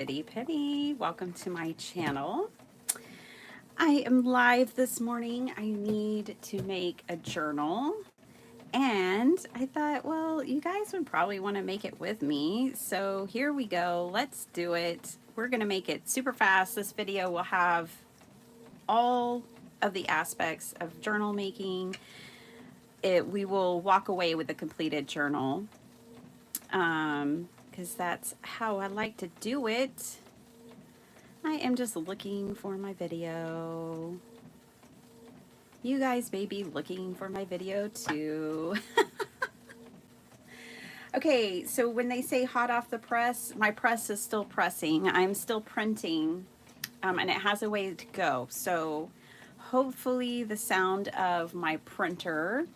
Pretty Penny. Welcome to my channel. I am live this morning. I need to make a journal. And I thought, well, you guys would probably want to make it with me. So here we go. Let's do it. We're going to make it super fast. This video will have all of the aspects of journal making. We will walk away with a completed journal. Because that's how I like to do it. I am just looking for my video. You guys may be looking for my video too. Okay, so when they say hot off the press, my press is still pressing. I'm still printing, and it has a way to go. So hopefully the sound of my printer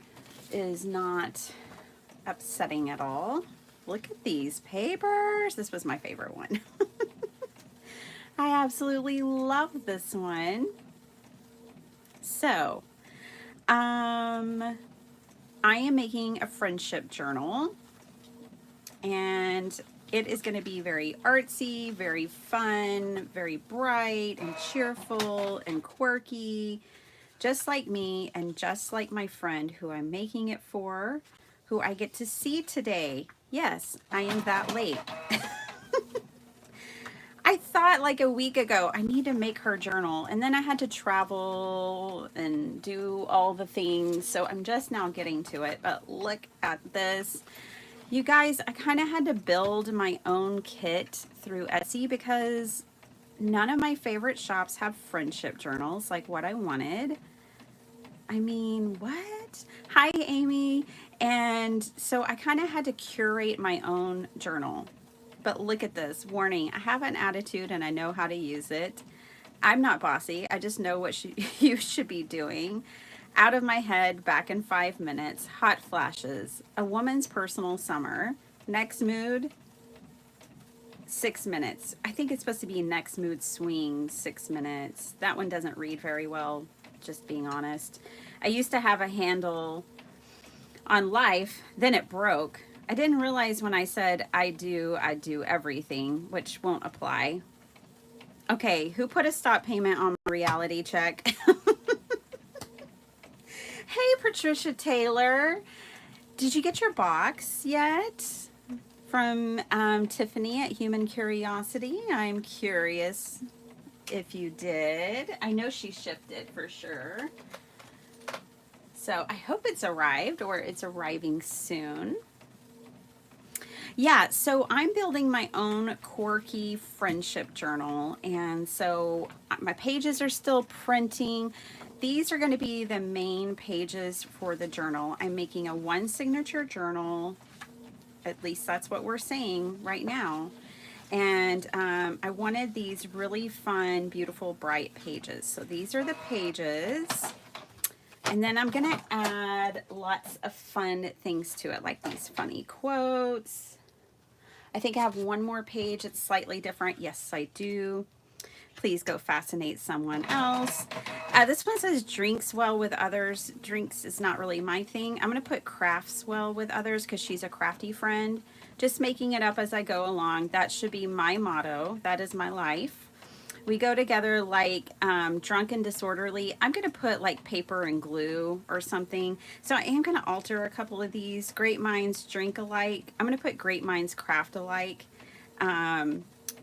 is not upsetting at all. Look at these papers. This was my favorite one. I absolutely love this one. So, I am making a friendship journal, and it is going to be very artsy, very fun, very bright and cheerful and quirky, just like me and just like my friend who I'm making it for, who I get to see today. Yes, I am that late. I thought like a week ago, I need to make her journal. And then I had to travel and do all the things. So I'm just now getting to it. But look at this. You guys, I kind of had to build my own kit through Etsy because none of my favorite shops have friendship journals like what I wanted. I mean, what? Hi, Amy. And so I kind of had to curate my own journal. But look at this. Warning, I have an attitude and I know how to use it. I'm not bossy. I just know what you should be doing. Out of my head, back in 5 minutes. Hot flashes. A woman's personal summer. Next mood, 6 minutes. I think it's supposed to be next mood swing, 6 minutes. That one doesn't read very well, just being honest. I used to have a handle on life, then it broke. I didn't realize when I said I do everything, which won't apply. Okay, who put a stop payment on my reality check? Hey, Patricia Taylor. Did you get your box yet? From Tiffany at Human Curiosity. I'm curious if you did. I know she shipped it for sure. So I hope it's arrived or it's arriving soon. Yeah, so I'm building my own quirky friendship journal, and so my pages are still printing. These are going to be the main pages for the journal. I'm making a one signature journal, at least that's what we're saying right now. And I wanted these really fun, beautiful, bright pages. So these are the pages. And then I'm going to add lots of fun things to it, like these funny quotes. I think I have one more page that's slightly different. Yes, I do. Please go fascinate someone else. This one says drinks well with others. Drinks is not really my thing. I'm going to put crafts well with others because she's a crafty friend. Just making it up as I go along. That should be my motto. That is my life. We go together like drunk and disorderly. I'm going to put like paper and glue or something. So I am going to alter a couple of these. Great minds drink alike. I'm going to put great minds craft alike.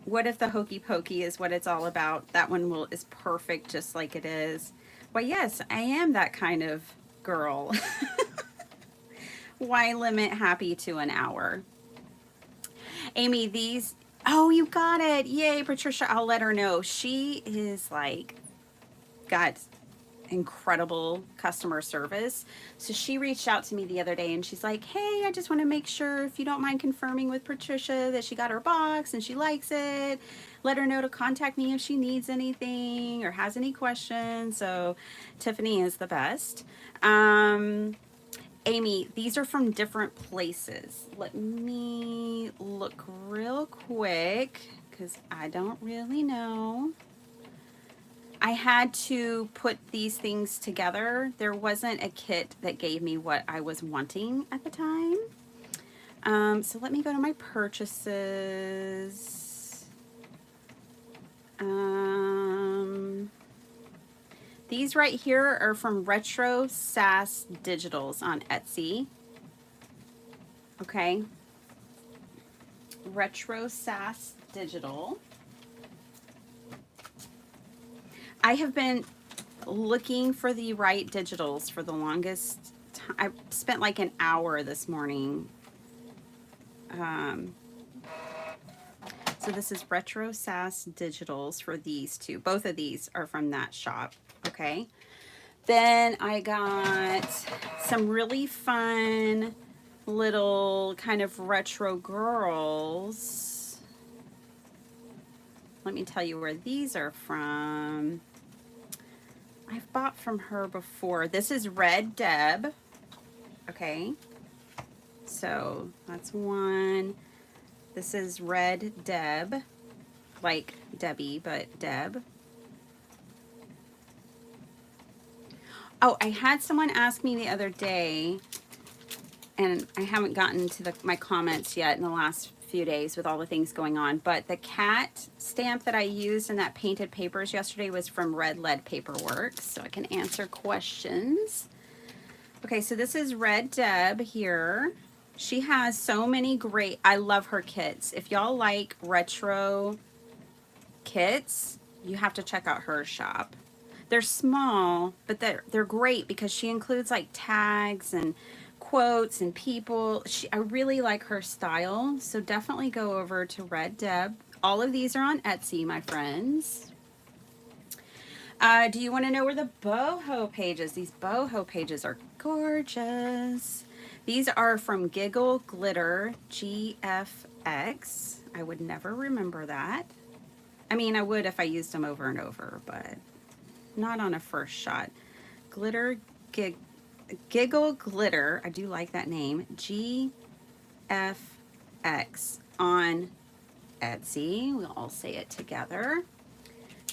What if the hokey pokey is what it's all about? That one is perfect just like it is. Well, yes, I am that kind of girl. Why limit happy to an hour? Amy, these... Oh, you got it. Yay, Patricia. I'll let her know. She is like, got incredible customer service. So she reached out to me the other day and she's like, hey, I just want to make sure if you don't mind confirming with Patricia that she got her box and she likes it. Let her know to contact me if she needs anything or has any questions. So Tiffany is the best. Amy, these are from different places. Let me look real quick because I don't really know. I had to put these things together. There wasn't a kit that gave me what I was wanting at the time. So let me go to my purchases. These right here are from Retro Sass Digitals on Etsy. Okay. Retro Sass Digital. I have been looking for the right digitals for the longest time. I spent like an hour this morning. So this is Retro Sass Digitals for these two. Both of these are from that shop. Okay. Then I got some really fun little kind of retro girls. Let me tell you where these are from. I've bought from her before. This is Red Deb. Okay. So that's one. This is Red Deb. Like Debbie, but Deb. Oh, I had someone ask me the other day, and I haven't gotten to my comments yet in the last few days with all the things going on, but the cat stamp that I used in that painted papers yesterday was from Red Lead Paperworks, so I can answer questions. Okay, so this is Red Deb here. She has so many great, I love her kits. If y'all like retro kits, you have to check out her shop. They're small, but they're great because she includes like tags and quotes and people. I really like her style, so definitely go over to Red Deb. All of these are on Etsy, my friends. Do you want to know where the boho pages? These boho pages are gorgeous. These are from Giggle Glitter GFX. I would never remember that. I mean, I would if I used them over and over, but not on a first shot. Giggle Glitter, I do like that name, GFX on Etsy. We'll all say it together.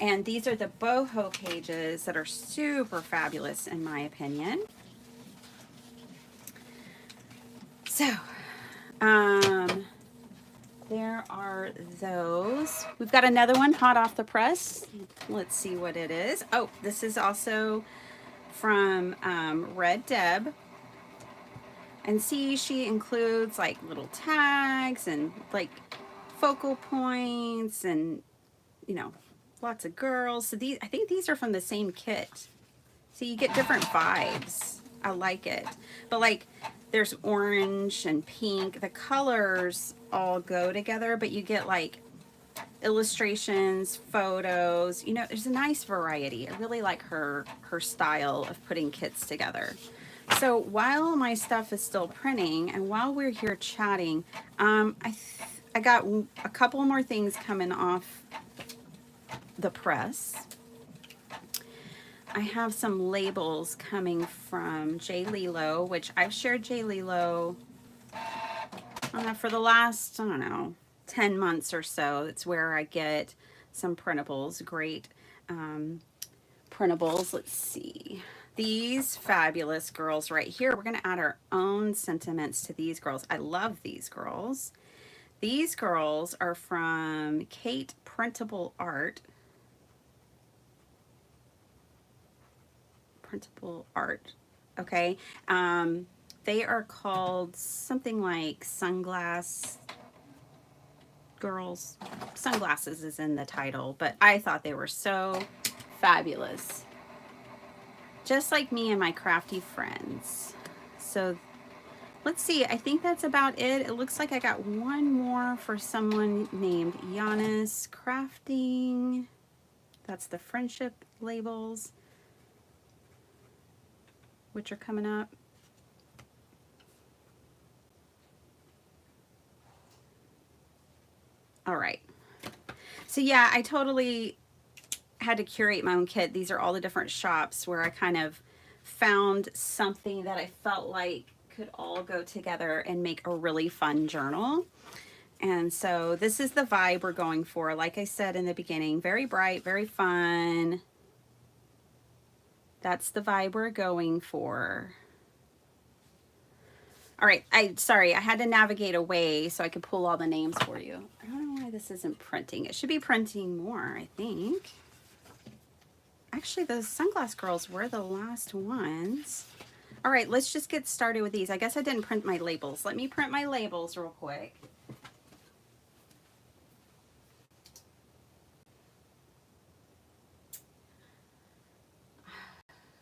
And these are the boho pages that are super fabulous in my opinion. So, there are those. We've got another one hot off the press. Let's see what it is. Oh, this is also from Red Deb. And see, she includes like little tags and like focal points and, you know, lots of girls. So these, I think these are from the same kit. So you get different vibes. I like it. But like, there's orange and pink. The colors all go together, but you get like illustrations, photos. You know, there's a nice variety. I really like her style of putting kits together. So while my stuff is still printing and while we're here chatting, I got a couple more things coming off the press. I have some labels coming from J. Lilo, which I've shared J. Lilo for the last, I don't know, 10 months or so. It's where I get some printables, great printables. Let's see. These fabulous girls right here. We're going to add our own sentiments to these girls. I love these girls. These girls are from Kate Printable Art. Printable Art. Okay. They are called something like Sunglass Girls. Sunglasses is in the title, but I thought they were so fabulous. Just like me and my crafty friends. So let's see. I think that's about it. It looks like I got one more for someone named Giannis Crafting. That's the friendship labels, which are coming up. All right. So yeah, I totally had to curate my own kit. These are all the different shops where I kind of found something that I felt like could all go together and make a really fun journal. And so this is the vibe we're going for. Like I said in the beginning, very bright, very fun. That's the vibe we're going for. All right, sorry, I had to navigate away so I could pull all the names for you. I don't know why this isn't printing. It should be printing more, I think. Actually, those Sunglass Girls were the last ones. All right, let's just get started with these. I guess I didn't print my labels. Let me print my labels real quick.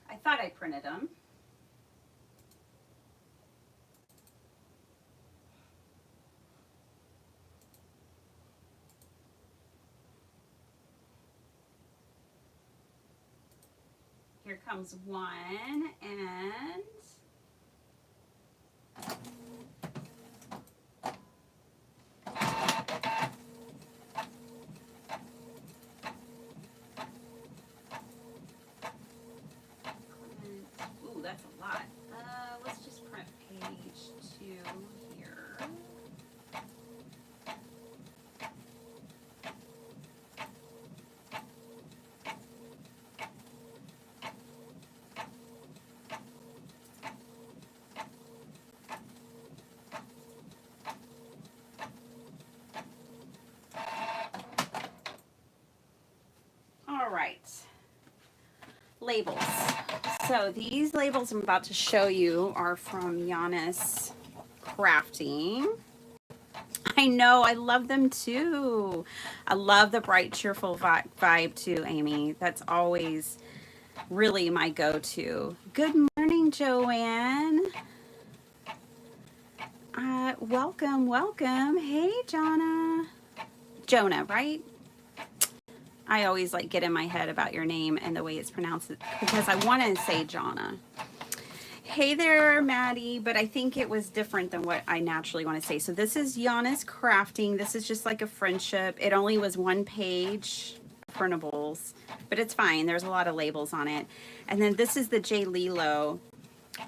I thought I printed them. Here comes one, and ooh, that's a lot. Let's just print page 2 here. All right, labels. So these labels I'm about to show you are from Giannis Crafting. I know, I love them too. I love the bright, cheerful vibe too, Amy. That's always really my go-to. Good morning, Joanne. Welcome, welcome. Hey, Jonah, right? I always like get in my head about your name and the way it's pronounced because I want to say Jonna. Hey there, Maddie, but I think it was different than what I naturally want to say. So this is Giannis Crafting. This is just like a friendship. It only was 1 page printables, but it's fine. There's a lot of labels on it. And then this is the J. Lilo.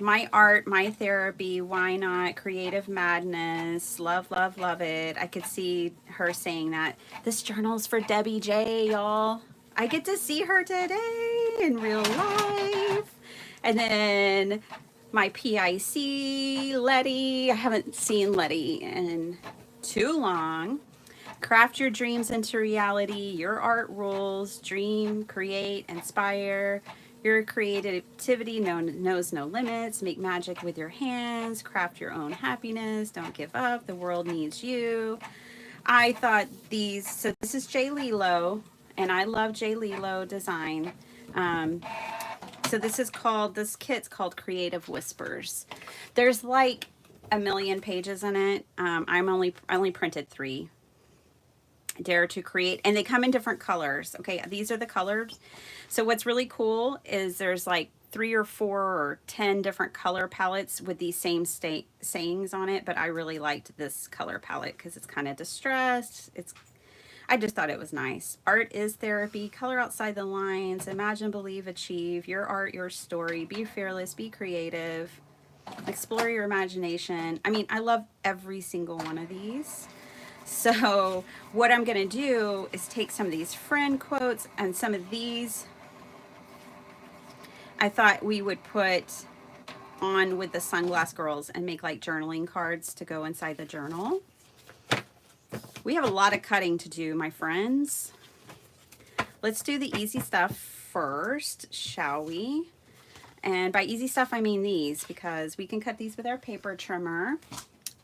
My art, my therapy, why not? Creative madness, love, love, love it. I could see her saying that. This journal's for Debbie J, y'all. I get to see her today in real life. And then my PIC, Letty. I haven't seen Letty in too long. Craft your dreams into reality. Your art rules. Dream, create, inspire. Your creativity knows no limits. Make magic with your hands. Craft your own happiness. Don't give up. The world needs you. I thought these, so this is J. Lilo, and I love J. Lilo design. So this kit's called Creative Whispers. There's like a million pages in it. I only printed 3. Dare to create, and they come in different colors. Okay, these are the colors. So what's really cool is there's like 3 or 4 or 10 different color palettes with these same sayings on it, but I really liked this color palette because it's kind of distressed. I just thought it was nice. Art is therapy. Color outside the lines. Imagine, believe, achieve. Your art, your story. Be fearless. Be creative. Explore your imagination. I mean, I love every single one of these. So what I'm going to do is take some of these friend quotes and some of these I thought we would put on with the Sunglass Girls and make like journaling cards to go inside the journal. We have a lot of cutting to do, my friends. Let's do the easy stuff first, shall we? And by easy stuff, I mean these, because we can cut these with our paper trimmer.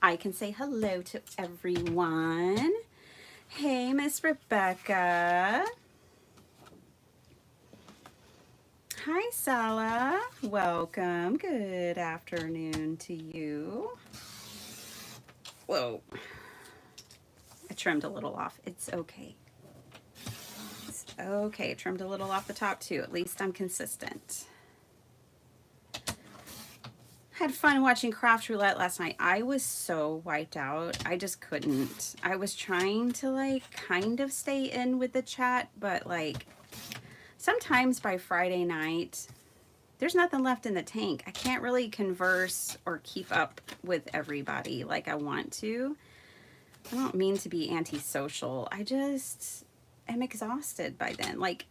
I can say hello to everyone. Hey, Miss Rebecca. Hi, Sala. Welcome. Good afternoon to you. Whoa. I trimmed a little off. It's okay. It's okay. I trimmed a little off the top too. At least I'm consistent. Had fun watching Craft Roulette last night. I was so wiped out. I just couldn't. I was trying to like kind of stay in with the chat, but like sometimes by Friday night, there's nothing left in the tank. I can't really converse or keep up with everybody like I want to. I don't mean to be antisocial. I just am exhausted by then. Like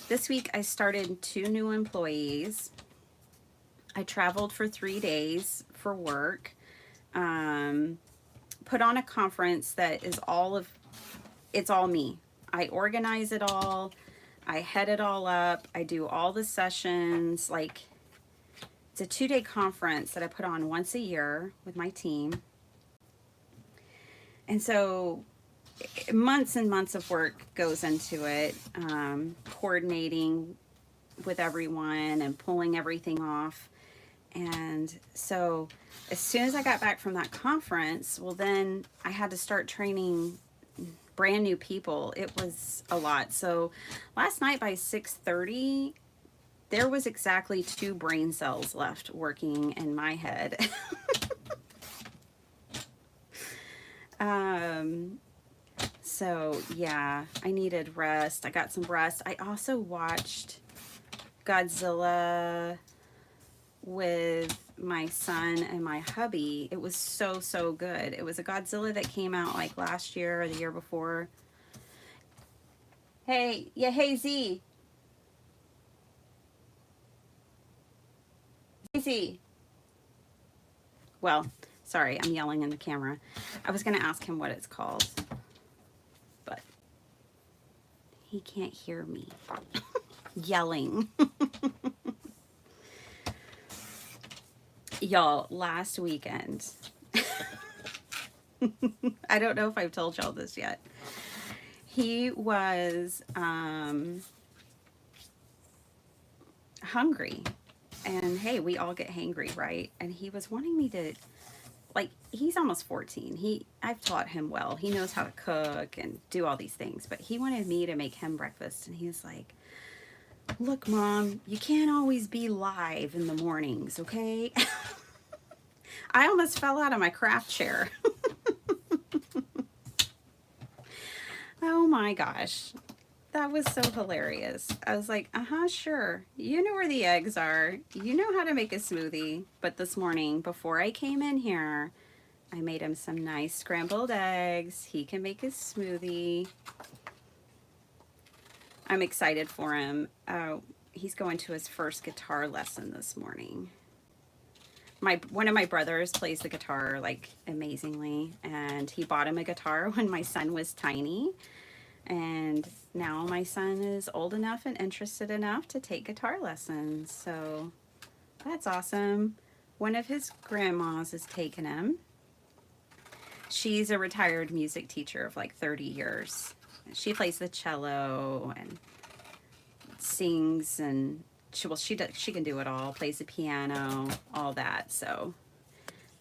this week I started 2 new employees. I traveled for 3 days for work, put on a conference that is it's all me. I organize it all. I head it all up. I do all the sessions. Like, it's a 2-day conference that I put on once a year with my team. And so months and months of work goes into it, coordinating with everyone and pulling everything off. And so as soon as I got back from that conference, well, then I had to start training brand new people. It was a lot. So last night by 6:30, there was exactly 2 brain cells left working in my head. So yeah, I needed rest. I got some rest. I also watched Godzilla with my son and my hubby. It was so, so good. It was a Godzilla that came out like last year or the year before. Hey, yeah, hey Z. Hey Z. Well, sorry, I'm yelling in the camera. I was gonna ask him what it's called, but he can't hear me yelling. Y'all, last weekend, I don't know if I've told y'all this yet. He was hungry. And hey, we all get hangry, right? And he was wanting me to, like, he's almost 14. I've taught him well. He knows how to cook and do all these things. But he wanted me to make him breakfast. And he was like, look, Mom, you can't always be live in the mornings, okay? I almost fell out of my craft chair. Oh my gosh. That was so hilarious. I was like, sure. You know where the eggs are. You know how to make a smoothie. But this morning, before I came in here, I made him some nice scrambled eggs. He can make his smoothie. I'm excited for him. He's going to his first guitar lesson this morning. One of my brothers plays the guitar like amazingly, and he bought him a guitar when my son was tiny. And now my son is old enough and interested enough to take guitar lessons. So that's awesome. One of his grandmas is taking him. She's a retired music teacher of like 30 years. She plays the cello and sings, and she can do it all, plays the piano, all that. So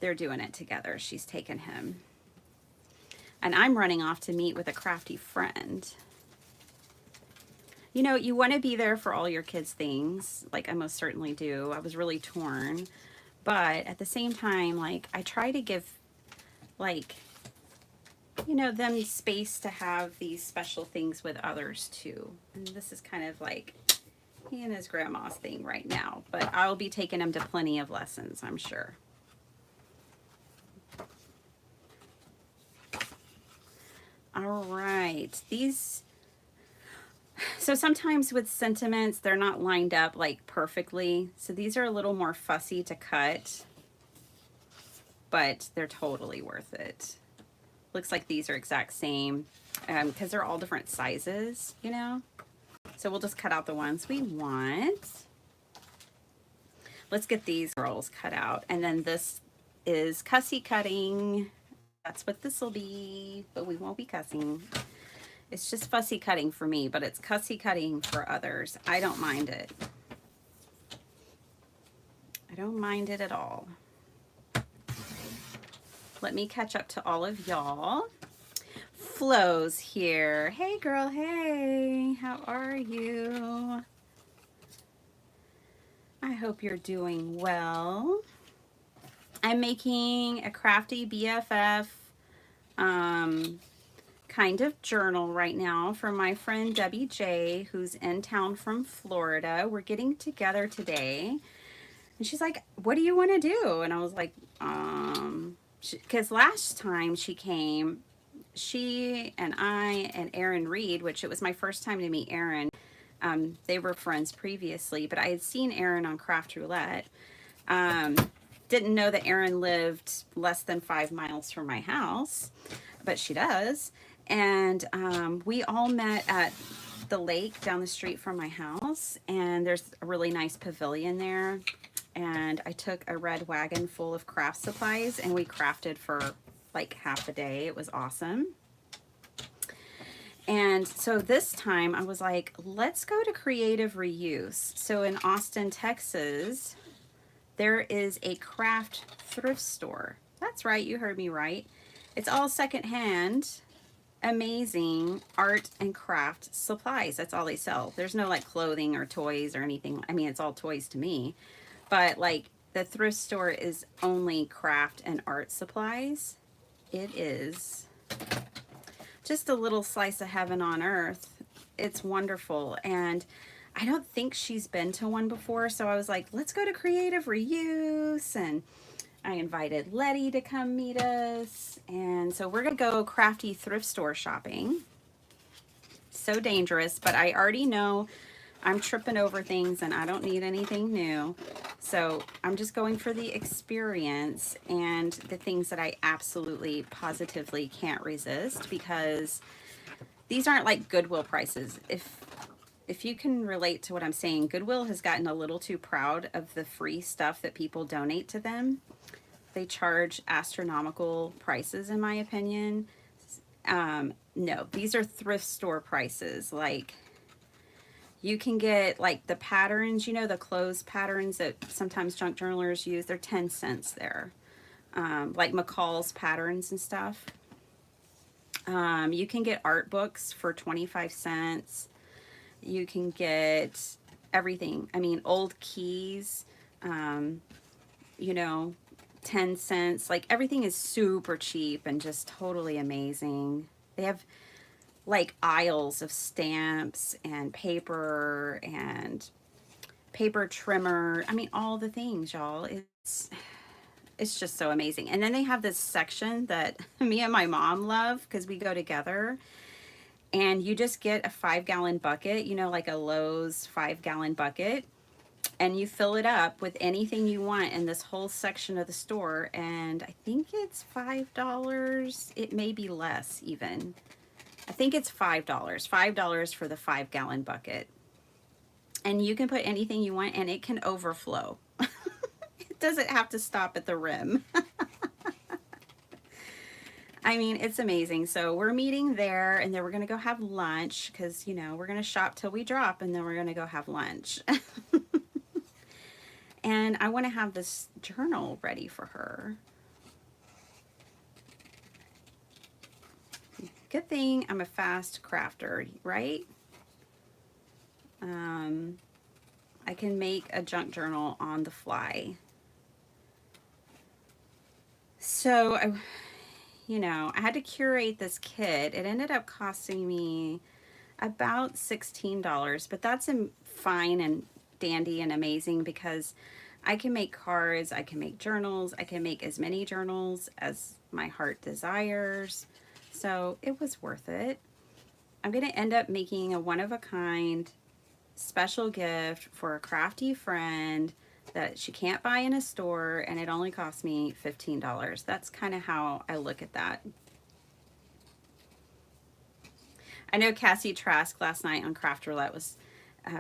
they're doing it together. She's taken him. And I'm running off to meet with a crafty friend. You know, you want to be there for all your kids' things. Like, I most certainly do. I was really torn. But at the same time, like, I try to give, like, you know, them space to have these special things with others, too. And this is kind of like he and his grandma's thing right now. But I'll be taking him to plenty of lessons, I'm sure. All right, so sometimes with sentiments, they're not lined up like perfectly. So these are a little more fussy to cut, but they're totally worth it. Looks like these are exact same because they're all different sizes, you know? So we'll just cut out the ones we want. Let's get these girls cut out. And then this is cussy cutting. That's what this will be, but we won't be cussing. It's just fussy cutting for me, but it's cussy cutting for others. I don't mind it. I don't mind it at all. Let me catch up to all of y'all. Flo's here. Hey girl, hey, how are you? I hope you're doing well. I'm making a Crafty BFF kind of journal right now for my friend Debbie J, who's in town from Florida. We're getting together today. And she's like, what do you want to do? And I was like, because last time she came, she and I and Erin Reed, which it was my first time to meet Erin. They were friends previously, but I had seen Erin on Craft Roulette. Didn't know that Erin lived less than 5 miles from my house, but she does. And we all met at the lake down the street from my house, and there's a really nice pavilion there. And I took a red wagon full of craft supplies, and we crafted for like half a day. It was awesome. And so this time I was like, let's go to Creative Reuse. So in Austin, Texas, there is a craft thrift store. That's right, you heard me right. It's all secondhand, amazing art and craft supplies. That's all they sell. There's no like clothing or toys or anything. I mean, it's all toys to me. But like the thrift store is only craft and art supplies. It is just a little slice of heaven on earth. It's wonderful. And I don't think she's been to one before. So I was like, let's go to Creative Reuse. And I invited Letty to come meet us. And so we're going to go crafty thrift store shopping. So dangerous, but I already know I'm tripping over things and I don't need anything new. So I'm just going for the experience and the things that I absolutely positively can't resist, because these aren't like Goodwill prices. If you can relate to what I'm saying, Goodwill has gotten a little too proud of the free stuff that people donate to them. They charge astronomical prices, in my opinion. No, these are thrift store prices. Like, you can get like the patterns, you know, the clothes patterns that sometimes junk journalers use. They're 10 cents there. Like McCall's patterns and stuff. You can get art books for 25 cents. You can get everything. I mean, old keys, you know, 10 cents. Like, everything is super cheap and just totally amazing. They have like aisles of stamps and paper trimmer. I mean, all the things, y'all. It's just so amazing. And then they have this section that me and my mom love because we go together. And you just get a 5-gallon bucket, you know, like a Lowe's 5-gallon bucket, and you fill it up with anything you want in this whole section of the store. And I think it's $5. It may be less even. I think it's $5. $5 for the 5-gallon bucket. And you can put anything you want and it can overflow. It doesn't have to stop at the rim. I mean, it's amazing. So we're meeting there, and then we're going to go have lunch because, you know, we're going to shop till we drop, and then we're going to go have lunch. And I want to have this journal ready for her. Good thing I'm a fast crafter, right? I can make a junk journal on the fly. So, you know, I had to curate this kit. It ended up costing me about $16, but that's fine and dandy and amazing because I can make cards, I can make journals, I can make as many journals as my heart desires. So it was worth it. I'm going to end up making a one-of-a-kind special gift for a crafty friend that she can't buy in a store, and it only cost me $15. That's kind of how I look at that. I know Cassie Trask last night on Craft Roulette was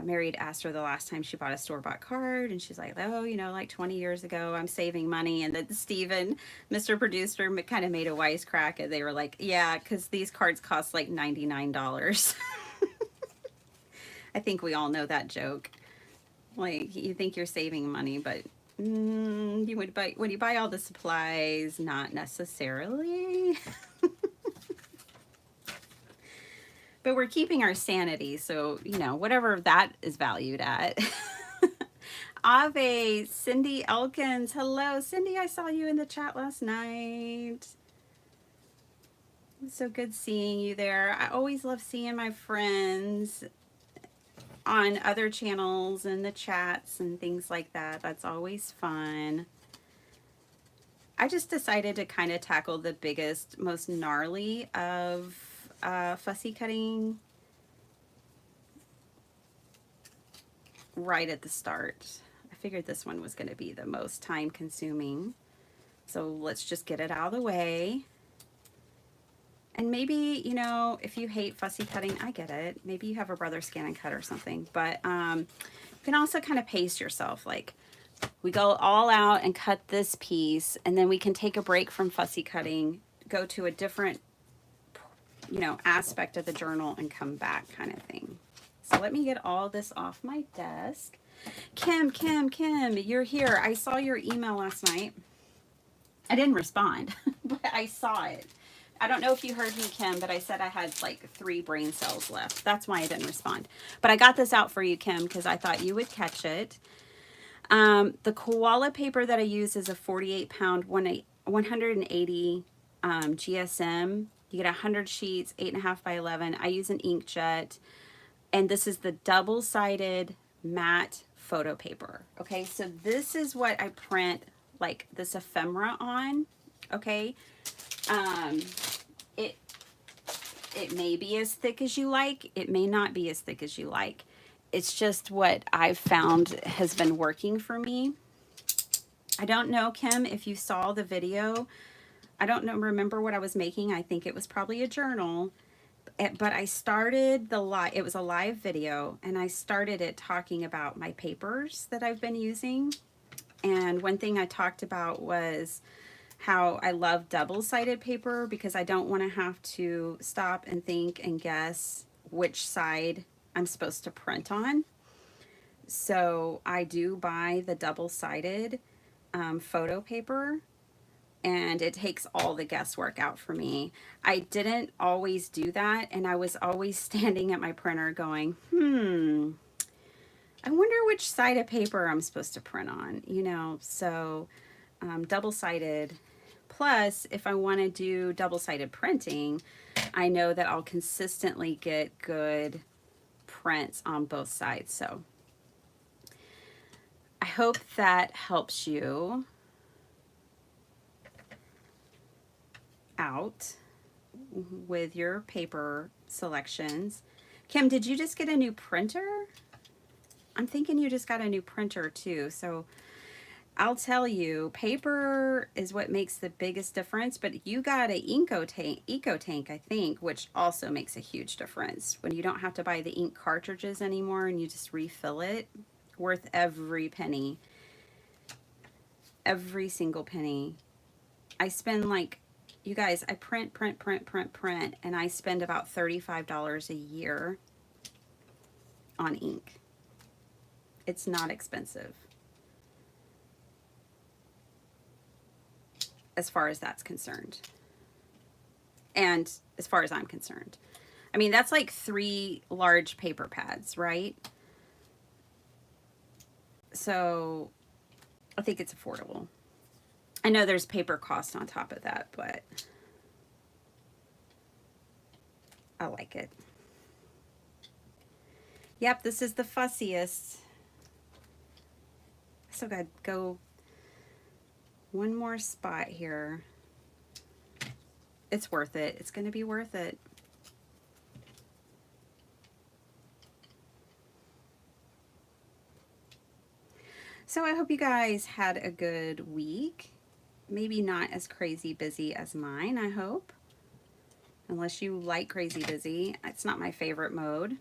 married, asked her the last time she bought a store-bought card, and she's like, oh, you know, like 20 years ago, I'm saving money. And then Steven, Mr. Producer, kind of made a wisecrack, and they were like, yeah, because these cards cost like $99. I think we all know that joke. Like, you think you're saving money, but you would buy, when you buy all the supplies, not necessarily. But we're keeping our sanity, so, you know, whatever that is valued at. Ave, Cindy Elkins. Hello, Cindy, I saw you in the chat last night. It was so good seeing you there. I always love seeing my friends on other channels and the chats and things like that. That's always fun. I just decided to kind of tackle the biggest, most gnarly of fussy cutting right at the start. I figured this one was going to be the most time consuming. So let's just get it out of the way. And maybe, you know, if you hate fussy cutting, I get it. Maybe you have a brother scan and cut or something. But you can also kind of pace yourself. Like, we go all out and cut this piece, and then we can take a break from fussy cutting, go to a different, you know, aspect of the journal and come back kind of thing. So let me get all this off my desk. Kim, you're here. I saw your email last night. I didn't respond, but I saw it. I don't know if you heard me, Kim, but I said I had like 3 brain cells left. That's why I didn't respond. But I got this out for you, Kim, because I thought you would catch it. The koala paper that I use is a 48-pound, 180 GSM. You get 100 sheets, 8.5 by 11. I use an inkjet, and this is the double-sided matte photo paper. Okay, so this is what I print like this ephemera on. Okay, it may be as thick as you like. It may not be as thick as you like. It's just what I've found has been working for me. I don't know, Kim, if you saw the video. I don't know, remember what I was making. I think it was probably a journal. But I started the live, it was a live video, and I started it talking about my papers that I've been using. And one thing I talked about was how I love double-sided paper because I don't want to have to stop and think and guess which side I'm supposed to print on. So I do buy the double-sided photo paper, and it takes all the guesswork out for me. I didn't always do that, and I was always standing at my printer going, I wonder which side of paper I'm supposed to print on, you know. So double-sided. Plus, if I want to do double-sided printing, I know that I'll consistently get good prints on both sides. So I hope that helps you out with your paper selections. Kim, did you just get a new printer? I'm thinking you just got a new printer too. So I'll tell you, paper is what makes the biggest difference, but you got an EcoTank, I think, which also makes a huge difference. When you don't have to buy the ink cartridges anymore and you just refill it, worth every penny. Every single penny. I spend like, you guys, I print, and I spend about $35 a year on ink. It's not expensive, as far as that's concerned. And as far as I'm concerned. I mean, that's like 3 large paper pads, right? So I think it's affordable. I know there's paper cost on top of that, but I like it. Yep, this is the fussiest. So gotta go one more spot here. It's worth it. It's gonna be worth it. So I hope you guys had a good week. Maybe not as crazy busy as mine, I hope. Unless you like crazy busy. It's not my favorite mode.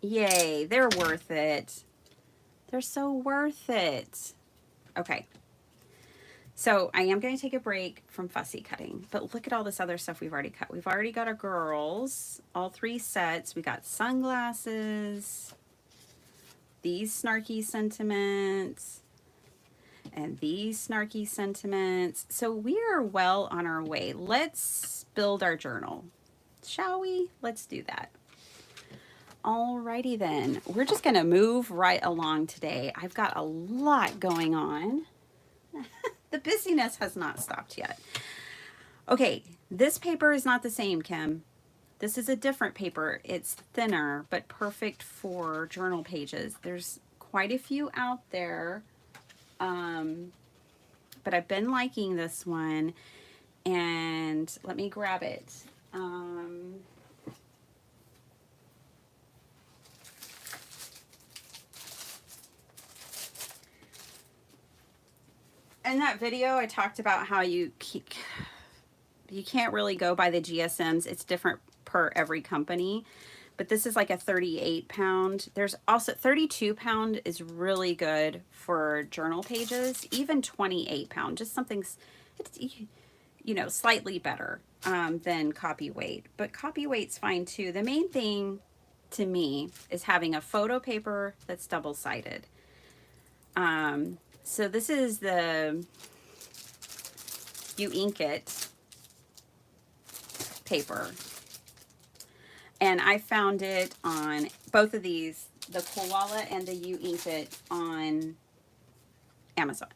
Yay, they're worth it. They're so worth it. Okay. So I am going to take a break from fussy cutting, but look at all this other stuff we've already cut. We've already got our girls, all 3 sets. We got sunglasses, these snarky sentiments, and these snarky sentiments. So we are well on our way. Let's build our journal, shall we? Let's do that. Alrighty then, we're just gonna move right along today. I've got a lot going on. The busyness has not stopped yet. Okay, this paper is not the same, Kim. This is a different paper. It's thinner, but perfect for journal pages. There's quite a few out there, but I've been liking this one, and let me grab it. In that video, I talked about how you You can't really go by the GSMs. It's different per every company. But this is like a 38 pound. There's also 32 pound is really good for journal pages, even 28 pound, just something, you know, slightly better than copy weight. But copy weight's fine too. The main thing to me is having a photo paper that's double-sided. So this is the You Ink It paper. And I found it on both of these, the Koala and the You Ink It, on Amazon.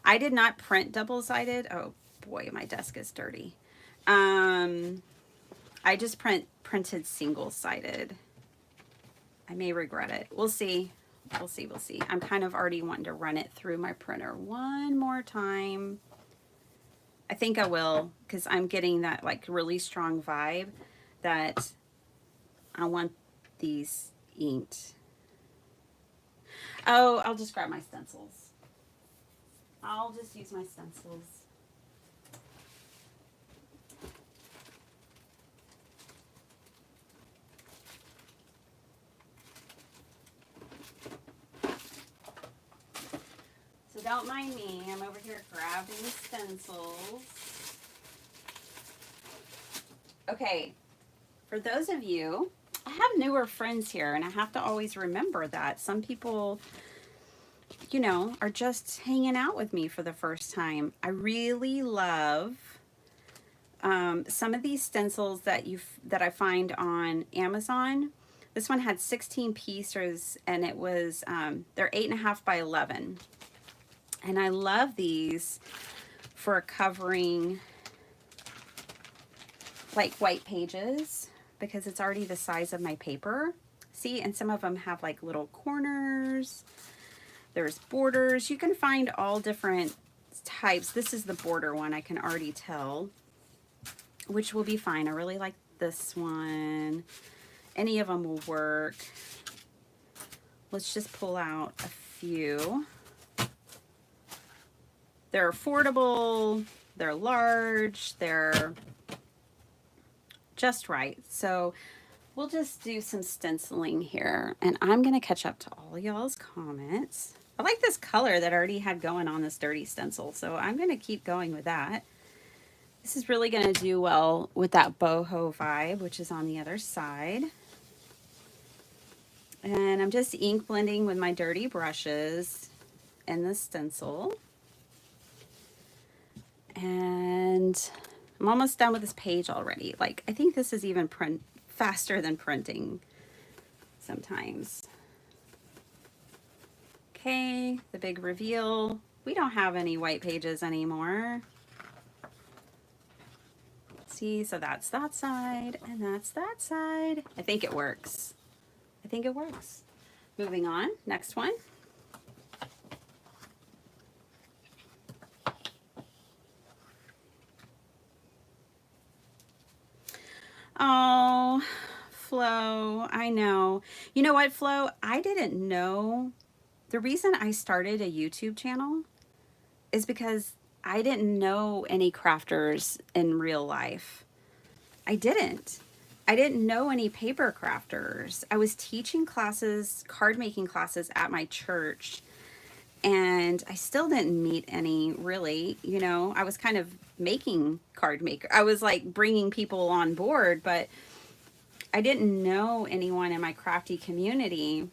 I did not print double-sided. Oh boy, my desk is dirty. I just printed single-sided. I may regret it. We'll see. We'll see. We'll see. I'm kind of already wanting to run it through my printer one more time. I think I will, because I'm getting that like really strong vibe that I want these inked. Oh, I'll just grab my stencils. I'll just use my stencils. So don't mind me. I'm over here grabbing stencils. Okay, for those of you, I have newer friends here, and I have to always remember that. Some people, you know, are just hanging out with me for the first time. I really love some of these stencils that I find on Amazon. This one had 16 pieces, and it was they're 8.5 by 11, and I love these for covering like white pages, because it's already the size of my paper. See, and some of them have like little corners. There's borders. You can find all different types. This is the border one, I can already tell, which will be fine. I really like this one. Any of them will work. Let's just pull out a few. They're affordable, they're large, they're just right. So we'll just do some stenciling here, and I'm gonna catch up to all y'all's comments. I like this color that I already had going on this dirty stencil, so I'm gonna keep going with that. This is really gonna do well with that boho vibe, which is on the other side. And I'm just ink blending with my dirty brushes in the stencil. And I'm almost done with this page already. Like, I think this is even faster than printing sometimes. Okay, the big reveal. We don't have any white pages anymore. See, so that's that side, and that's that side. I think it works. I think it works. Moving on, next one. Oh, Flo, I know. You know what, Flo? I didn't know. The reason I started a YouTube channel is because I didn't know any crafters in real life. I didn't know any paper crafters. I was teaching classes, card making classes at my church, and I still didn't meet any, really. You know, I was kind of making card maker. I was like bringing people on board, but I didn't know anyone in my crafty community.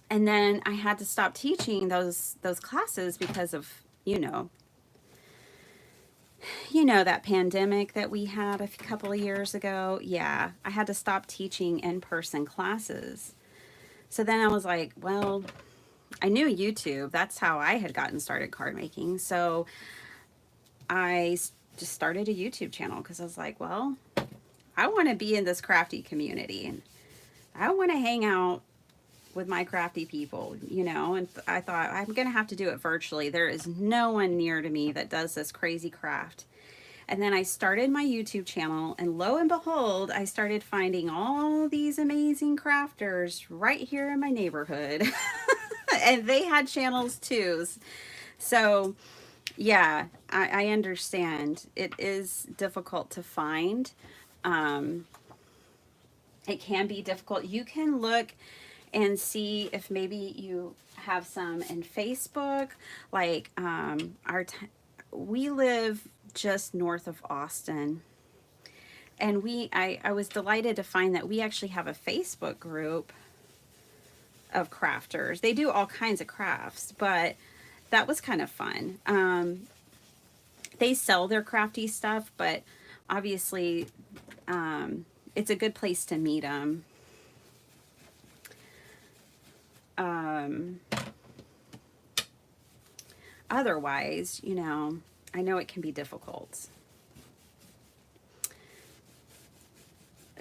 And then I had to stop teaching those classes because of, you know, that pandemic that we had a couple of years ago. Yeah, I had to stop teaching in-person classes. So then I was like, well, I knew YouTube. That's how I had gotten started card making. So I just started a YouTube channel because I was like, well, I want to be in this crafty community, and I want to hang out with my crafty people, you know. And I thought, I'm going to have to do it virtually. There is no one near to me that does this crazy craft. And then I started my YouTube channel, and lo and behold, I started finding all these amazing crafters right here in my neighborhood. And they had channels too. So Yeah, I understand. It is difficult to find. Um, it can be difficult. You can look and see if maybe you have some in Facebook. Like we live just north of Austin, and I was delighted to find that we actually have a Facebook group of crafters. They do all kinds of crafts, but that was kind of fun. They sell their crafty stuff, but obviously it's a good place to meet them. Um, Otherwise, I know it can be difficult.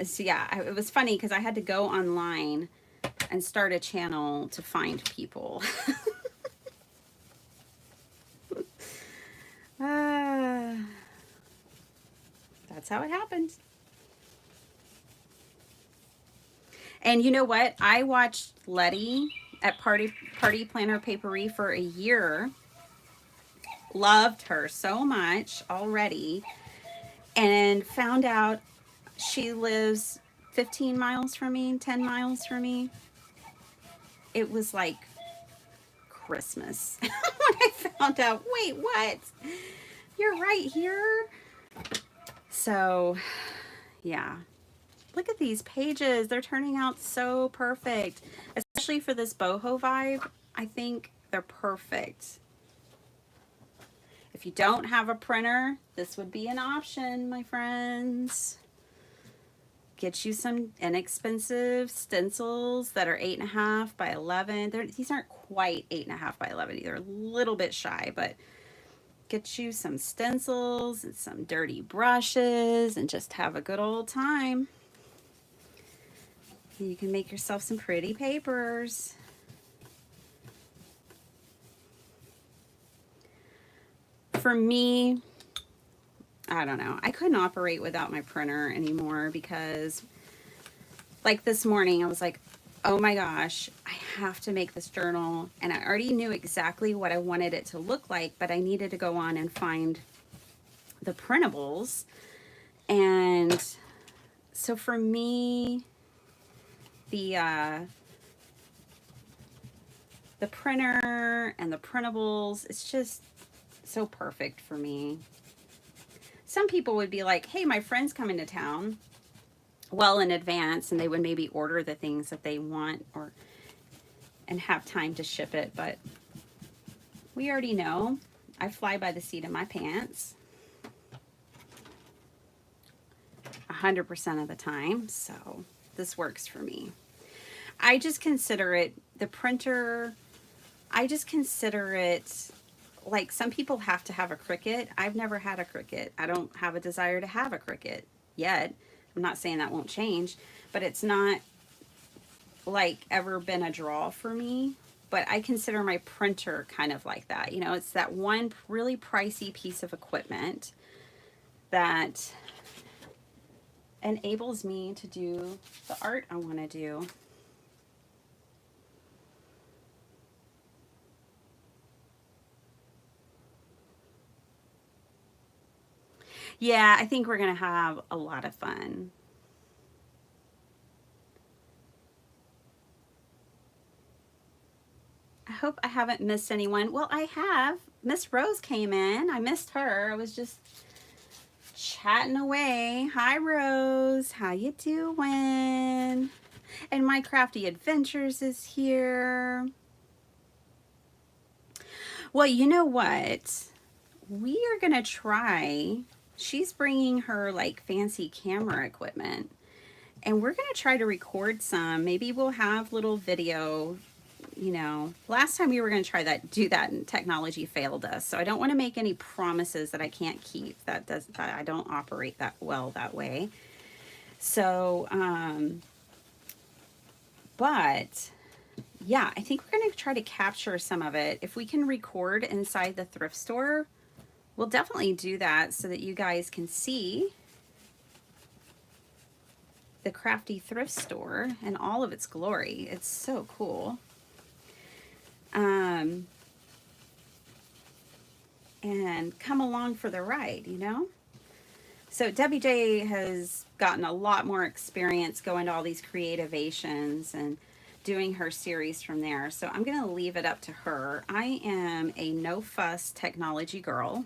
So yeah, it was funny because I had to go online and start a channel to find people. uh, that's how it happened. And you know what? I watched Letty at Party Planner Papery for a year. Loved her so much already, and found out she lives 15 miles from me, 10 miles from me. It was like Christmas when I found out, wait, what? You're right here? So, yeah. Look at these pages. They're turning out so perfect. Especially for this boho vibe. I think they're perfect. If you don't have a printer, this would be an option, my friends. Get you some inexpensive stencils that are 8.5 by 11. These aren't quite 8.5 by 11 either. A little bit shy, but get you some stencils and some dirty brushes and just have a good old time. You can make yourself some pretty papers. For me, I don't know. I couldn't operate without my printer anymore because, like this morning, I was like, oh my gosh, I have to make this journal. And I already knew exactly what I wanted it to look like, but I needed to go on and find the printables. And so for me, the printer and the printables, it's just so perfect for me. Some people would be like, hey, my friend's coming to town well in advance, and they would maybe order the things that they want and have time to ship it, but we already know I fly by the seat of my pants 100% of the time, so this works for me. I just consider it the printer. I just consider it like some people have to have a Cricut. I've never had a Cricut. I don't have a desire to have a Cricut yet. I'm not saying that won't change, but it's not like ever been a draw for me. But I consider my printer kind of like that. It's that one really pricey piece of equipment that enables me to do the art I want to do. Yeah, I think we're going to have a lot of fun. I hope I haven't missed anyone. Well, I have. Miss Rose came in. I missed her. I was just chatting away. Hi, Rose. How you doing? And My Crafty Adventures is here. Well, you know what? We are going to try. She's bringing her like fancy camera equipment, and we're going to try to record some. Maybe we'll have little video. Last time we were going to try do that, and technology failed us. So I don't want to make any promises that I can't keep. I don't operate that well that way. So, but yeah, I think we're going to try to capture some of it. If we can record inside the thrift store, we'll definitely do that so that you guys can see the Crafty thrift store in all of its glory. It's so cool. and come along for the ride, you know? So WJ has gotten a lot more experience going to all these creativations and doing her series from there. So I'm going to leave it up to her. I am a no fuss technology girl.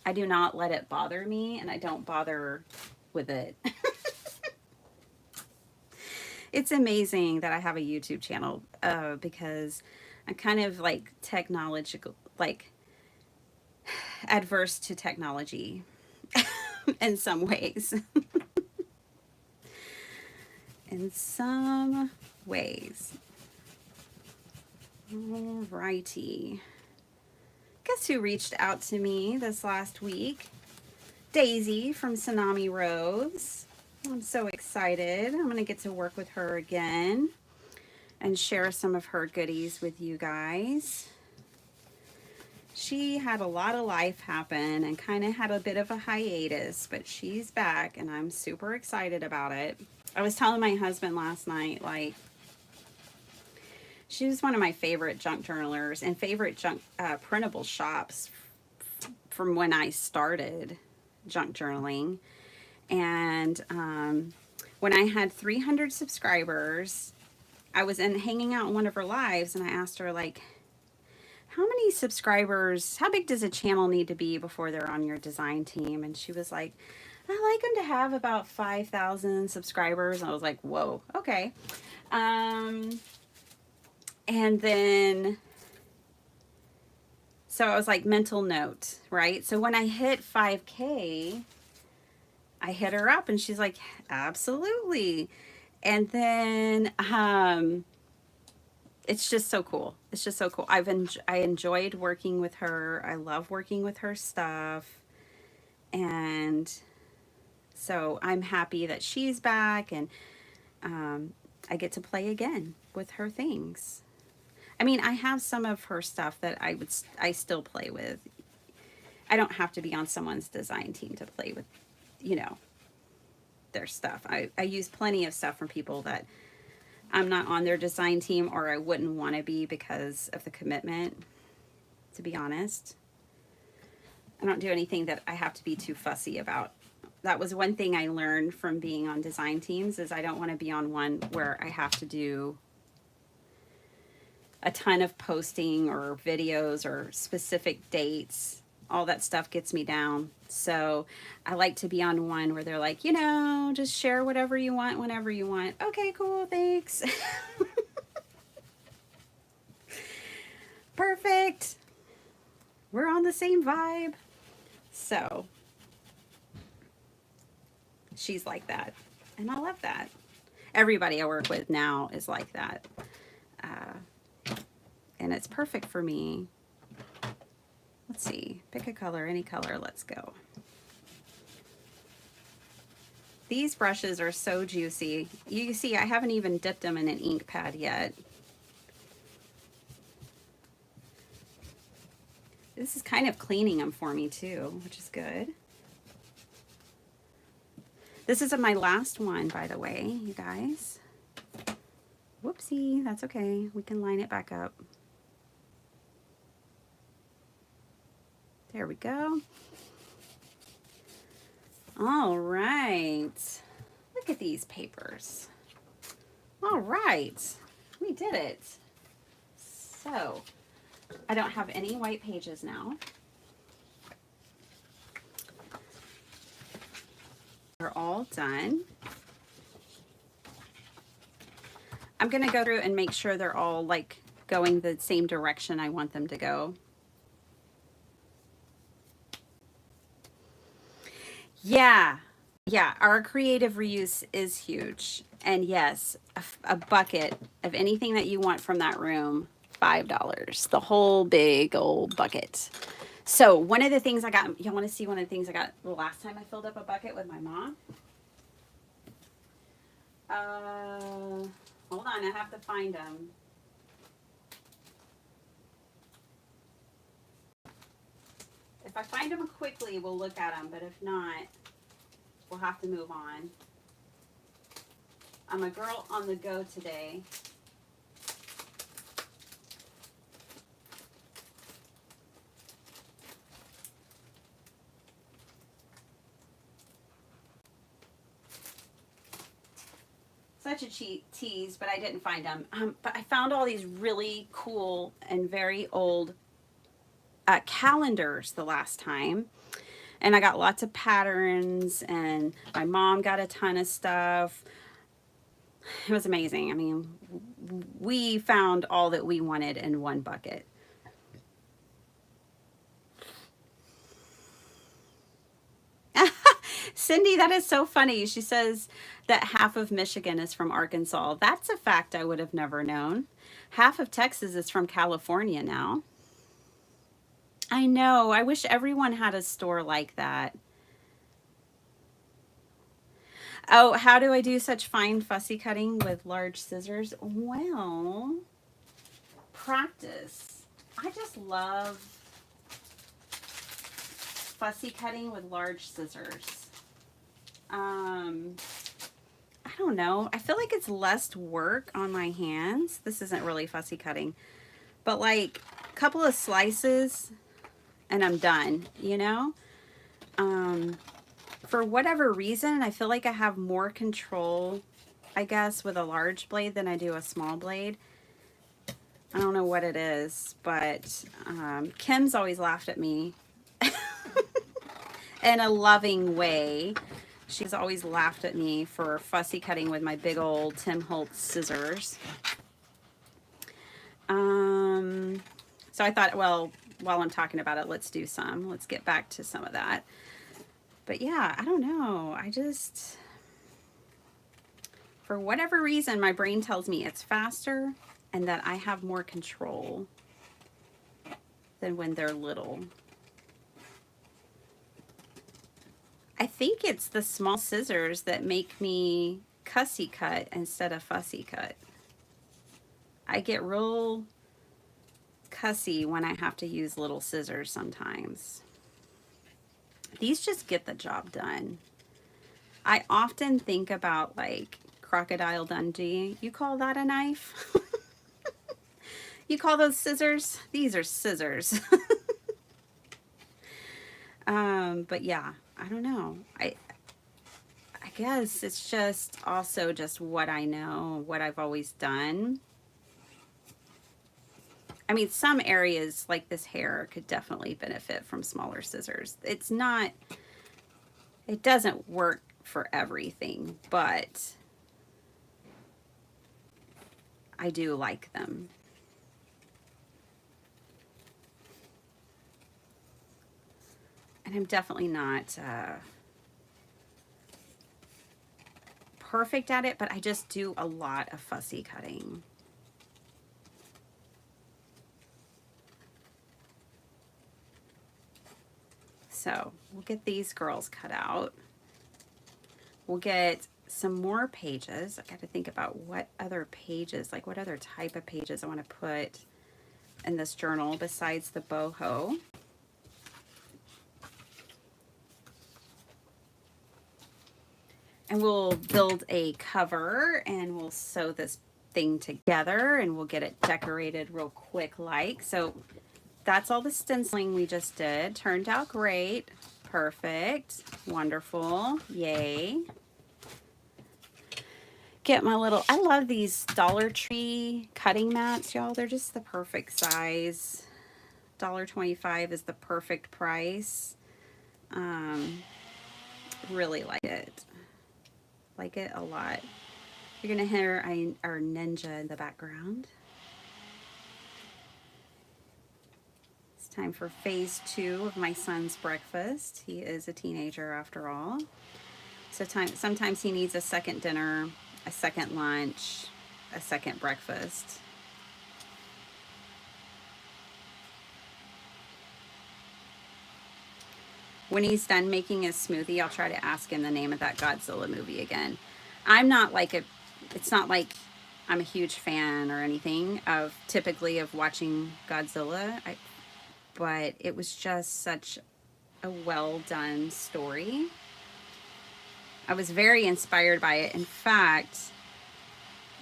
I do not let it bother me, and I don't bother with it. It's amazing that I have a YouTube channel because I'm kind of like technological, like adverse to technology in some ways. In some ways. Alrighty. Guess who reached out to me this last week? Daisy from Tsunami Rose. I'm so excited. I'm going to get to work with her again and share some of her goodies with you guys. She had a lot of life happen and kind of had a bit of a hiatus, but she's back and I'm super excited about it. I was telling my husband last night, like, she was one of my favorite junk journalers and favorite junk printable shops from when I started junk journaling. And when I had 300 subscribers, I was hanging out in one of her lives, and I asked her, like, how many subscribers, how big does a channel need to be before they're on your design team? And she was like, I like them to have about 5,000 subscribers. And I was like, whoa, okay. And then, so I was like, mental note, right? So when I hit 5K, I hit her up and she's like, absolutely. And then, it's just so cool. It's just so cool. I enjoyed working with her. I love working with her stuff. And so I'm happy that she's back, and I get to play again with her things. I mean, I have some of her stuff that I still play with. I don't have to be on someone's design team to play with, you know, their stuff. I use plenty of stuff from people that I'm not on their design team, or I wouldn't want to be because of the commitment, to be honest. I don't do anything that I have to be too fussy about. That was one thing I learned from being on design teams, is I don't want to be on one where I have to do a ton of posting or videos or specific dates. All that stuff gets me down. So I like to be on one where they're like, you know, just share whatever you want, whenever you want. Okay, cool, thanks. Perfect. We're on the same vibe. So she's like that. And I love that. Everybody I work with now is like that. And it's perfect for me. Let's see, pick a color, any color, let's go. These brushes are so juicy. You see, I haven't even dipped them in an ink pad yet. This is kind of cleaning them for me too, which is good. This is my last one, by the way, you guys. Whoopsie, that's okay. We can line it back up. There we go. All right. Look at these papers. All right. We did it. So, I don't have any white pages now. They're all done. I'm going to go through and make sure they're all like going the same direction I want them to go. Yeah, our creative reuse is huge. And yes, a bucket of anything that you want from that room, $5. The whole big old bucket. So one of the things I got, you want to see one of the things I got the last time I filled up a bucket with my mom? Hold on, I have to find them. If I find them quickly, we'll look at them, but if not, we'll have to move on. I'm a girl on the go today. such a tease, but I didn't find them. But I found all these really cool and very old calendars the last time. And I got lots of patterns, and my mom got a ton of stuff. It was amazing. I mean, we found all that we wanted in one bucket. Cindy, that is so funny. She says that half of Michigan is from Arkansas. That's a fact I would have never known. Half of Texas is from California now. I know. I wish everyone had a store like that. Oh, how do I do such fine fussy cutting with large scissors? Well, practice. I just love fussy cutting with large scissors. I don't know. I feel like it's less work on my hands. This isn't really fussy cutting, but like a couple of slices and I'm done, you know? For whatever reason, I feel like I have more control, I guess, with a large blade than I do a small blade. I don't know what it is, but Kim's always laughed at me in a loving way. She's always laughed at me for fussy cutting with my big old Tim Holtz scissors. So I thought, well, while I'm talking about it, let's do some. Let's get back to some of that. But yeah, I don't know. I just, for whatever reason, my brain tells me it's faster and that I have more control than when they're little. I think it's the small scissors that make me cussy cut instead of fussy cut. I get real cussy when I have to use little scissors sometimes. These just get the job done. I often think about like Crocodile Dundee. You call that a knife? You call those scissors? These are scissors. But yeah, I don't know. I guess it's just also just what I know, what I've always done. I mean, some areas like this hair could definitely benefit from smaller scissors. It's not, it doesn't work for everything, but I do like them. And I'm definitely not perfect at it, but I just do a lot of fussy cutting. So we'll get these girls cut out. We'll get some more pages. I got to think about what other pages, like what other type of pages I want to put in this journal besides the boho. And we'll build a cover and we'll sew this thing together and we'll get it decorated real quick like. So that's all the stenciling we just did. Turned out great. Perfect. Wonderful. Yay. Get my little, I love these Dollar Tree cutting mats, y'all. They're just the perfect size. $1.25 is the perfect price. Really like it. Like it a lot. You're gonna hear our ninja in the background. It's time for phase 2 of my son's breakfast. He is a teenager after all. So sometimes he needs a second dinner, a second lunch, a second breakfast. When he's done making his smoothie, I'll try to ask him the name of that Godzilla movie again. I'm not like it's not like I'm a huge fan or anything of typically of watching Godzilla, but it was just such a well done story. I was very inspired by it. In fact,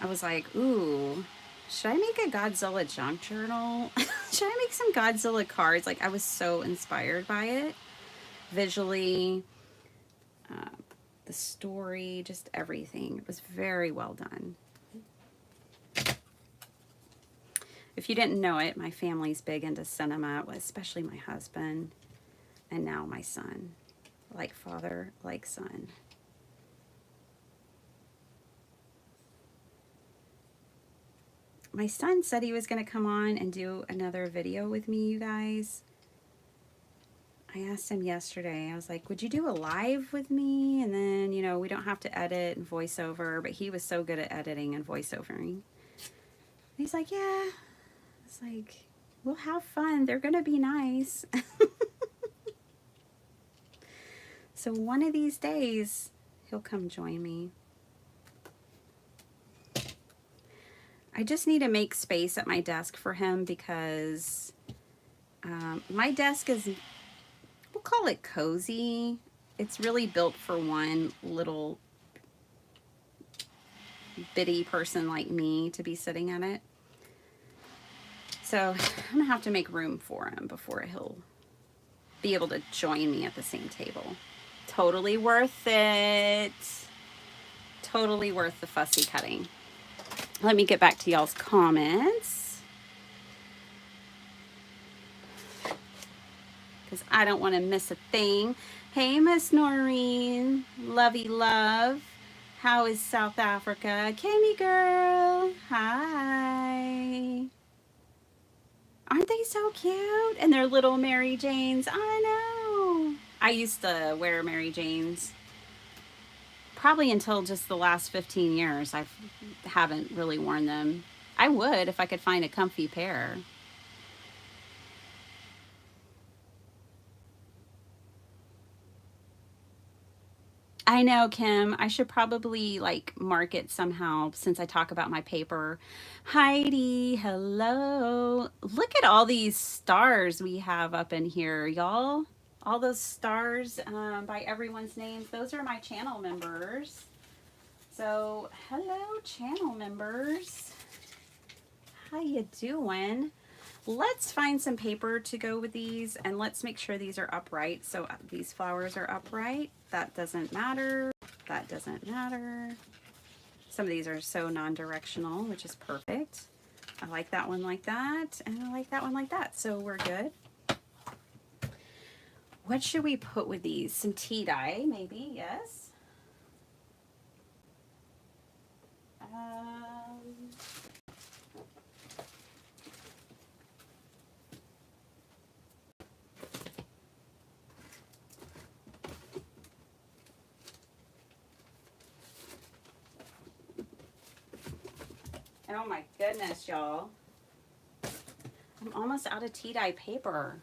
I was like, ooh, should I make a Godzilla junk journal? Should I make some Godzilla cards? Like, I was so inspired by it. Visually, the story, just everything. It was very well done. If you didn't know it, my family's big into cinema, especially my husband, and now my son. Like father, like son. My son said he was going to come on and do another video with me, you guys. I asked him yesterday, I was like, would you do a live with me? And then, you know, we don't have to edit and voiceover, but he was so good at editing and voiceovering. He's like, yeah. It's like, we'll have fun. They're going to be nice. So one of these days, he'll come join me. I just need to make space at my desk for him because my desk is, we'll call it cozy. It's really built for one little bitty person like me to be sitting at it. So I'm gonna have to make room for him before he'll be able to join me at the same table. Totally worth it. Totally worth the fussy cutting. Let me get back to y'all's comments, because I don't want to miss a thing. Hey, Miss Noreen. Lovey love. How is South Africa? Kimmy girl. Hi. Aren't they so cute? And they're little Mary Janes. I know. I used to wear Mary Janes. Probably until just the last 15 years. I haven't really worn them. I would if I could find a comfy pair. I know, Kim. I should probably like mark it somehow since I talk about my paper. Heidi, hello. Look at all these stars we have up in here, y'all. All those stars by everyone's names. Those are my channel members. So, hello, channel members. How you doing? Let's find some paper to go with these, and let's make sure these are upright. So these flowers are upright. That doesn't matter. That doesn't matter. Some of these are so non-directional, which is perfect. I like that one like that, and I like that one like that. So we're good. What should we put with these? Some tea dye, maybe, yes. Oh my goodness, y'all. I'm almost out of tea dye paper.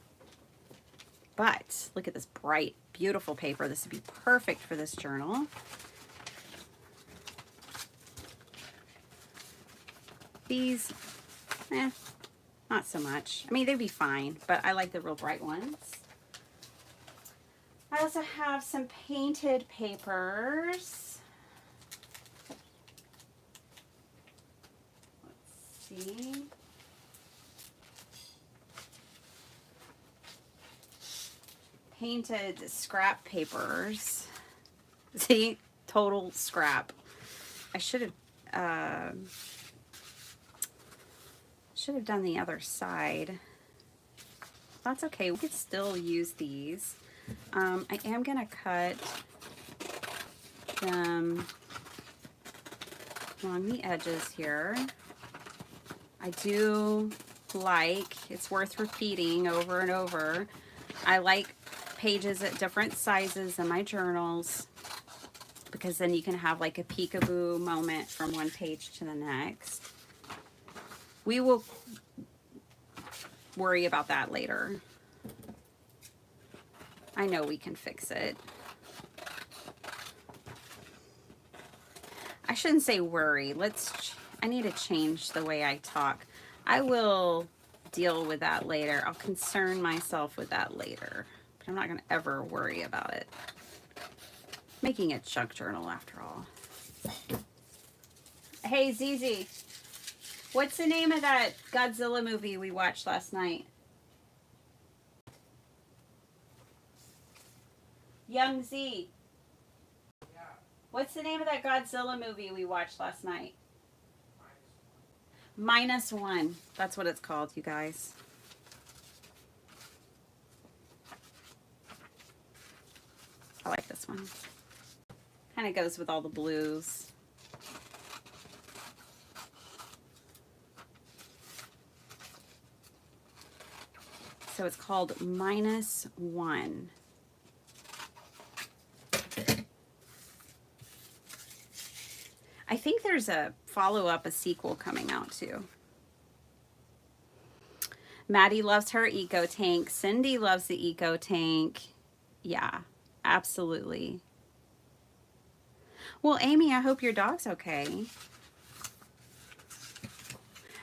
But look at this bright, beautiful paper. This would be perfect for this journal. These, not so much. I mean, they'd be fine, but I like the real bright ones. I also have some painted papers. Let's see. Painted scrap papers. See, total scrap. I should have done the other side. That's okay. We could still use these. I am gonna cut them along the edges here. I do like, it's worth repeating over and over, I like pages at different sizes in my journals, because then you can have like a peekaboo moment from one page to the next. We will worry about that later. I know we can fix it. I shouldn't say worry. I need to change the way I talk. I will deal with that later. I'll concern myself with that later. But I'm not going to ever worry about it. Making a junk journal after all. Hey, Zizi. What's the name of that Godzilla movie we watched last night? Young Z. What's the name of that Godzilla movie we watched last night? -1. That's what it's called, you guys. I like this one. Kind of goes with all the blues. So it's called -1. I think there's a follow-up, a sequel coming out too. Maddie loves her eco tank. Cindy loves the eco tank. Yeah, absolutely. Well, Amy, I hope your dog's okay.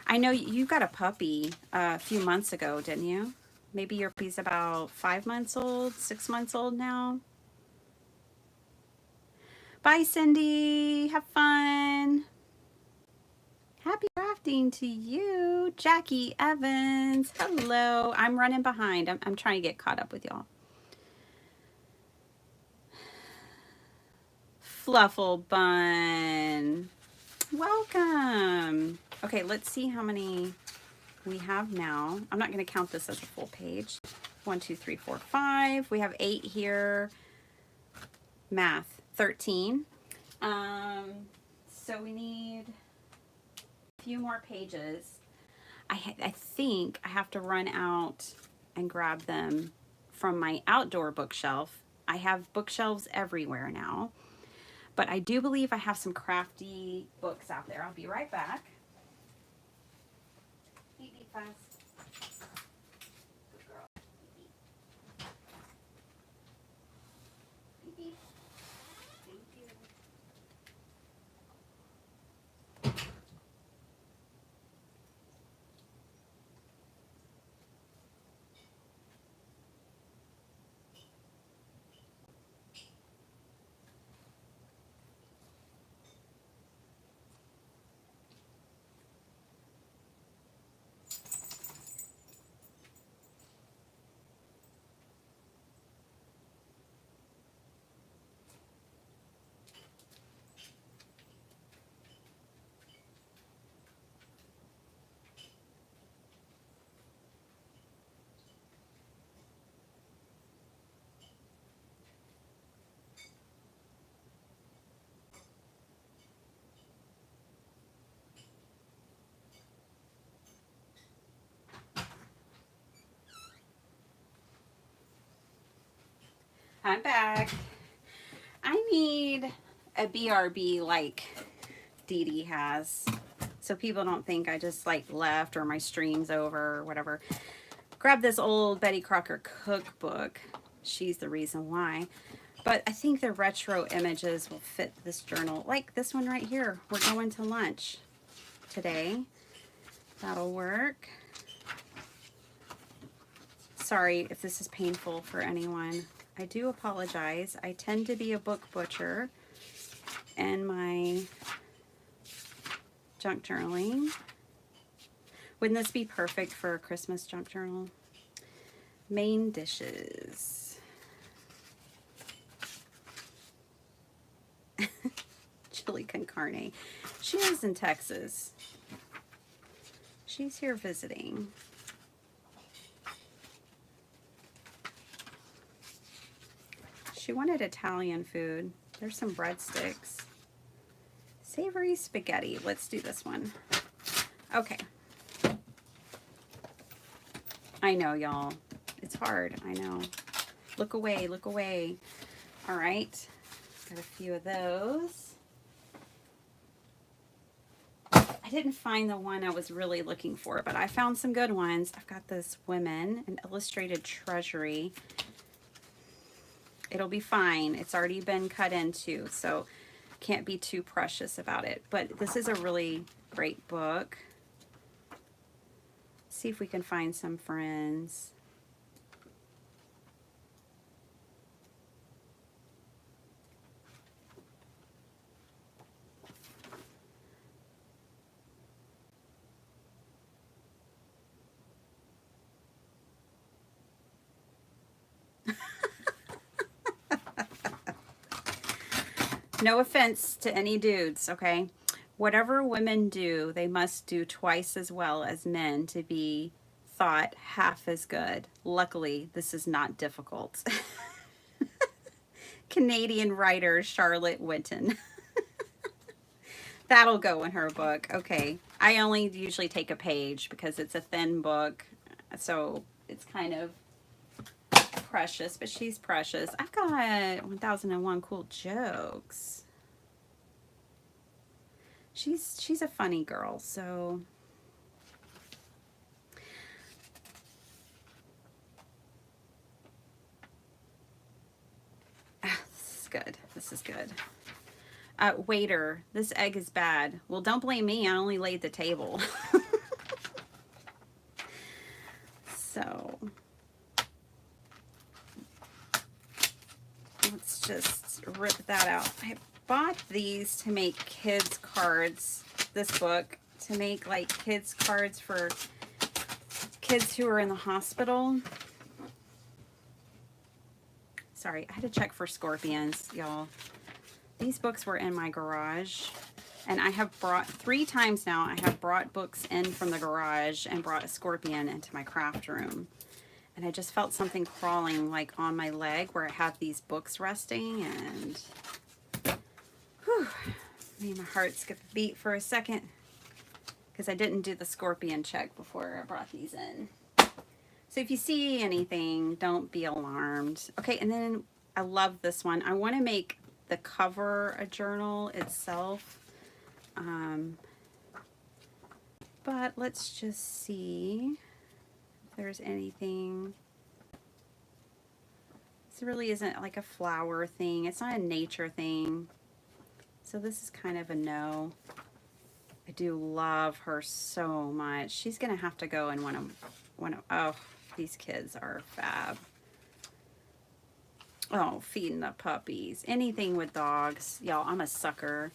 I know you got a puppy a few months ago, didn't you? Maybe your puppy's about 5 months old, 6 months old now. Bye, Cindy. Have fun. Happy crafting to you, Jackie Evans. Hello. I'm running behind. I'm trying to get caught up with y'all. Fluffle Bun. Welcome. Okay, let's see how many we have now. I'm not going to count this as a full page. 1, 2, 3, 4, 5. We have 8 here. Math. 13. So we need a few more pages. I think I have to run out and grab them from my outdoor bookshelf. I have bookshelves everywhere now, but I do believe I have some crafty books out there. I'll be right back. Beep, beep, fast. Good girl. Beep, beep. Beep, beep. Thank you. I'm back. I need a BRB like Dee Dee has, so people don't think I just like left or my stream's over or whatever. Grab this old Betty Crocker cookbook. She's the reason why. But I think the retro images will fit this journal. Like this one right here. We're going to lunch today. That'll work. Sorry if this is painful for anyone. I do apologize. I tend to be a book butcher in my junk journaling. Wouldn't this be perfect for a Christmas junk journal? Main dishes. Chili con carne. She is in Texas. She's here visiting. She wanted Italian food. There's some breadsticks. Savory spaghetti. Let's do this one. Okay. I know, y'all. It's hard. I know. Look away. Look away. All right. Got a few of those. I didn't find the one I was really looking for, but I found some good ones. I've got this Women, an illustrated treasury. It'll be fine. It's already been cut into, so can't be too precious about it. But this is a really great book. See if we can find some friends. No offense to any dudes, okay? Whatever women do, they must do twice as well as men to be thought half as good. Luckily, this is not difficult. Canadian writer Charlotte Winton. That'll go in her book. Okay. I only usually take a page because it's a thin book. So it's kind of precious, but she's precious. I've got 1001 Cool Jokes. She's a funny girl, so this is good. This is good. Waiter, this egg is bad. Well, don't blame me. I only laid the table. So let's just rip that out. I bought these to make kids cards, this book, to make like kids cards for kids who are in the hospital. Sorry, I had to check for scorpions, y'all. These books were in my garage, and I have brought 3 times now. I have brought books in from the garage and brought a scorpion into my craft room. And I just felt something crawling like on my leg where I have these books resting, and whew, made my heart skip a beat for a second because I didn't do the scorpion check before I brought these in. So if you see anything, don't be alarmed. Okay, and then I love this one. I want to make the cover a journal itself. But let's just see if there's anything. This really isn't like a flower thing. It's not a nature thing. So this is kind of a no. I do love her so much. She's gonna have to go in one of oh, these kids are fab. Oh, feeding the puppies. Anything with dogs. Y'all, I'm a sucker.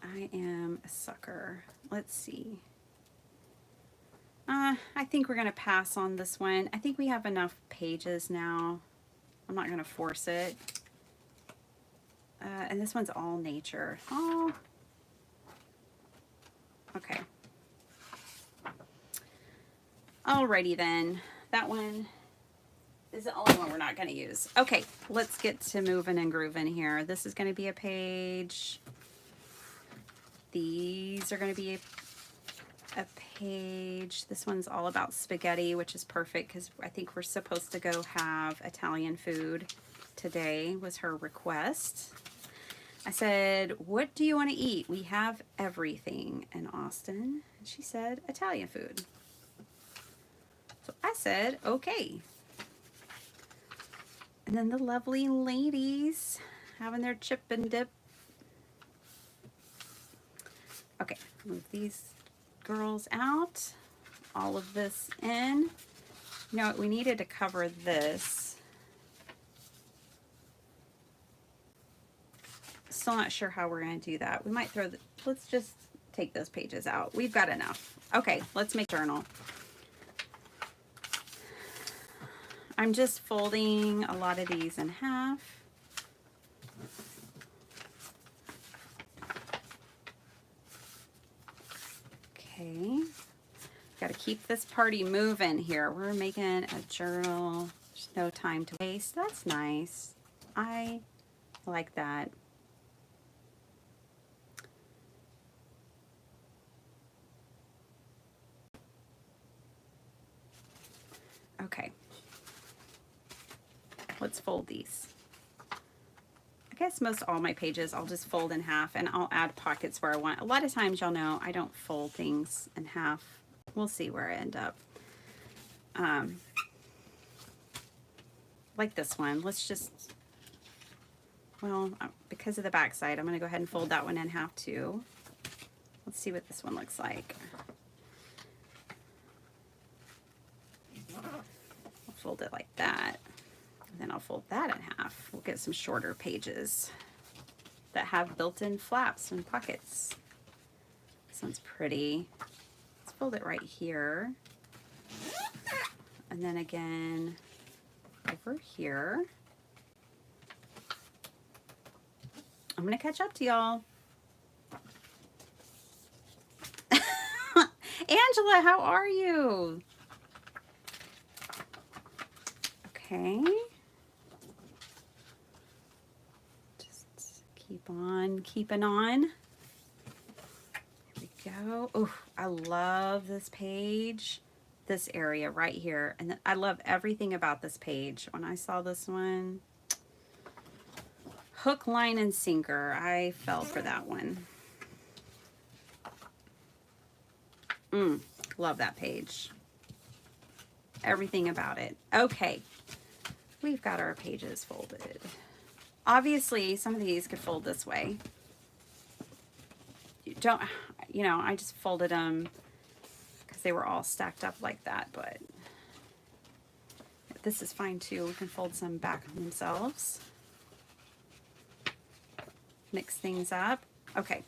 I am a sucker. Let's see. I think we're going to pass on this one. I think we have enough pages now. I'm not going to force it. And this one's all nature. Oh. Okay. Alrighty then. That one is the only one we're not going to use. Okay, let's get to moving and grooving here. This is going to be a page. These are going to be a page. This one's all about spaghetti, which is perfect because I think we're supposed to go have Italian food today, was her request. I said, what do you want to eat? We have everything in Austin. And she said, Italian food. So I said, okay. And then the lovely ladies having their chip and dip. Okay, move these girls out. All of this in. You know what, we needed to cover this. Still not sure how we're going to do that. We might throw the, let's just take those pages out. We've got enough. Okay, let's make a journal. I'm just folding a lot of these in half. Okay, got to keep this party moving here. We're making a journal. There's no time to waste. That's nice. I like that. Okay. Let's fold these. I guess most all my pages I'll just fold in half, and I'll add pockets where I want. A lot of times y'all know I don't fold things in half. We'll see where I end up. Like this one. Let's just, well, because of the back side, I'm going to go ahead and fold that one in half too. Let's see what this one looks like. I'll fold it like that. Then I'll fold that in half. We'll get some shorter pages that have built-in flaps and pockets. This one's pretty. Let's fold it right here. And then again, over here. I'm going to catch up to y'all. Angela, how are you? Okay. Just keep on keeping on. Here we go. Oh, I love this page, this area right here. And I love everything about this page. When I saw this one, hook, line, and sinker, I fell for that one. Love that page. Everything about it. Okay. We've got our pages folded. Obviously, some of these could fold this way. You know, I just folded them because they were all stacked up like that, but this is fine too. We can fold some back on themselves. Mix things up. Okay.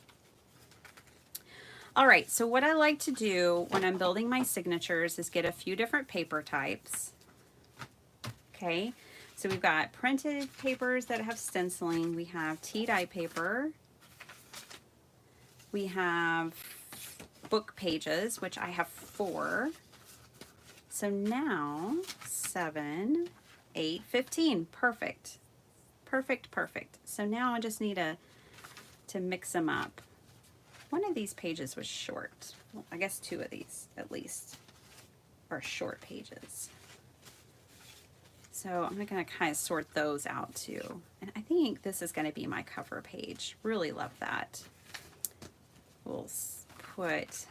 All right, so what I like to do when I'm building my signatures is get a few different paper types. Okay, so we've got printed papers that have stenciling. We have tea-dye paper. We have book pages, which I have 4. So now 7, 8, 15. Perfect. Perfect, perfect. So now I just need to mix them up. One of these pages was short. Well, I guess 2 of these at least are short pages. So I'm going to kind of sort those out too. And I think this is going to be my cover page. Really love that. We'll put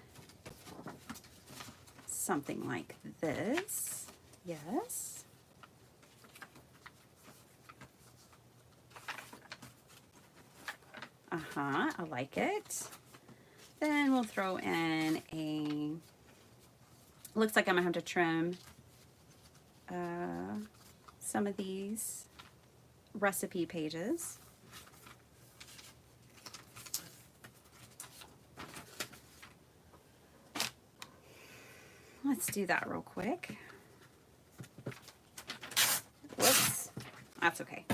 something like this. Yes. I like it. Then we'll throw in looks like I'm gonna have to trim some of these recipe pages. Let's do that real quick. Whoops, that's okay.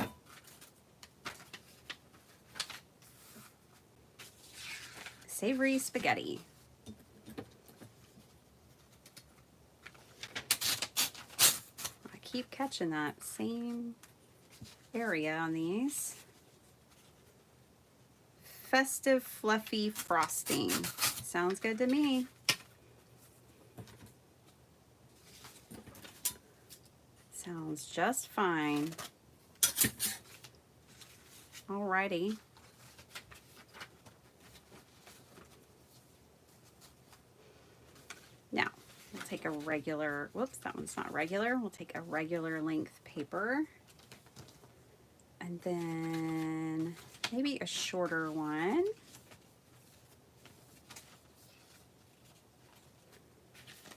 Savory spaghetti. I keep catching that same area on these. Festive fluffy frosting. Sounds good to me. Sounds just fine. Alrighty. Now, we'll take a regular, whoops, that one's not regular. We'll take a regular length paper. And then maybe a shorter one.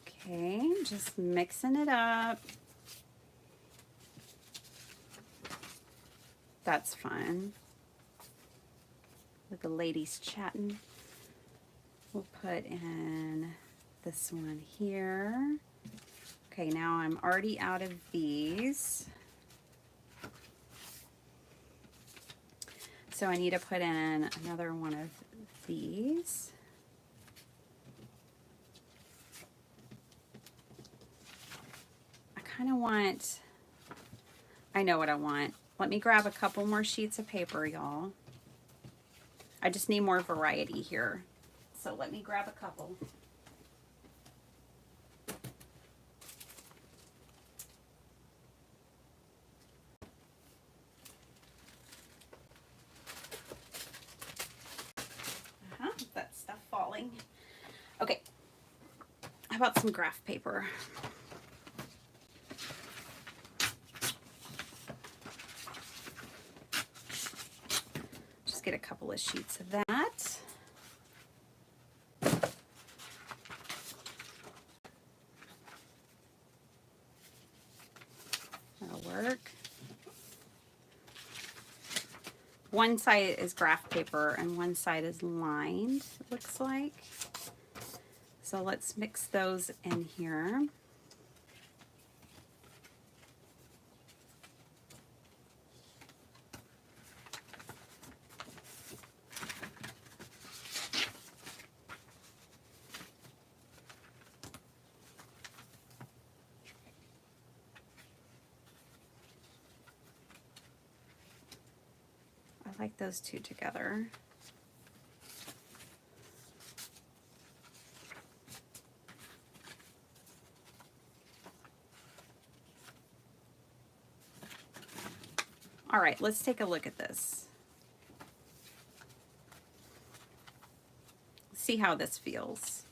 Okay, just mixing it up. That's fun. With the ladies chatting. We'll put in this one here. Okay, now I'm already out of these. So I need to put in another one of these. I kind of want, I know what I want. Let me grab a couple more sheets of paper, y'all. I just need more variety here. So let me grab a couple. That stuff falling. Okay. How about some graph paper? Just get a couple of sheets of that. That'll work. One side is graph paper and one side is lined, it looks like. So let's mix those in here. like those two together. All right, let's take a look at this. See how this feels.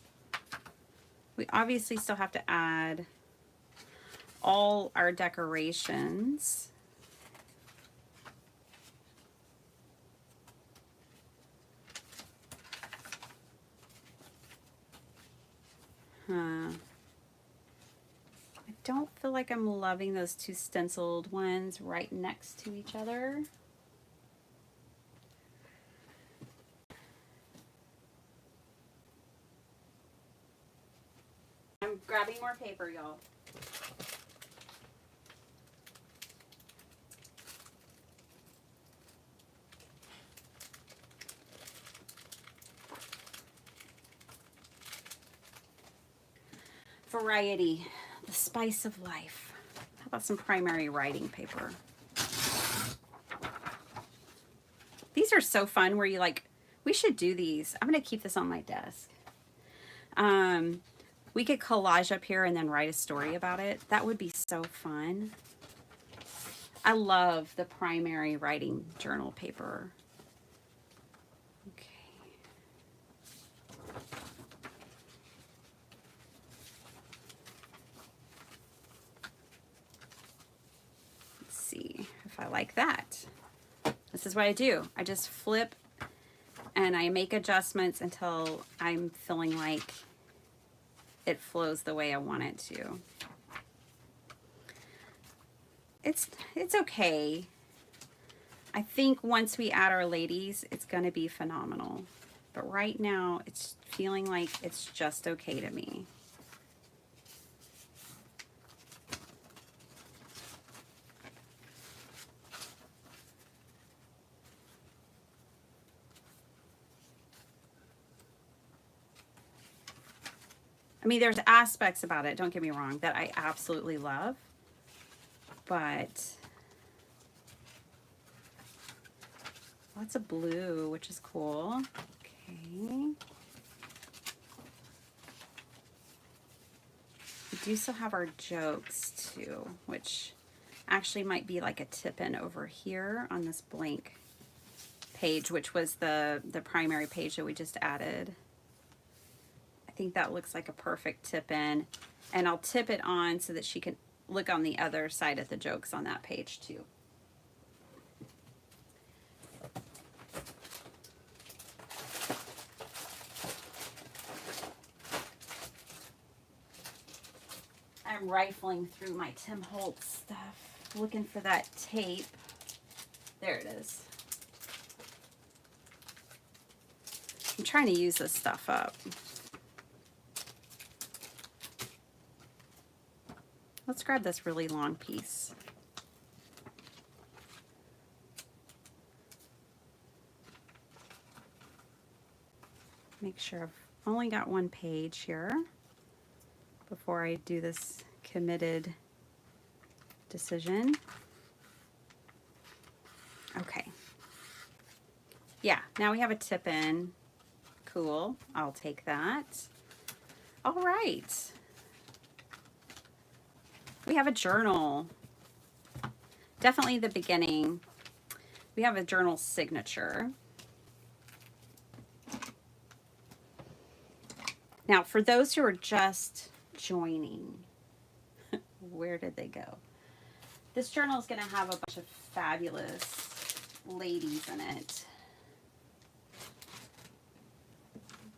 We obviously still have to add all our decorations. I don't feel like I'm loving those two stenciled ones right next to each other. I'm grabbing more paper, y'all. Variety, the spice of life. How about some primary writing paper? These are so fun where you like, we should do these. I'm going to keep this on my desk. We could collage up here and then write a story about it. That would be so fun. I love the primary writing journal paper. Okay. Let's see if I like that. This is what I do. I just flip and I make adjustments until I'm feeling like it flows the way I want it to. It's okay. I think once we add our ladies, it's going to be phenomenal. But right now, it's feeling like it's just okay to me. I mean, there's aspects about it, don't get me wrong, that I absolutely love. But lots of blue, which is cool. Okay. We do still have our jokes too, which actually might be like a tip-in over here on this blank page, which was the primary page that we just added. I think that looks like a perfect tip-in, and I'll tip it on so that she can look on the other side of the jokes on that page too. I'm rifling through my Tim Holtz stuff, looking for that tape. There it is. I'm trying to use this stuff up. Let's grab this really long piece. Make sure I've only got one page here before I do this committed decision. Okay. Yeah, now we have a tip in. Cool. I'll take that. All right. We have a journal. Definitely the beginning. We have a journal signature. Now, for those who are just joining, where did they go? This journal is going to have a bunch of fabulous ladies in it.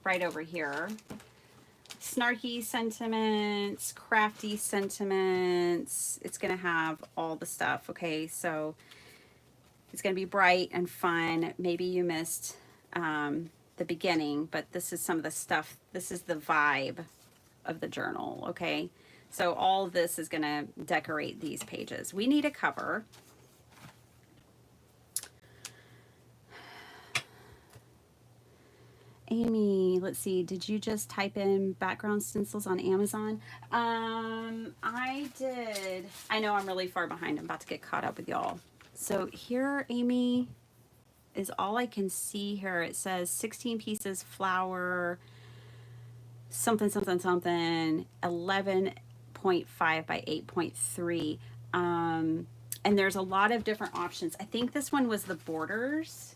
Right over here. Snarky sentiments, crafty sentiments. It's going to have all the stuff, okay? So it's going to be bright and fun. Maybe you missed the beginning, but this is some of the stuff. This is the vibe of the journal, okay? So all of this is going to decorate these pages. We need a cover. Amy, let's see, did you just type in background stencils on Amazon? I did. I know I'm really far behind. I'm about to get caught up with y'all. So here, Amy, is all I can see here. It says 16 pieces flour, something, something, something, 11.5 by 8.3. And there's a lot of different options. I think this one was the borders.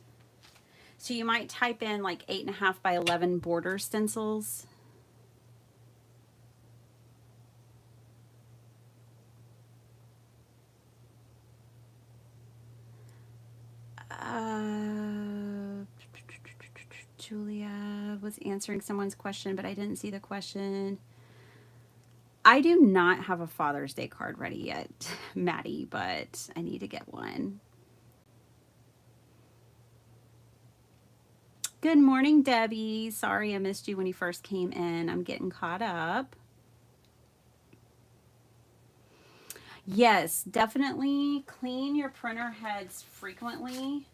So you might type in like 8.5 by 11 border stencils. Julia was answering someone's question, but I didn't see the question. I do not have a Father's Day card ready yet, Maddie, but I need to get one. Good morning, Debbie. Sorry I missed you when you first came in. I'm getting caught up. Yes, definitely clean your printer heads frequently.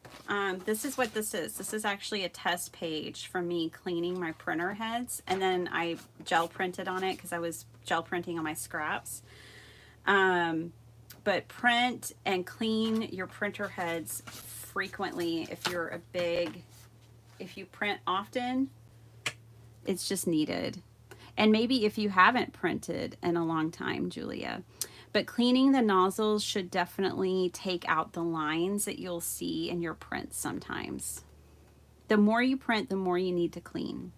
This is what this is. This is actually a test page from me cleaning my printer heads, and then I gel printed on it because I was gel printing on my scraps. But print and clean your printer heads frequently. If you print often, it's just needed. And maybe if you haven't printed in a long time, Julia. But cleaning the nozzles should definitely take out the lines that you'll see in your prints sometimes. The more you print, the more you need to clean.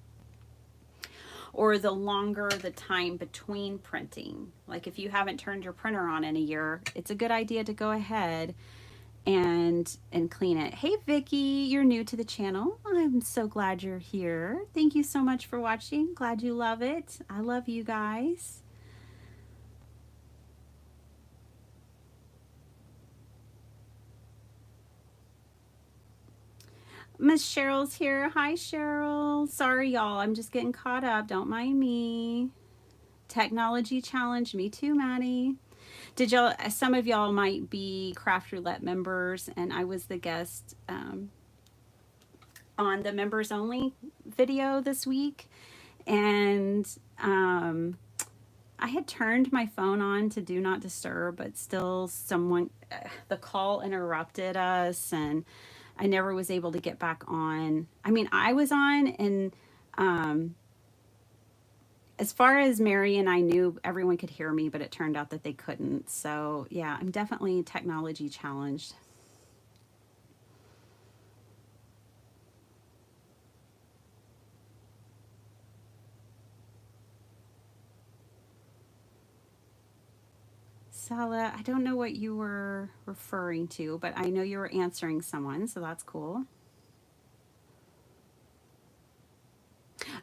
Or the longer the time between printing. Like if you haven't turned your printer on in a year, it's a good idea to go ahead and clean it. Hey Vicky, you're new to the channel. I'm so glad you're here. Thank you so much for watching. Glad you love it. I love you guys. Miss Cheryl's here. Hi, Cheryl. Sorry, y'all. I'm just getting caught up. Don't mind me. Technology challenge. Me too, Maddie. Did y'all? Some of y'all might be Craft Roulette members, and I was the guest on the members only video this week, and I had turned my phone on to do not disturb, but still, the call interrupted us, and I never was able to get back on. I mean, I was on, and as far as Mary and I knew, everyone could hear me, but it turned out that they couldn't. So yeah, I'm definitely technology challenged. Sala, I don't know what you were referring to, but I know you were answering someone, so that's cool.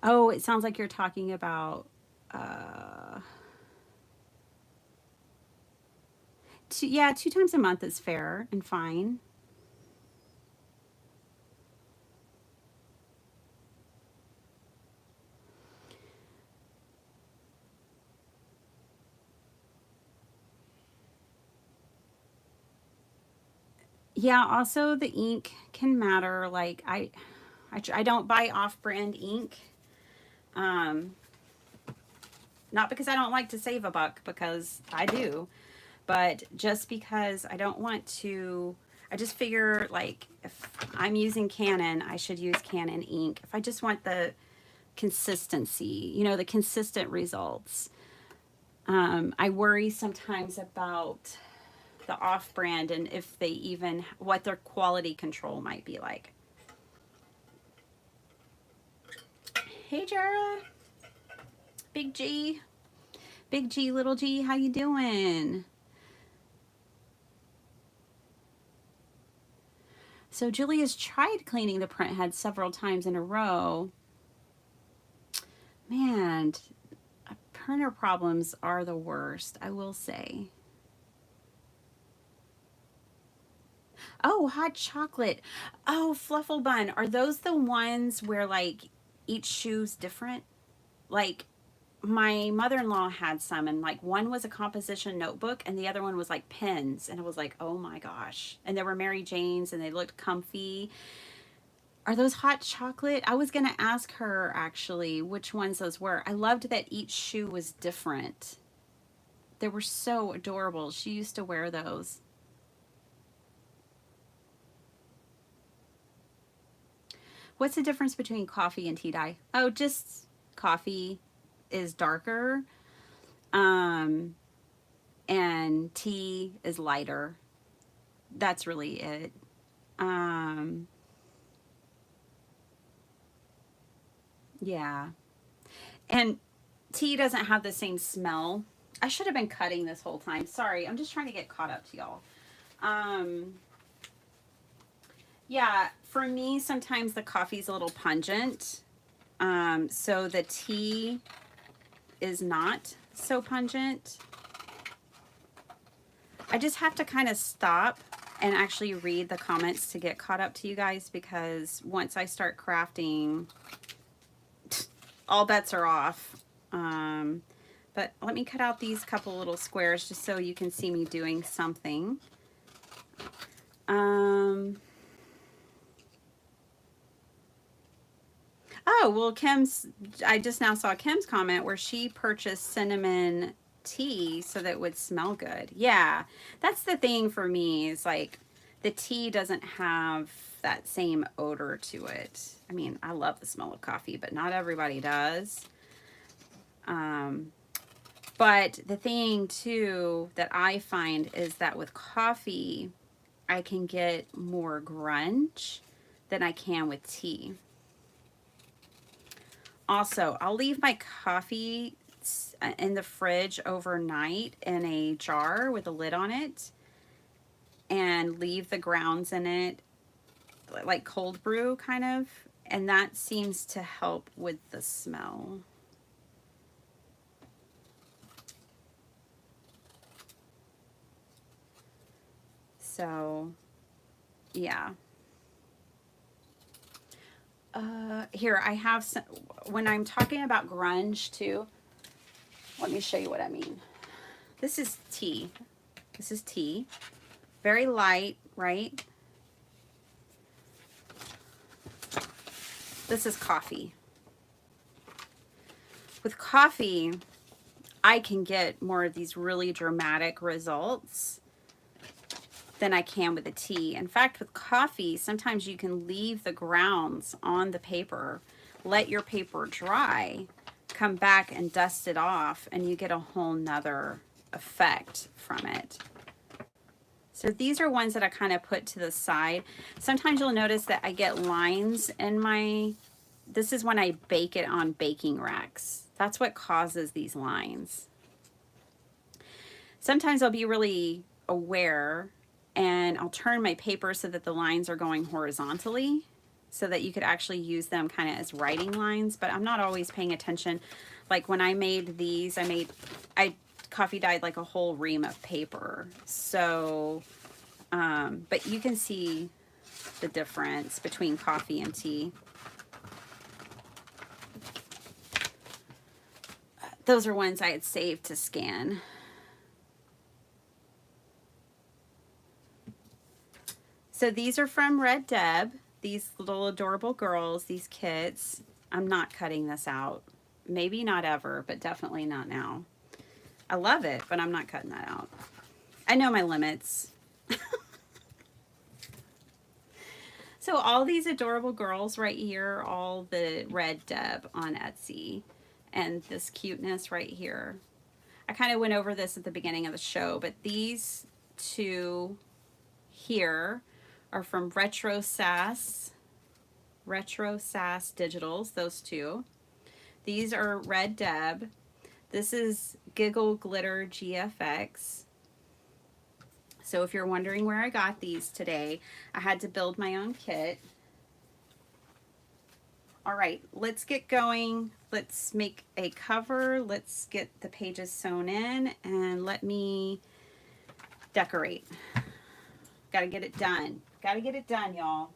Oh, it sounds like you're talking about yeah, 2 times a month is fair and fine. Yeah, also the ink can matter. Like I don't buy off-brand ink. Not because I don't like to save a buck, because I do, but just because I don't want to. I just figure like if I'm using Canon, I should use Canon ink. If I just want the consistency, you know, the consistent results. I worry sometimes about the off-brand and if they even, what their quality control might be like. Hey Jara, Big G, little G, how you doing? So Julia's tried cleaning the print head several times in a row. Man, printer problems are the worst, I will say. Oh, hot chocolate. Oh, Fluffle Bun. Are those the ones where like each shoe's different? Like my mother-in-law had some, and like one was a composition notebook and the other one was like pens, and it was like, oh my gosh. And there were Mary Janes and they looked comfy. Are those hot chocolate? I was gonna ask her actually which ones those were. I loved that each shoe was different. They were so adorable. She used to wear those. What's the difference between coffee and tea dye? Oh, just coffee is darker, and tea is lighter. That's really it. Yeah. And tea doesn't have the same smell. I should have been cutting this whole time. Sorry, I'm just trying to get caught up to y'all. Yeah, for me, sometimes the coffee's a little pungent. So the tea is not so pungent. I just have to kind of stop and actually read the comments to get caught up to you guys, because once I start crafting, all bets are off. But let me cut out these couple little squares just so you can see me doing something. Oh, well, I just now saw Kim's comment where she purchased cinnamon tea so that it would smell good. Yeah, that's the thing for me, is like the tea doesn't have that same odor to it. I mean, I love the smell of coffee, but not everybody does. But the thing too that I find is that with coffee, I can get more grunge than I can with tea. Also, I'll leave my coffee in the fridge overnight in a jar with a lid on it and leave the grounds in it, like cold brew kind of, and that seems to help with the smell. So, yeah. Here, I have some, when I'm talking about grunge too, let me show you what I mean. This is tea. This is tea. Very light, right? This is coffee. With coffee, I can get more of these really dramatic results than I can with the tea. In fact, with coffee, sometimes you can leave the grounds on the paper, let your paper dry, come back and dust it off, and you get a whole nother effect from it. So these are ones that I kind of put to the side. Sometimes you'll notice that I get lines in my, this is when I bake it on baking racks. That's what causes these lines. Sometimes I'll be really aware and I'll turn my paper so that the lines are going horizontally so that you could actually use them kind of as writing lines, but I'm not always paying attention. Like when I made these, I coffee dyed like a whole ream of paper. So, but you can see the difference between coffee and tea. Those are ones I had saved to scan. So these are from Red Deb, these little adorable girls, these kits. I'm not cutting this out. Maybe not ever, but definitely not now. I love it, but I'm not cutting that out. I know my limits. So all these adorable girls right here, all the Red Deb on Etsy, and this cuteness right here. I kind of went over this at the beginning of the show, but these two here are from Retro Sass Digitals, those two. These are Red Deb. This is Giggle Glitter GFX. So if you're wondering where I got these today, I had to build my own kit. All right, let's get going. Let's make a cover. Let's get the pages sewn in and let me decorate. Got to get it done. Got to get it done, y'all.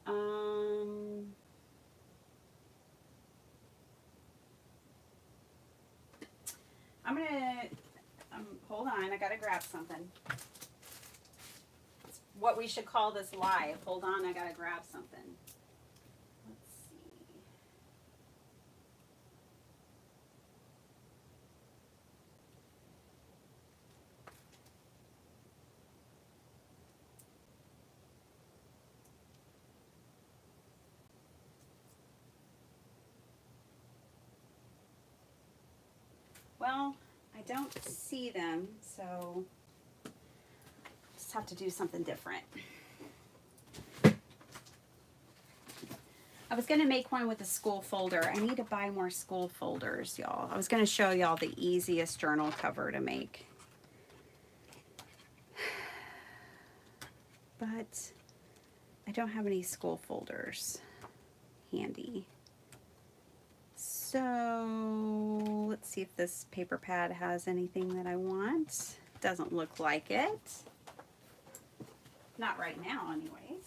I'm going to, hold on, I got to grab something. It's what we should call this live. Hold on, I got to grab something. Let's see. Well, I don't see them, so just have to do something different. I was going to make one with a school folder. I need to buy more school folders, y'all. I was going to show y'all the easiest journal cover to make. But I don't have any school folders handy. So let's see if this paper pad has anything that I want. Doesn't look like it. Not right now, anyways.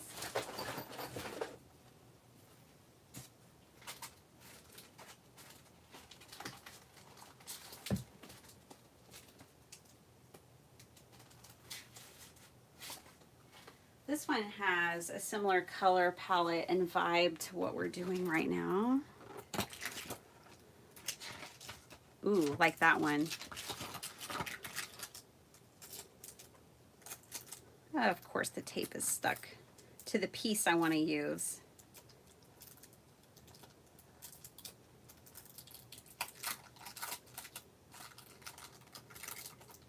This one has a similar color palette and vibe to what we're doing right now. Ooh, like that one. Of course, the tape is stuck to the piece I want to use.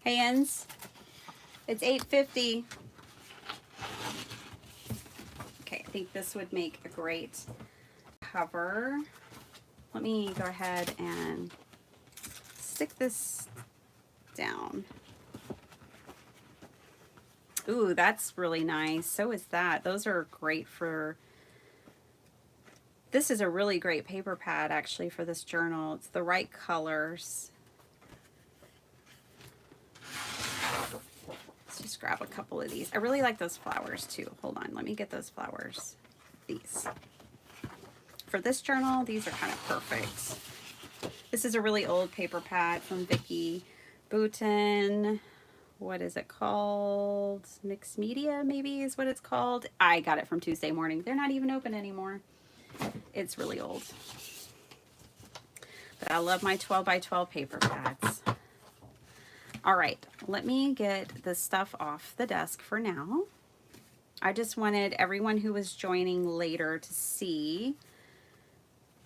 Hey, Enz, it's 8:50. Okay, I think this would make a great cover. Let me go ahead and stick this down. Ooh, that's really nice. So is that. Those are great for, this is a really great paper pad actually for this journal. It's the right colors. Let's just grab a couple of these. I really like those flowers too. Hold on, let me get those flowers. These. For this journal, these are kind of perfect. This is a really old paper pad from Vicki Boutin. What is it called? Mixed Media, maybe is what it's called. I got it from Tuesday Morning. They're not even open anymore. It's really old. But I love my 12 by 12 paper pads. All right, let me get the stuff off the desk for now. I just wanted everyone who was joining later to see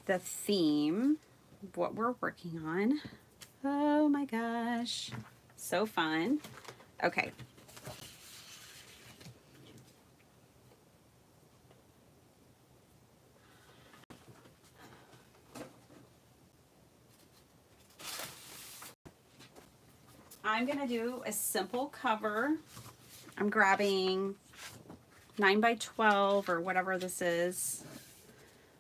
the theme of what we're working on. Oh my gosh, so fun. Okay. I'm gonna do a simple cover. I'm grabbing 9 by 12 or whatever this is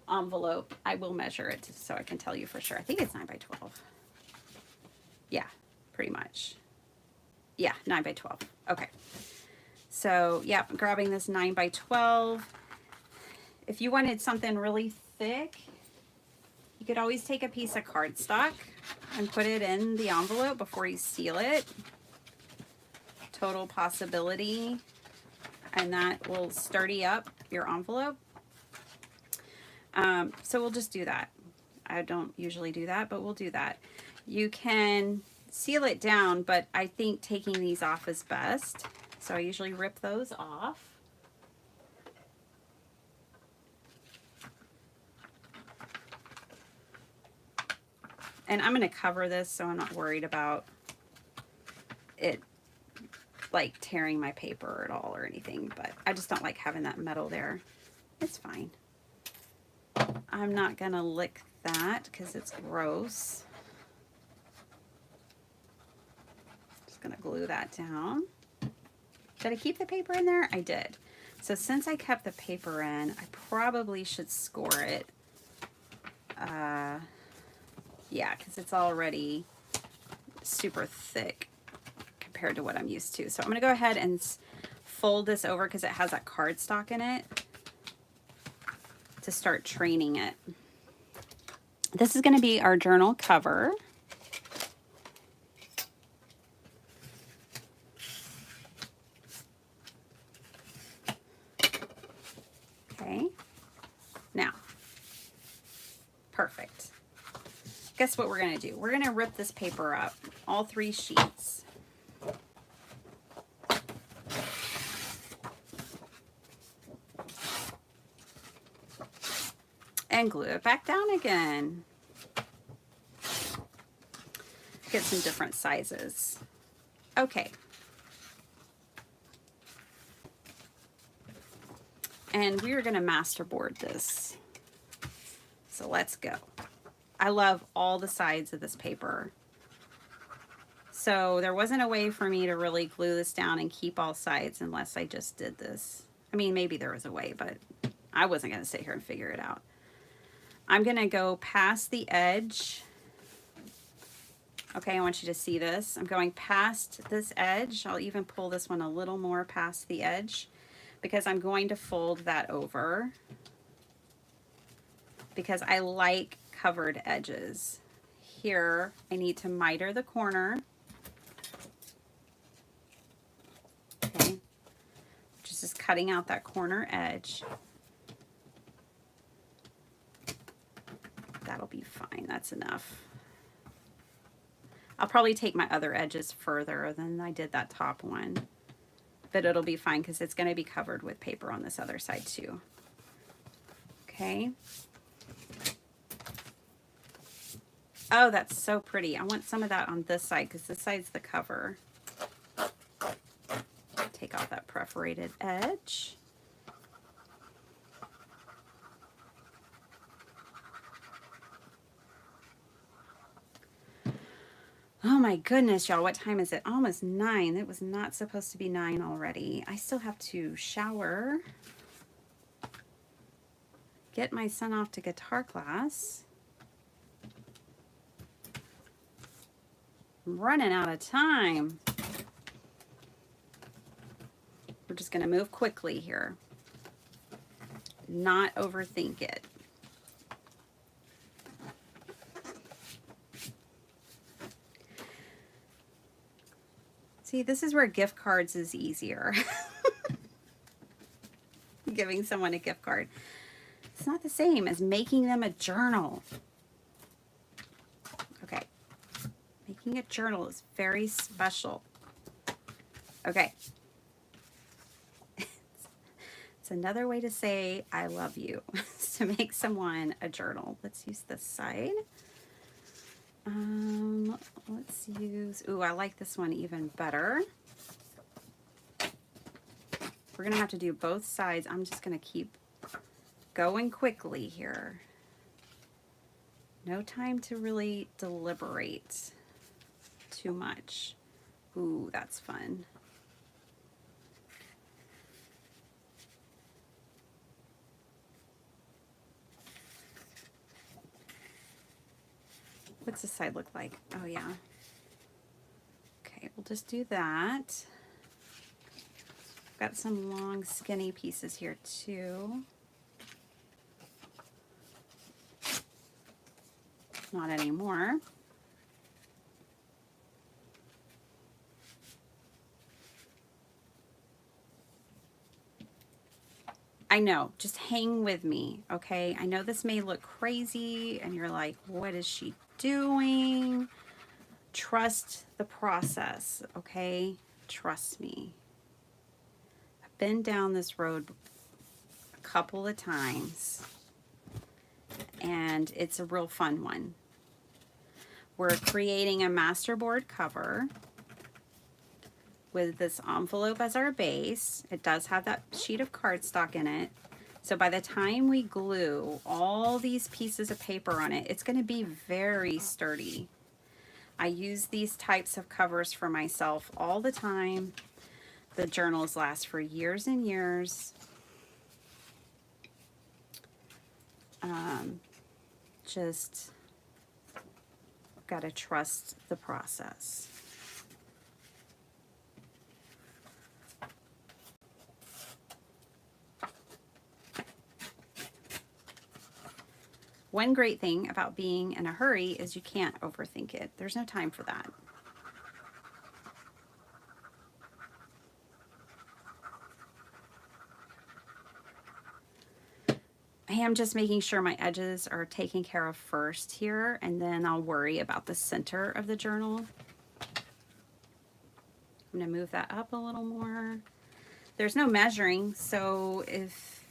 envelope. I will measure it so I can tell you for sure. I think it's 9 by 12. Yeah, pretty much. Yeah, 9 by 12. Okay. So, yeah, I'm grabbing this 9 by 12. If you wanted something really thick, you could always take a piece of cardstock and put it in the envelope before you seal it. Total possibility. And that will sturdy up your envelope. So we'll just do that. I don't usually do that, but we'll do that. You can seal it down, but I think taking these off is best. So I usually rip those off. And I'm going to cover this so I'm not worried about it like tearing my paper at all or anything, but I just don't like having that metal there. It's fine. I'm not going to lick that because it's gross. Just going to glue that down. Did I keep the paper in there? I did. So since I kept the paper in, I probably should score it. Yeah, because it's already super thick compared to what I'm used to. So I'm going to go ahead and fold this over because it has that cardstock in it to start training it. This is going to be our journal cover. Okay. Now, perfect. Guess what we're going to do? We're going to rip this paper up, all 3 sheets. And glue it back down again. get some different sizes. Okay. And we are going to masterboard this. So let's go. I love all the sides of this paper. So there wasn't a way for me to really glue this down and keep all sides unless I just did this. I mean, maybe there was a way, but I wasn't going to sit here and figure it out. I'm going to go past the edge. Okay, I want you to see this. I'm going past this edge. I'll even pull this one a little more past the edge because I'm going to fold that over because I like covered edges. Here, I need to miter the corner. Okay, just cutting out that corner edge. That'll be fine, that's enough. I'll probably take my other edges further than I did that top one, but it'll be fine because it's going to be covered with paper on this other side too. Okay. Oh, that's so pretty. I want some of that on this side because this side's the cover. Take off that perforated edge. Oh my goodness, y'all, what time is it? Almost 9. It was not supposed to be 9 already. I still have to shower, get my son off to guitar class. I'm running out of time. We're just gonna move quickly here. Not overthink it. See, this is where gift cards is easier. Giving someone a gift card. It's not the same as making them a journal. Okay. Making a journal is very special. Okay. It's another way to say I love you. To make someone a journal. Let's use this side. Let's use, ooh, I like this one even better. We're gonna have to do both sides. I'm just gonna keep going quickly here. No time to really deliberate too much. Ooh, that's fun. What's this side look like? Oh yeah. Okay, we'll just do that. Got some long skinny pieces here too. Not anymore. I know, just hang with me, okay? I know this may look crazy and you're like, what is she doing? Trust the process, okay? Trust me. I've been down this road a couple of times and it's a real fun one. We're creating a masterboard cover with this envelope as our base. It does have that sheet of cardstock in it. So by the time we glue all these pieces of paper on it, it's going to be very sturdy. I use these types of covers for myself all the time. The journals last for years and years. Just got to trust the process. One great thing about being in a hurry is you can't overthink it. There's no time for that. I am just making sure my edges are taken care of first here, and then I'll worry about the center of the journal. I'm going to move that up a little more. There's no measuring, so if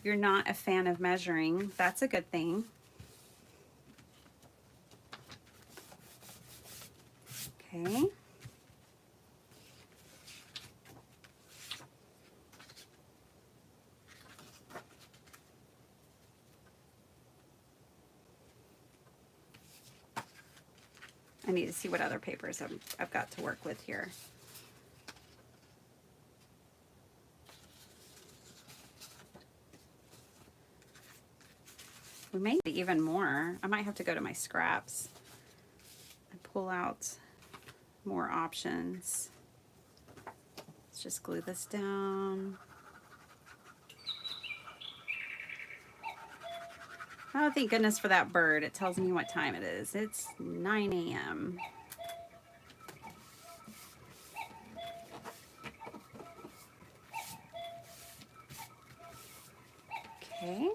you're not a fan of measuring, that's a good thing. Okay. I need to see what other papers I've got to work with here. We may need even more. I might have to go to my scraps and pull out more options. Let's just glue this down. Oh, thank goodness for that bird. It tells me what time it is. It's 9 a.m. Okay.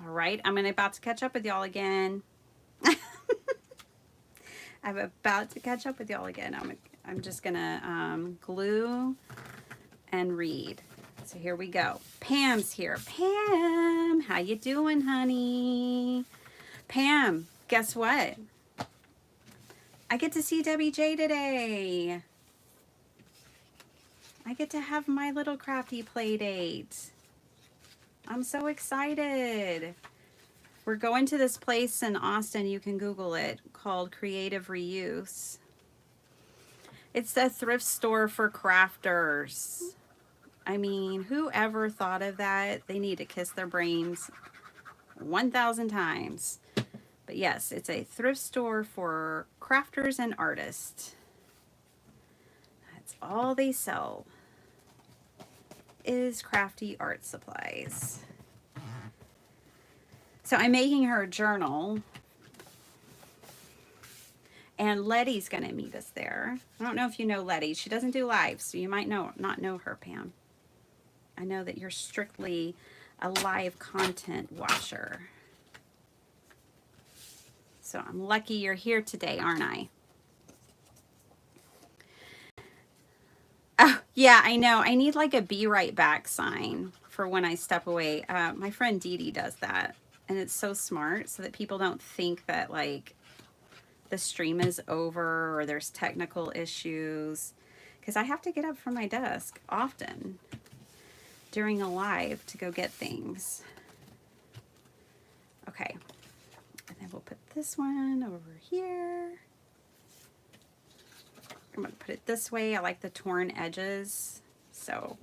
All right, I'm about to catch up with y'all again. I'm about to catch up with y'all again. I'm just gonna glue and read. So here we go. Pam's here. Pam, how you doing, honey? Pam, guess what? I get to see Debbie J today. I get to have my little crafty play date. I'm so excited. We're going to this place in Austin, you can Google it, called Creative Reuse. It's a thrift store for crafters. I mean, whoever thought of that? They need to kiss their brains 1,000 times. But yes, it's a thrift store for crafters and artists. That's all they sell is crafty art supplies. So I'm making her a journal. And Letty's going to meet us there. I don't know if you know Letty. She doesn't do live, so you might not know her, Pam. I know that you're strictly a live content watcher. So I'm lucky you're here today, aren't I? Oh, yeah, I know. I need like a be right back sign for when I step away. My friend Dee Dee does that. And it's so smart so that people don't think that like the stream is over or there's technical issues. Because I have to get up from my desk often during a live to go get things. Okay. And then we'll put this one over here. I'm going to put it this way. I like the torn edges. So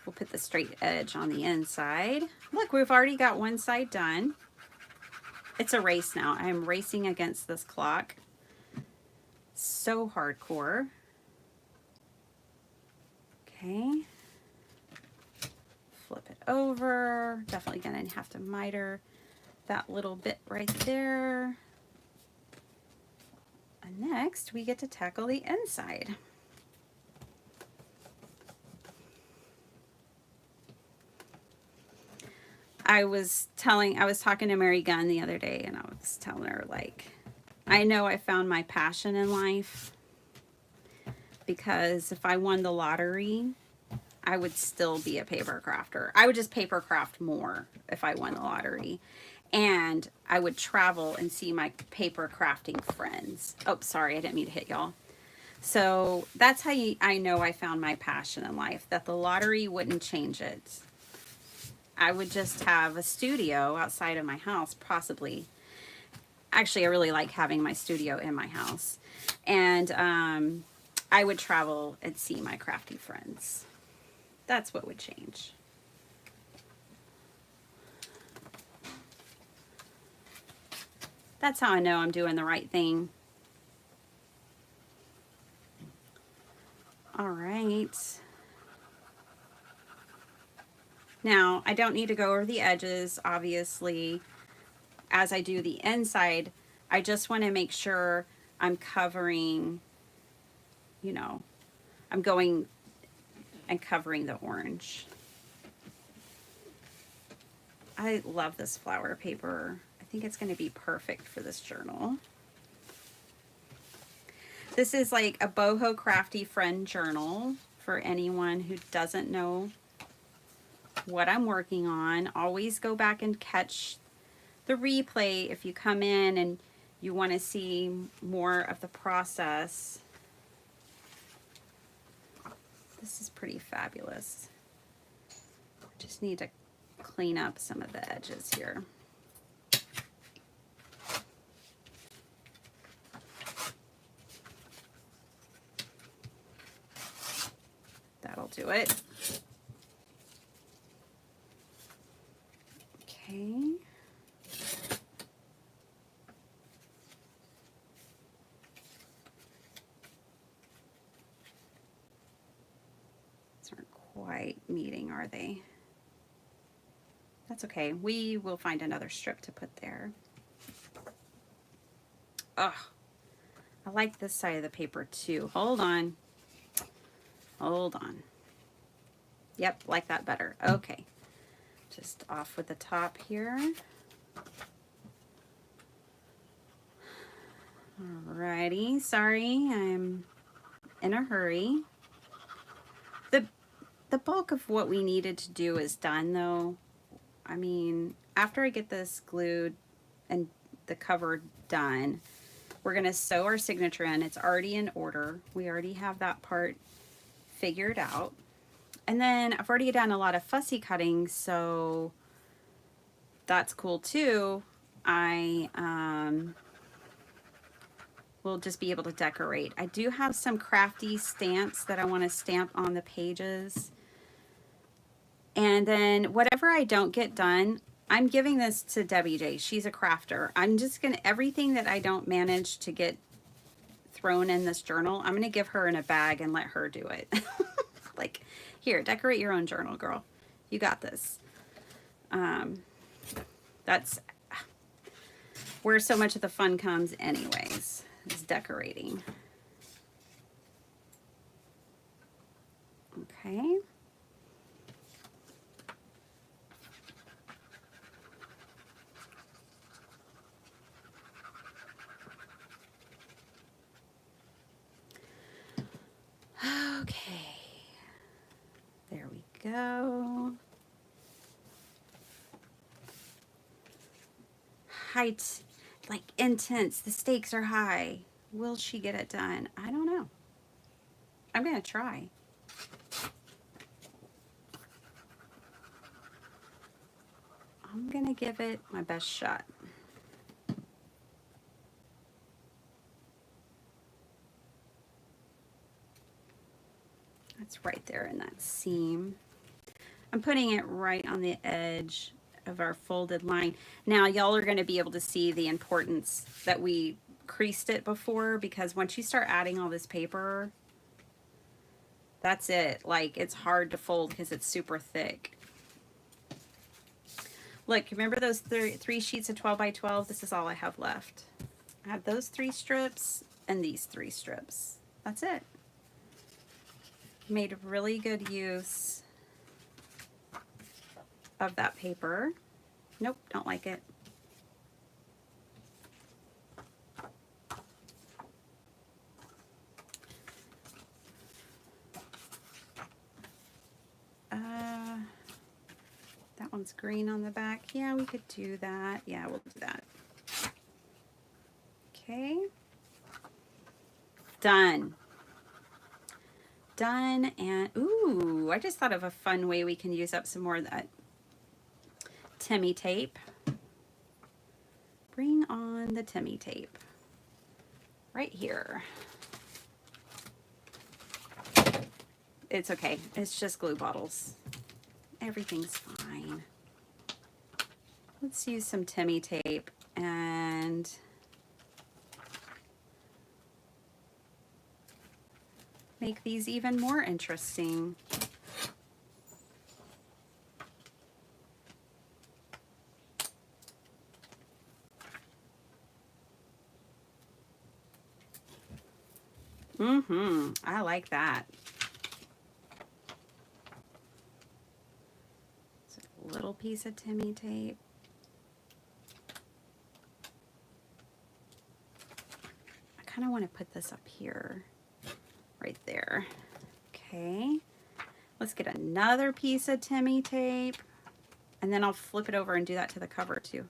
we'll put the straight edge on the inside. Look, we've already got one side done. It's a race now. I'm racing against this clock. So hardcore. Okay. Flip it over. Definitely going to have to miter that little bit right there. And next, we get to tackle the inside. I was talking to Mary Gunn the other day, and I was telling her, like, I know I found my passion in life, because if I won the lottery, I would still be a paper crafter. I would just paper craft more if I won the lottery. And I would travel and see my paper crafting friends. Oh, sorry, I didn't mean to hit y'all. So that's how I know I found my passion in life, that the lottery wouldn't change it. I would just have a studio outside of my house, possibly. Actually, I really like having my studio in my house. And I would travel and see my crafty friends. That's what would change. That's how I know I'm doing the right thing. All right. Now, I don't need to go over the edges, obviously. As I do the inside, I just want to make sure I'm covering, you know, I'm going and covering the orange. I love this flower paper. I think it's going to be perfect for this journal. This is like a boho crafty friend journal for anyone who doesn't know what I'm working on. Always go back and catch the replay if you come in and you want to see more of the process. This is pretty fabulous. Just need to clean up some of the edges here. That'll do it. Okay. These aren't quite meeting, are they? That's okay. We will find another strip to put there. Oh, I like this side of the paper too. Hold on. Hold on. Yep, like that better. Okay. Just off with the top here. Alrighty. Sorry, I'm in a hurry. The bulk of what we needed to do is done though. I mean, after I get this glued and the cover done, we're going to sew our signature in. It's already in order. We already have that part figured out. And then I've already done a lot of fussy cutting, so that's cool too. I will just be able to decorate. I do have some crafty stamps that I want to stamp on the pages. And then whatever I don't get done, I'm giving this to Debbie J. She's a crafter. I'm just going to, everything that I don't manage to get thrown in this journal, I'm going to give her in a bag and let her do it. Like, here, decorate your own journal, girl. You got this. That's where so much of the fun comes anyways, is decorating. Okay. Okay, there we go. Height, like intense, the stakes are high. Will she get it done? I don't know. I'm gonna try. I'm gonna give it my best shot. It's right there in that seam. I'm putting it right on the edge of our folded line. Now y'all are going to be able to see the importance that we creased it before, because once you start adding all this paper, that's it. Like, it's hard to fold because it's super thick. Look, remember those three sheets of 12 by 12? This is all I have left. I have those 3 strips and these 3 strips. That's it. Made really good use of that paper. Nope, don't like it. That one's green on the back. Yeah, we could do that. Yeah, we'll do that. Okay. Done. Done. And ooh, I just thought of a fun way we can use up some more of that Timmy tape. Bring on the Timmy tape. Right here. It's okay. It's just glue bottles. Everything's fine. Let's use some Timmy tape and make these even more interesting. I like that. So a little piece of Timmy tape. I kind of want to put this up here, right there. Okay. Let's get another piece of Timmy tape, and then I'll flip it over and do that to the cover too.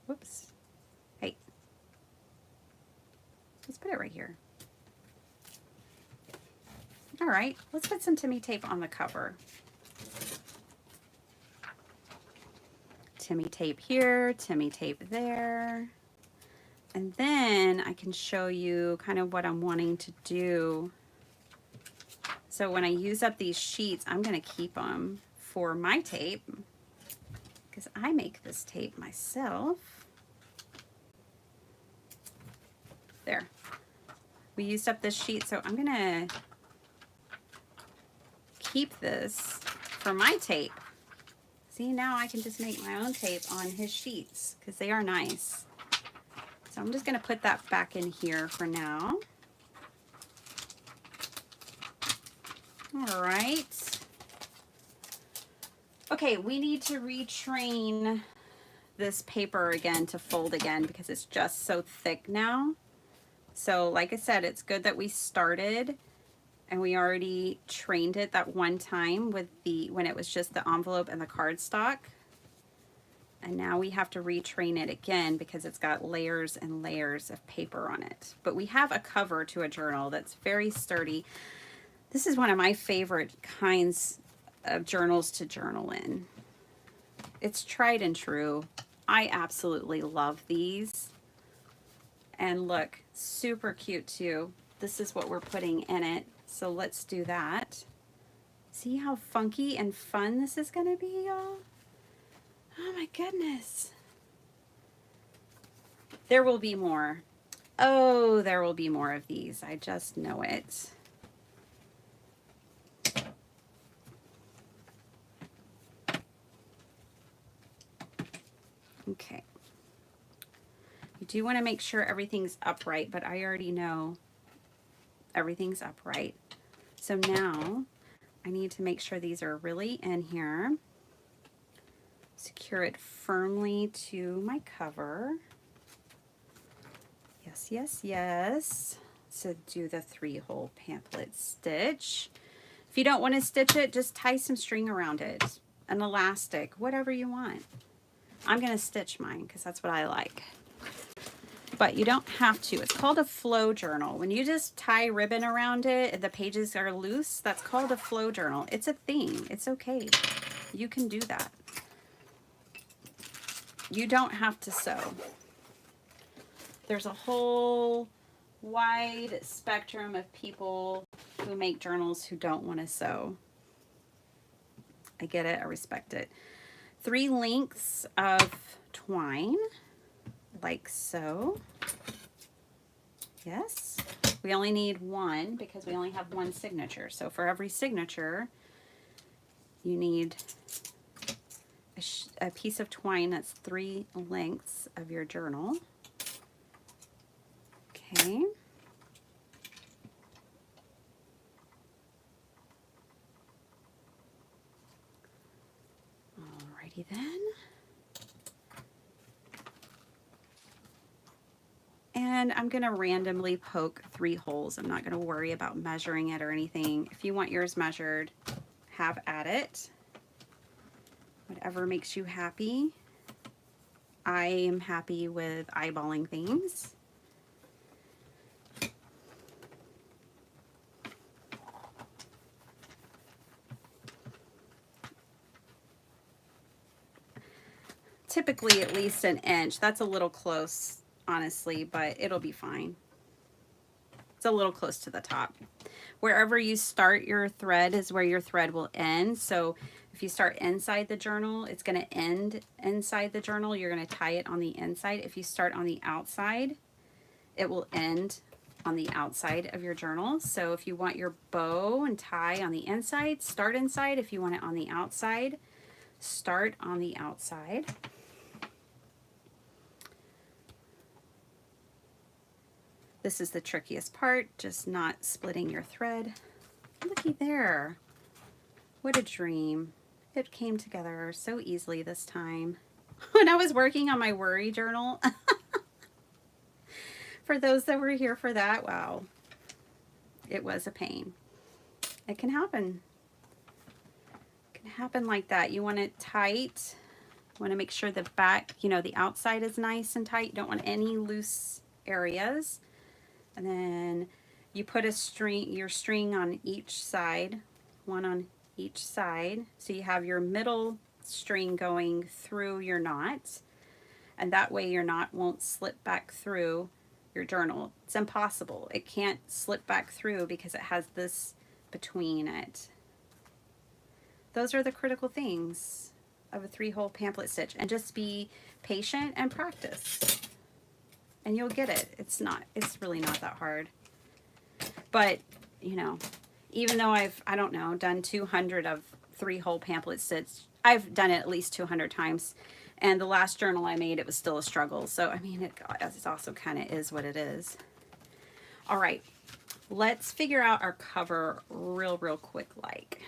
Whoops. Hey. Let's put it right here. All right, let's put some Timmy tape on the cover. Timmy tape here, Timmy tape there. And then I can show you kind of what I'm wanting to do. So when I use up these sheets, I'm going to keep them for my tape because I make this tape myself. There. We used up this sheet, so I'm going to keep this for my tape. See, now I can just make my own tape on his sheets because they are nice. So I'm just going to put that back in here for now. All right. Okay, we need to retrain this paper again to fold again because it's just so thick now. So like I said, it's good that we started and we already trained it that one time with when it was just the envelope and the cardstock. And now we have to retrain it again because it's got layers and layers of paper on it. But we have a cover to a journal that's very sturdy. This is one of my favorite kinds of journals to journal in. It's tried and true. I absolutely love these. And look, super cute too. This is what we're putting in it. So let's do that. See how funky and fun this is gonna be, y'all? Oh my goodness. There will be more. Oh, there will be more of these. I just know it. Okay. You do want to make sure everything's upright, but I already know everything's upright. So now I need to make sure these are really in here. Secure it firmly to my cover. Yes, yes, yes. So do the 3-hole pamphlet stitch. If you don't want to stitch it, just tie some string around it, an elastic, whatever you want. I'm going to stitch mine because that's what I like. But you don't have to. It's called a flow journal. When you just tie ribbon around it, the pages are loose, that's called a flow journal. It's a thing. It's okay. You can do that. You don't have to sew. There's a whole wide spectrum of people who make journals who don't want to sew. I get it. I respect it. 3 lengths of twine, like so. Yes. We only need 1 because we only have 1 signature. So for every signature, you need a piece of twine that's 3 lengths of your journal. Okay. Alrighty then. And I'm going to randomly poke 3 holes. I'm not going to worry about measuring it or anything. If you want yours measured, have at it. Whatever makes you happy. I am happy with eyeballing things. Typically at least an inch. That's a little close, honestly, but it'll be fine. It's a little close to the top. Wherever you start your thread is where your thread will end. So if you start inside the journal, it's going to end inside the journal. You're going to tie it on the inside. If you start on the outside, it will end on the outside of your journal. So if you want your bow and tie on the inside, start inside. If you want it on the outside, start on the outside. This is the trickiest part, just not splitting your thread. Looky there. What a dream. It came together so easily this time. When I was working on my worry journal, for those that were here for that, wow, it was a pain. It can happen. It can happen like that. You want it tight. You want to make sure the back, you know, the outside is nice and tight. You don't want any loose areas. And then you put your string on each side, one on each side. So you have your middle string going through your knot, and that way your knot won't slip back through your journal. It's impossible. It can't slip back through because it has this between it. Those are the critical things of a 3-hole pamphlet stitch, and just be patient and practice. And you'll get it. It's really not that hard. But, you know, even though I've, I don't know, done 200 of 3-hole pamphlet stitch, I've done it at least 200 times. And the last journal I made, it was still a struggle. So, I mean, it also kind of is what it is. All right, let's figure out our cover real quick. Like,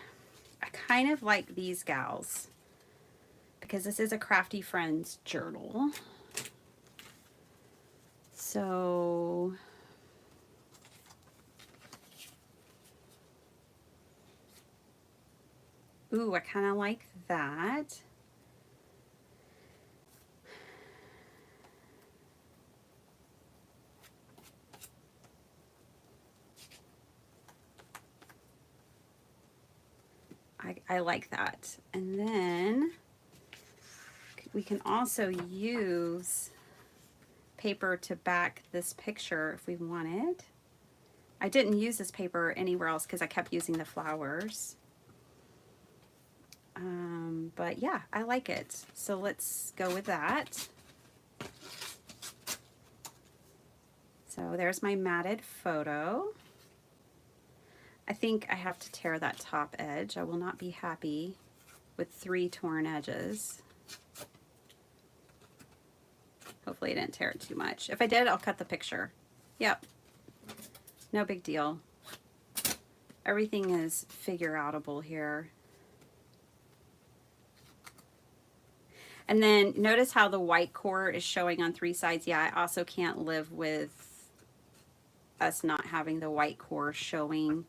I kind of like these gals because this is a Crafty Friends journal. So ooh, I kind of like that. I like that. And then we can also use paper to back this picture if we wanted. I didn't use this paper anywhere else because I kept using the flowers. But yeah, I like it. So let's go with that. So there's my matted photo. I think I have to tear that top edge. I will not be happy with 3 torn edges. Hopefully I didn't tear it too much. If I did, I'll cut the picture. Yep. No big deal. Everything is figure-outable here. And then notice how the white core is showing on 3 sides. Yeah, I also can't live with us not having the white core showing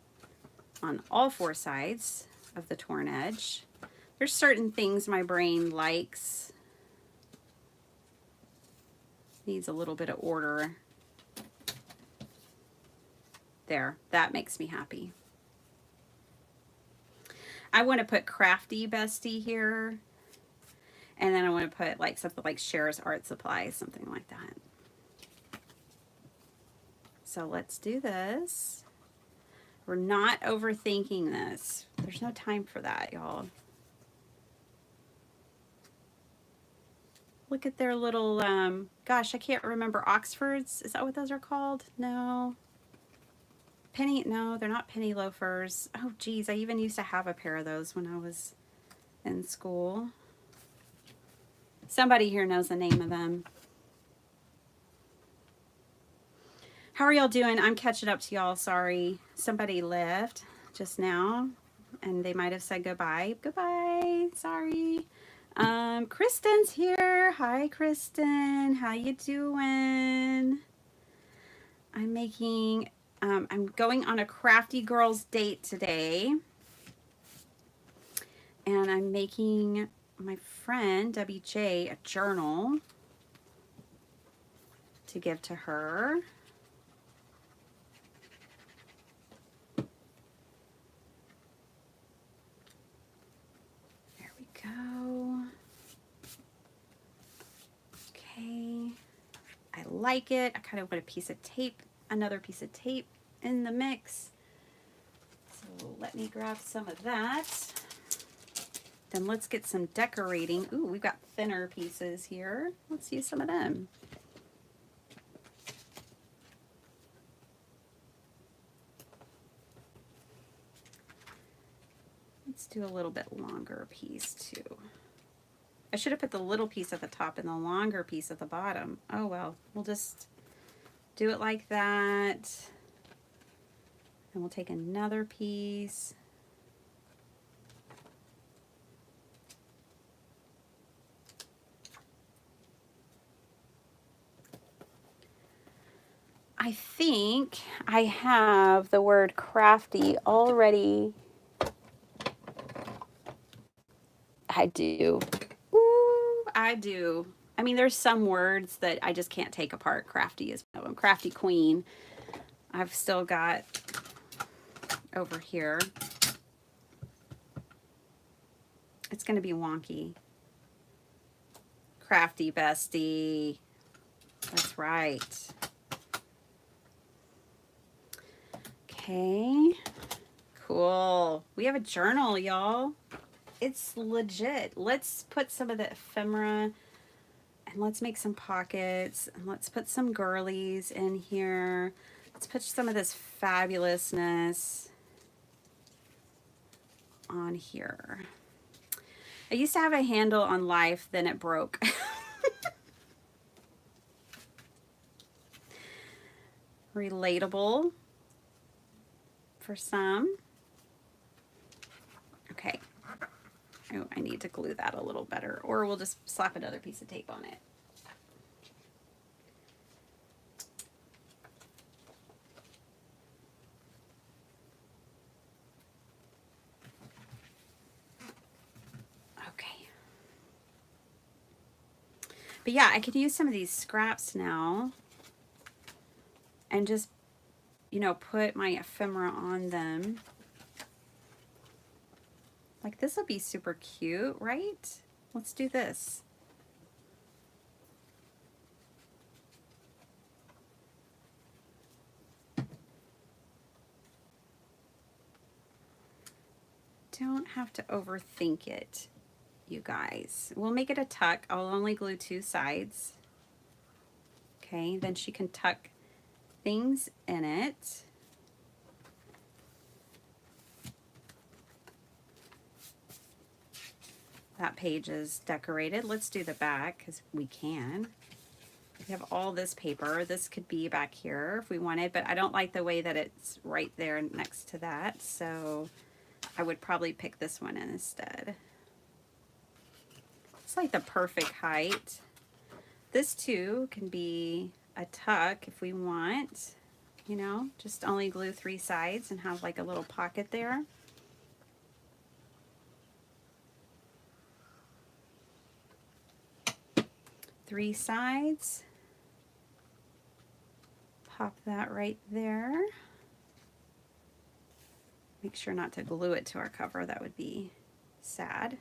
on all 4 sides of the torn edge. There's certain things my brain likes. Needs a little bit of order. There, that makes me happy. I want to put Crafty Bestie here. And then I want to put like something like Cher's Art Supplies, something like that. So let's do this. We're not overthinking this. There's no time for that, y'all. Look at their little, gosh, I can't remember, Oxfords. Is that what those are called? No. No, they're not penny loafers. Oh, geez, I even used to have a pair of those when I was in school. Somebody here knows the name of them. How are y'all doing? I'm catching up to y'all. Sorry. Somebody left just now, and they might have said goodbye. Goodbye. Sorry. Kristen's here. Hi, Kristen. How you doing? I'm going on a Crafty Girls date today, and I'm making my friend WJ a journal to give to her. There we go. Okay, I like it. I kind of want a piece of tape, another piece of tape in the mix. So let me grab some of that. Then let's get some decorating. Ooh, we've got thinner pieces here. Let's use some of them. Let's do a little bit longer piece too. I should have put the little piece at the top and the longer piece at the bottom. Oh well, we'll just Do it like that. And we'll take another piece. I think I have the word crafty already. I do. Ooh, I do. I mean, there's some words that I just can't take apart. Crafty is one of them. Crafty Queen. I've still got over here. It's going to be wonky. Crafty Bestie. That's right. Okay. Cool. We have a journal, y'all. It's legit. Let's put some of the ephemera and let's make some pockets and let's put some girlies in here. Let's put some of this fabulousness on here. I used to have a handle on life, then it broke. Relatable for some. Okay. Oh, I need to glue that a little better, or we'll just slap another piece of tape on it. Okay. But yeah, I could use some of these scraps now and just, you know, put my ephemera on them. Like this will be super cute, right? Let's do this. Don't have to overthink it, you guys. We'll make it a tuck. I'll only glue 2 sides. Okay, then she can tuck things in it. That page is decorated. Let's do the back because we can. We have all this paper. This could be back here if we wanted, but I don't like the way that it's right there next to that. So I would probably pick this one instead. It's like the perfect height. This too can be a tuck if we want, you know, just only glue 3 sides and have like a little pocket there. Three sides. Pop that right there. Make sure not to glue it to our cover. That would be sad.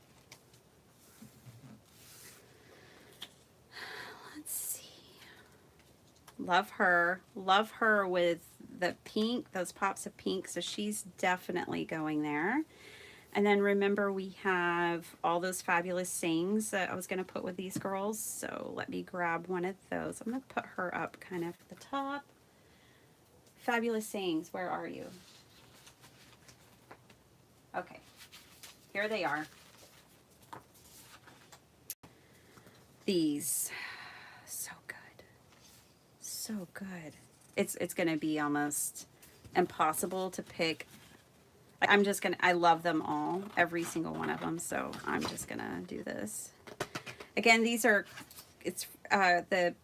Let's see. Love her. Love her with the pink, those pops of pink. So she's definitely going there. And then remember we have all those fabulous sayings that I was going to put with these girls. So let me grab one of those. I'm going to put her up kind of at the top. Fabulous sayings, where are you? Okay, here they are. These, so good. So good. It's going to be almost impossible to pick. I'm just gonna, I love them all, every single one of them, so I'm just gonna do this. Again, these are, it's, the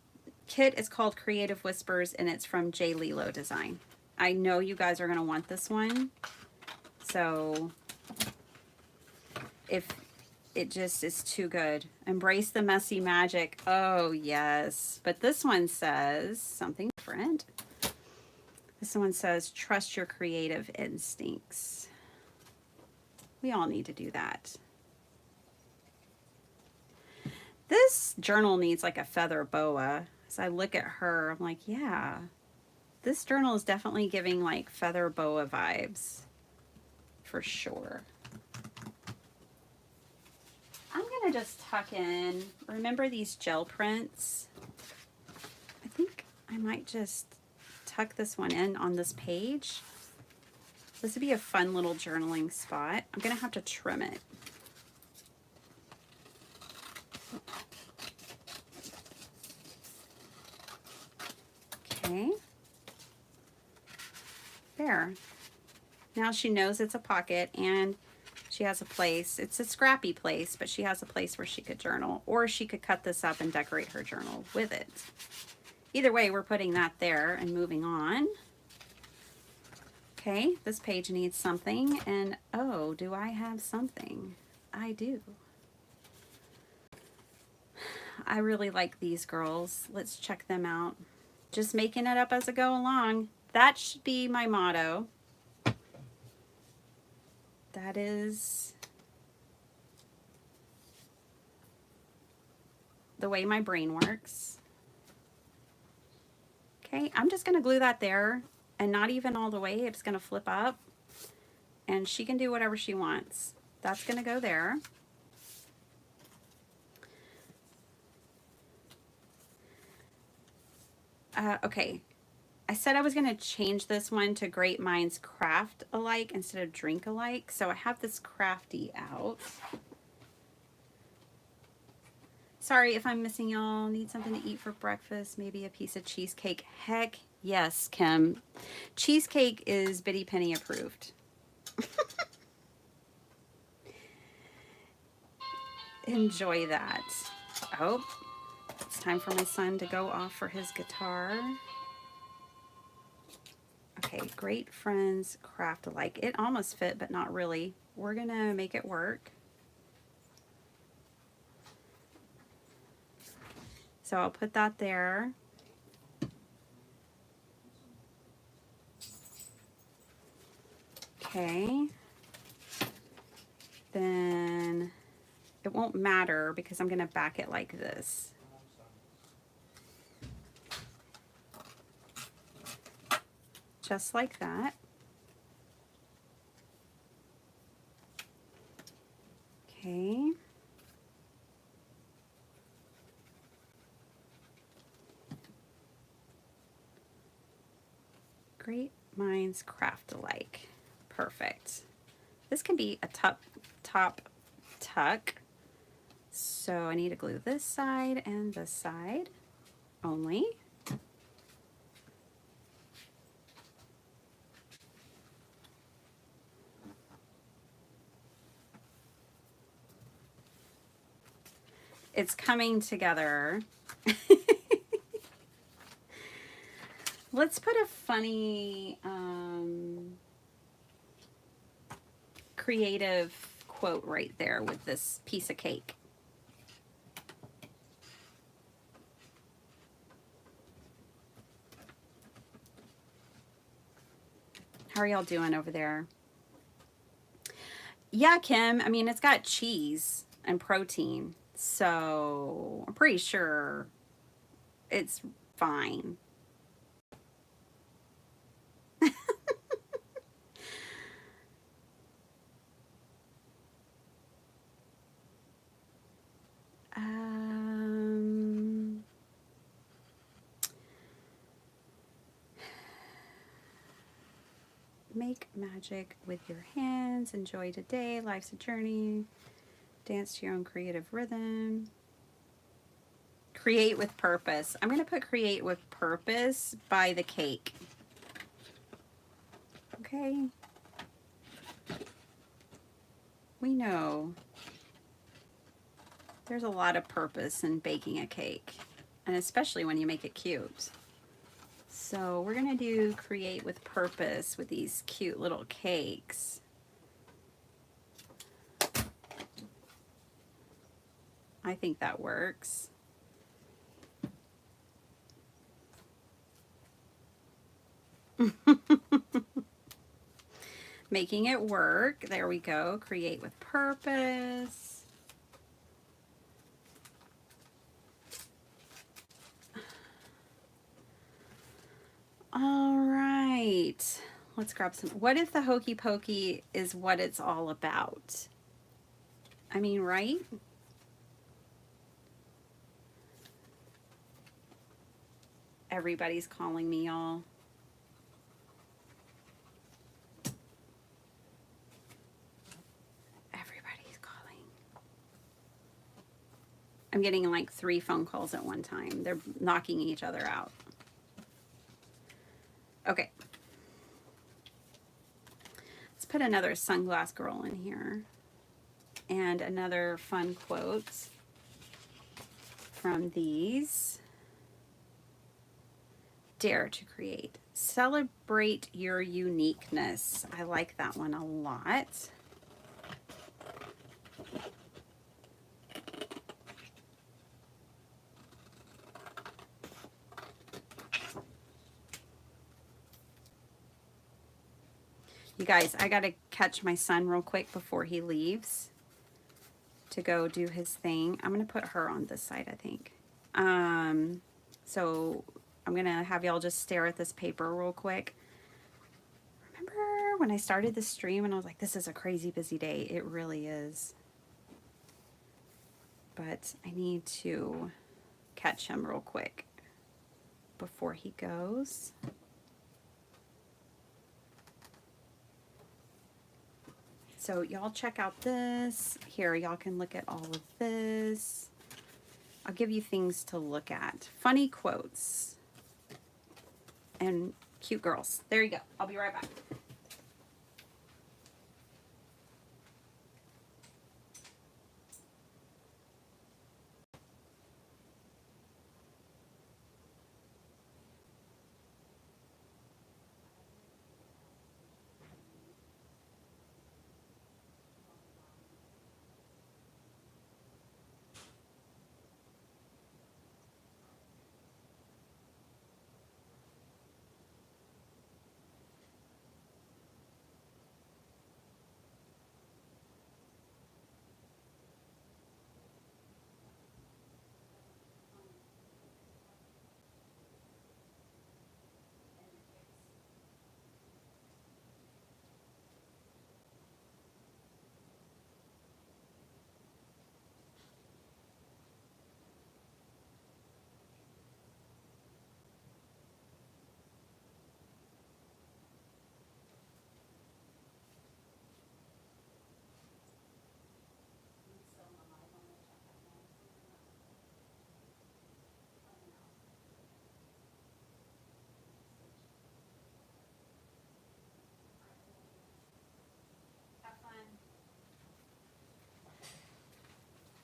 kit is called Creative Whispers, and it's from J. Lilo Design. I know you guys are gonna want this one, so if it just is too good. Embrace the messy magic. Oh, yes. But this one says something different. This one says, trust your creative instincts. We all need to do that. This journal needs like a feather boa. As I look at her, I'm like, yeah, this journal is definitely giving like feather boa vibes for sure. I'm gonna just tuck in, remember these gel prints? I think I might just tuck this one in on this page. This would be a fun little journaling spot. I'm gonna have to trim it. Okay. There. Now she knows it's a pocket and she has a place. It's a scrappy place, but she has a place where she could journal, or she could cut this up and decorate her journal with it. Either way, we're putting that there and moving on. Okay, this page needs something, and oh, do I have something? I do. I really like these girls. Let's check them out. Just making it up as I go along. That should be my motto. That is the way my brain works. Okay, I'm just going to glue that there, and not even all the way. It's going to flip up, and she can do whatever she wants. That's going to go there. Okay, I said I was going to change this one to Great Minds Craft Alike instead of Drink Alike, so I have this Crafty out. Sorry if I'm missing y'all. Need something to eat for breakfast, maybe a piece of cheesecake. Heck yes, Kim. Cheesecake is Bitty Penny approved. Enjoy that. Oh, it's time for my son to go off for his guitar. Okay, Great Friends Craft Alike. It almost fit, but not really. We're gonna make it work. So I'll put that there. Okay. Then it won't matter because I'm gonna back it like this. Just like that. Okay. Great Minds Craft Alike. Perfect. This can be a top tuck. So I need to glue this side and this side only. It's coming together. Let's put a funny, creative quote right there with this piece of cake. How are y'all doing over there? Yeah, Kim, I mean, it's got cheese and protein, so I'm pretty sure it's fine. Make magic with your hands. Enjoy today. Life's a journey. Dance to your own creative rhythm. Create with purpose. I'm going to put create with purpose by the cake. Okay. We know there's a lot of purpose in baking a cake, and especially when you make it cute. So we're going to do create with purpose with these cute little cakes. I think that works. Making it work. There we go. Create with purpose. All right. Let's grab some. What if the hokey pokey is what it's all about? I mean, right? Everybody's calling me, y'all. Everybody's calling. I'm getting like 3 phone calls at one time. They're knocking each other out. put another sunglass girl in here. And another fun quote from these. Dare to create. Celebrate your uniqueness. I like that one a lot. You guys, I gotta catch my son real quick before he leaves to go do his thing. I'm gonna put her on this side, I think. So I'm gonna have y'all just stare at this paper real quick. Remember when I started the stream and I was like, this is a crazy busy day? It really is. But I need to catch him real quick before he goes. So y'all check out this. Here, y'all can look at all of this. I'll give you things to look at. Funny quotes and cute girls. There you go. I'll be right back.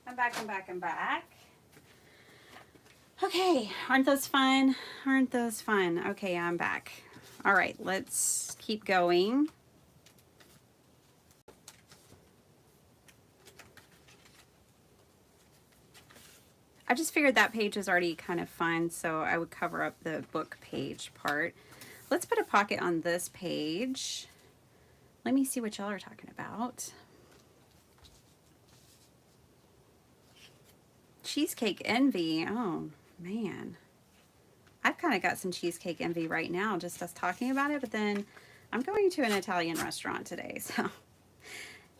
I'm back. Okay, aren't those fun? Aren't those fun? Okay, I'm back. All right, let's keep going. I just figured that page is already kind of fun, so I would cover up the book page part. Let's put a pocket on this page. Let me see what y'all are talking about. Cheesecake envy. Oh, man. I've kind of got some cheesecake envy right now, just us talking about it, but then I'm going to an Italian restaurant today, so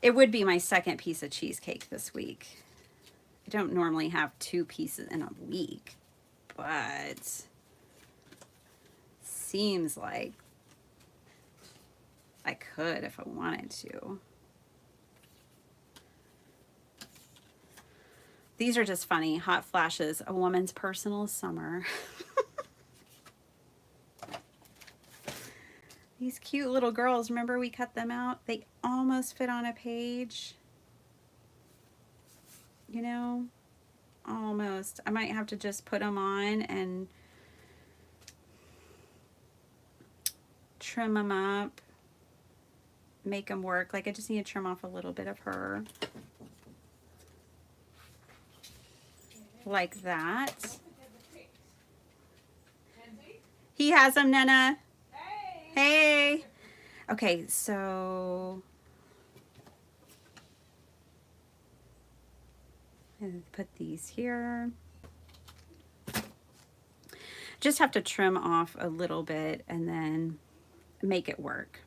it would be my second piece of cheesecake this week. I don't normally have 2 pieces in a week, but seems like I could if I wanted to. These are just funny. Hot flashes, a woman's personal summer. These cute little girls, remember we cut them out? They almost fit on a page. You know, almost. I might have to just put them on and trim them up, make them work. Like I just need to trim off a little bit of her. Like that. He has them, Nana. Hey. Okay, so and put these here. Just have to trim off a little bit and then make it work.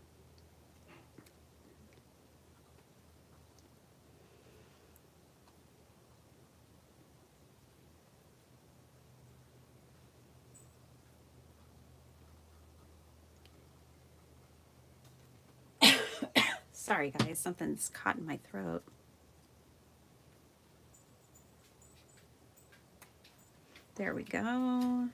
Sorry guys, something's caught in my throat. There we go.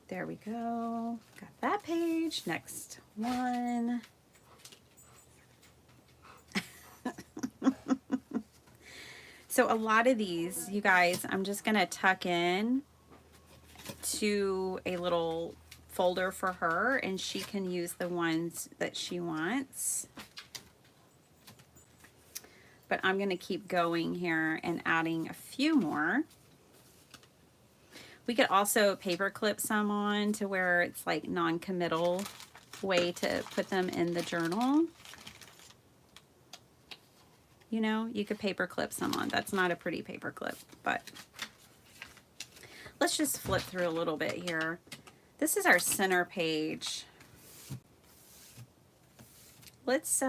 There we go. Got that page. Next one. So a lot of these, you guys, I'm just going to tuck in to a little folder for her, and she can use the ones that she wants. But I'm going to keep going here and adding a few more. We could also paper clip some on to where it's like non-committal way to put them in the journal. You know, you could paper clip some on. That's not a pretty paper clip, but let's just flip through a little bit here. This is our center page. Let's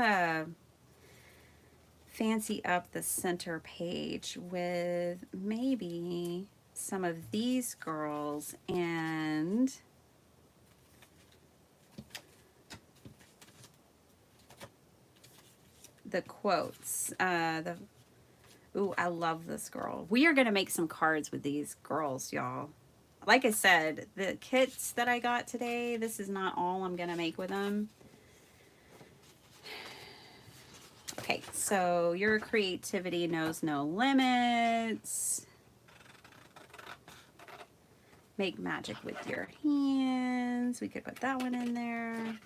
fancy up the center page with maybe some of these girls and the quotes. Ooh, I love this girl. We are going to make some cards with these girls, y'all. Like I said, the kits that I got today, this is not all I'm going to make with them. Okay, so your creativity knows no limits. Make magic with your hands. We could put that one in there.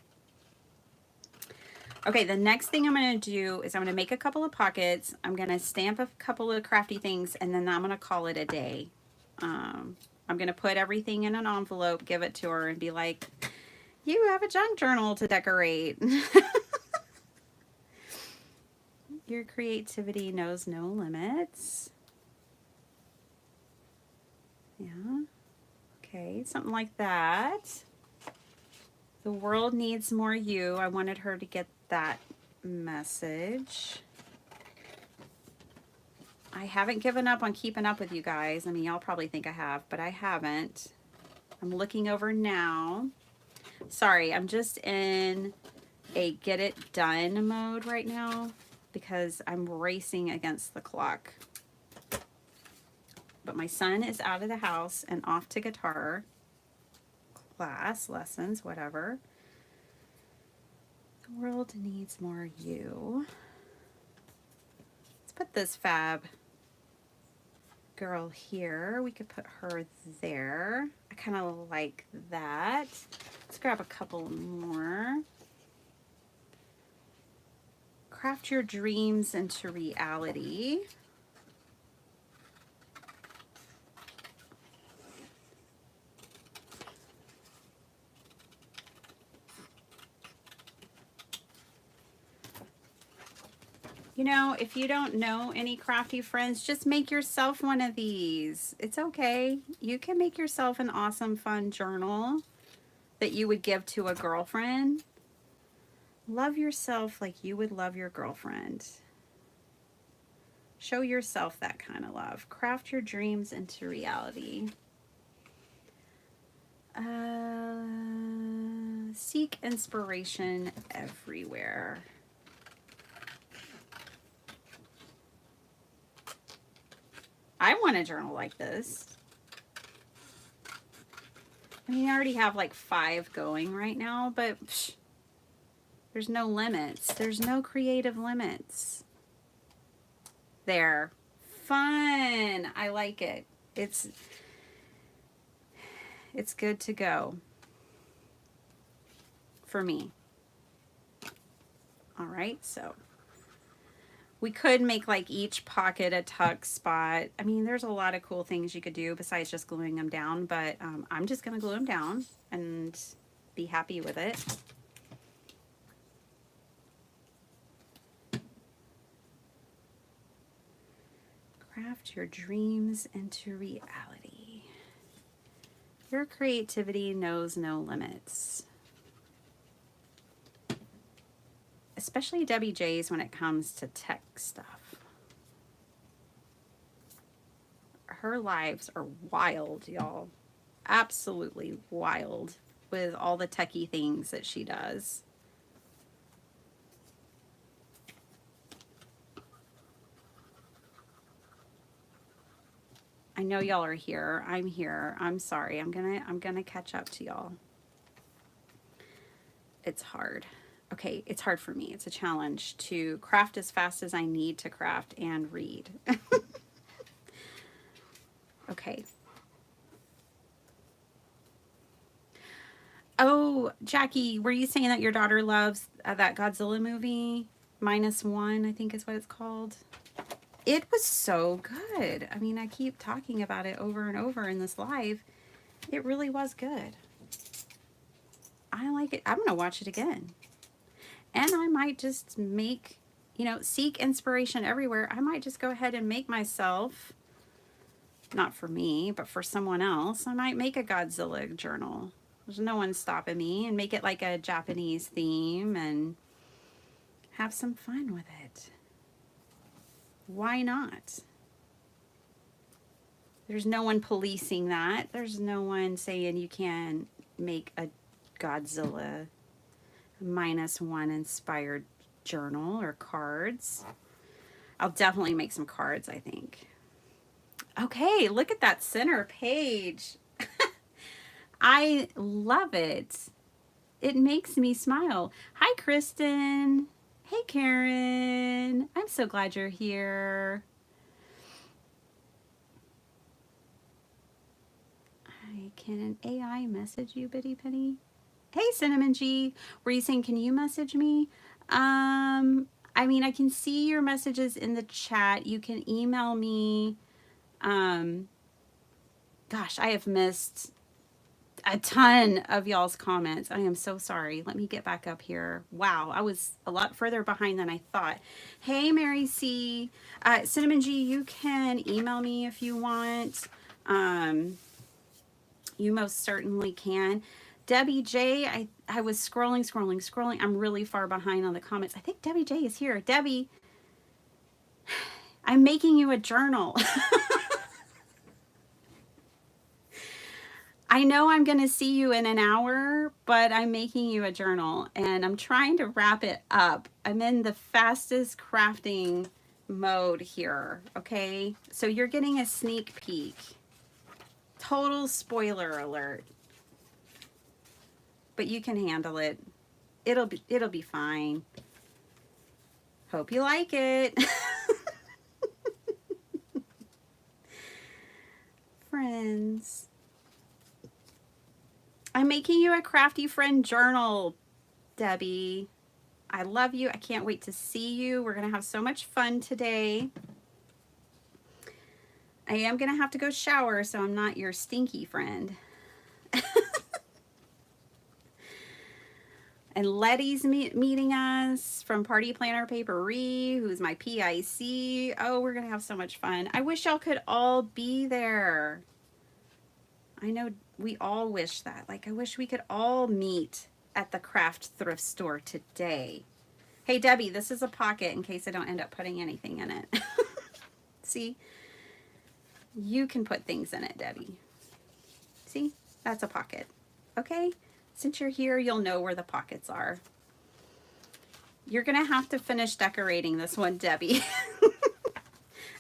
Okay, the next thing I'm going to do is I'm going to make a couple of pockets. I'm going to stamp a couple of crafty things, and then I'm going to call it a day. I'm going to put everything in an envelope, give it to her, and be like, you have a junk journal to decorate. Your creativity knows no limits. Yeah. Okay, something like that. The world needs more you. I wanted her to get that message. I haven't given up on keeping up with you guys. I mean, y'all probably think I have, but I haven't. I'm looking over now. Sorry, I'm just in a get it done mode right now because I'm racing against the clock. But my son is out of the house and off to guitar class, lessons, whatever. The world needs more you. Let's put this fab girl here. We could put her there. I kind of like that. Let's grab a couple more. Craft your dreams into reality. You know, if you don't know any crafty friends, just make yourself one of these. It's okay. You can make yourself an awesome, fun journal that you would give to a girlfriend. Love yourself like you would love your girlfriend. Show yourself that kind of love. Craft your dreams into reality. Seek inspiration everywhere. I want a journal like this. I mean, I already have like 5 going right now, but there's no limits. There's no creative limits. There. Fun. I like it. It's good to go for me. All right, so we could make like each pocket a tuck spot. I mean, there's a lot of cool things you could do besides just gluing them down, but I'm just going to glue them down and be happy with it. Craft your dreams into reality. Your creativity knows no limits. Especially Debbie J's when it comes to tech stuff. Her lives are wild, y'all. Absolutely wild with all the techie things that she does. I I know y'all are here. I'm here. I'm sorry. I'm gonna catch up to y'all. It's hard. Okay, it's hard for me. It's a challenge to craft as fast as I need to craft and read. Okay. Oh, Jackie, were you saying that your daughter loves that Godzilla movie? -1, I think is what it's called. It was so good. I mean, I keep talking about it over and over in this live. It really was good. I like it. I'm going to watch it again. And I might just make, you know, seek inspiration everywhere. I might just go ahead and make myself, not for me, but for someone else, I might make a Godzilla journal. There's no one stopping me, and make it like a Japanese theme and have some fun with it. Why not? There's no one policing that. There's no one saying you can make a Godzilla -1 inspired journal or cards. I'll definitely make some cards, I think. Okay, look at that center page. I love it. It makes me smile. Hi, Kristen. Hey, Karen. I'm so glad you're here. Can an AI message you, Bitty Penny? Hey, Cinnamon G. Were you saying, can you message me? I mean, I can see your messages in the chat. You can email me. Gosh, I have missed a ton of y'all's comments. I am so sorry. Let me get back up here. Wow, I was a lot further behind than I thought. Hey, Mary C. Cinnamon G, you can email me if you want. You most certainly can. Debbie J, I was scrolling. I'm really far behind on the comments. I think Debbie J is here. Debbie, I'm making you a journal. I know I'm going to see you in an hour, but I'm making you a journal, and I'm trying to wrap it up. I'm in the fastest crafting mode here, okay? So you're getting a sneak peek. Total spoiler alert. But you can handle it. It'll be fine. Hope you like it. Friends. I'm making you a Crafty Friend journal, Debbie. I love you. I can't wait to see you. We're going to have so much fun today. I am going to have to go shower, so I'm not your stinky friend. And Letty's meeting us from Party Planner Papery, who's my PIC. Oh, we're going to have so much fun. I wish y'all could all be there. I know we all wish that. Like, I wish we could all meet at the craft thrift store today. Hey, Debbie, this is a pocket in case I don't end up putting anything in it. See? You can put things in it, Debbie. See? That's a pocket. Okay? Since you're here, you'll know where the pockets are. You're going to have to finish decorating this one, Debbie.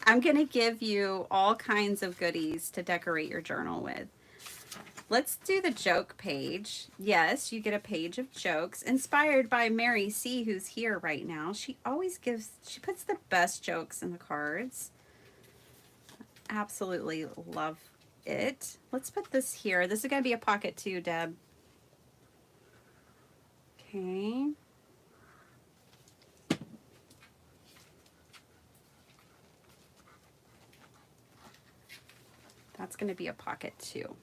I'm going to give you all kinds of goodies to decorate your journal with. Let's do the joke page. Yes, you get a page of jokes inspired by Mary C, who's here right now. She puts the best jokes in the cards. Absolutely love it. Let's put this here. This is going to be a pocket too, Deb. Okay. That's going to be a pocket too.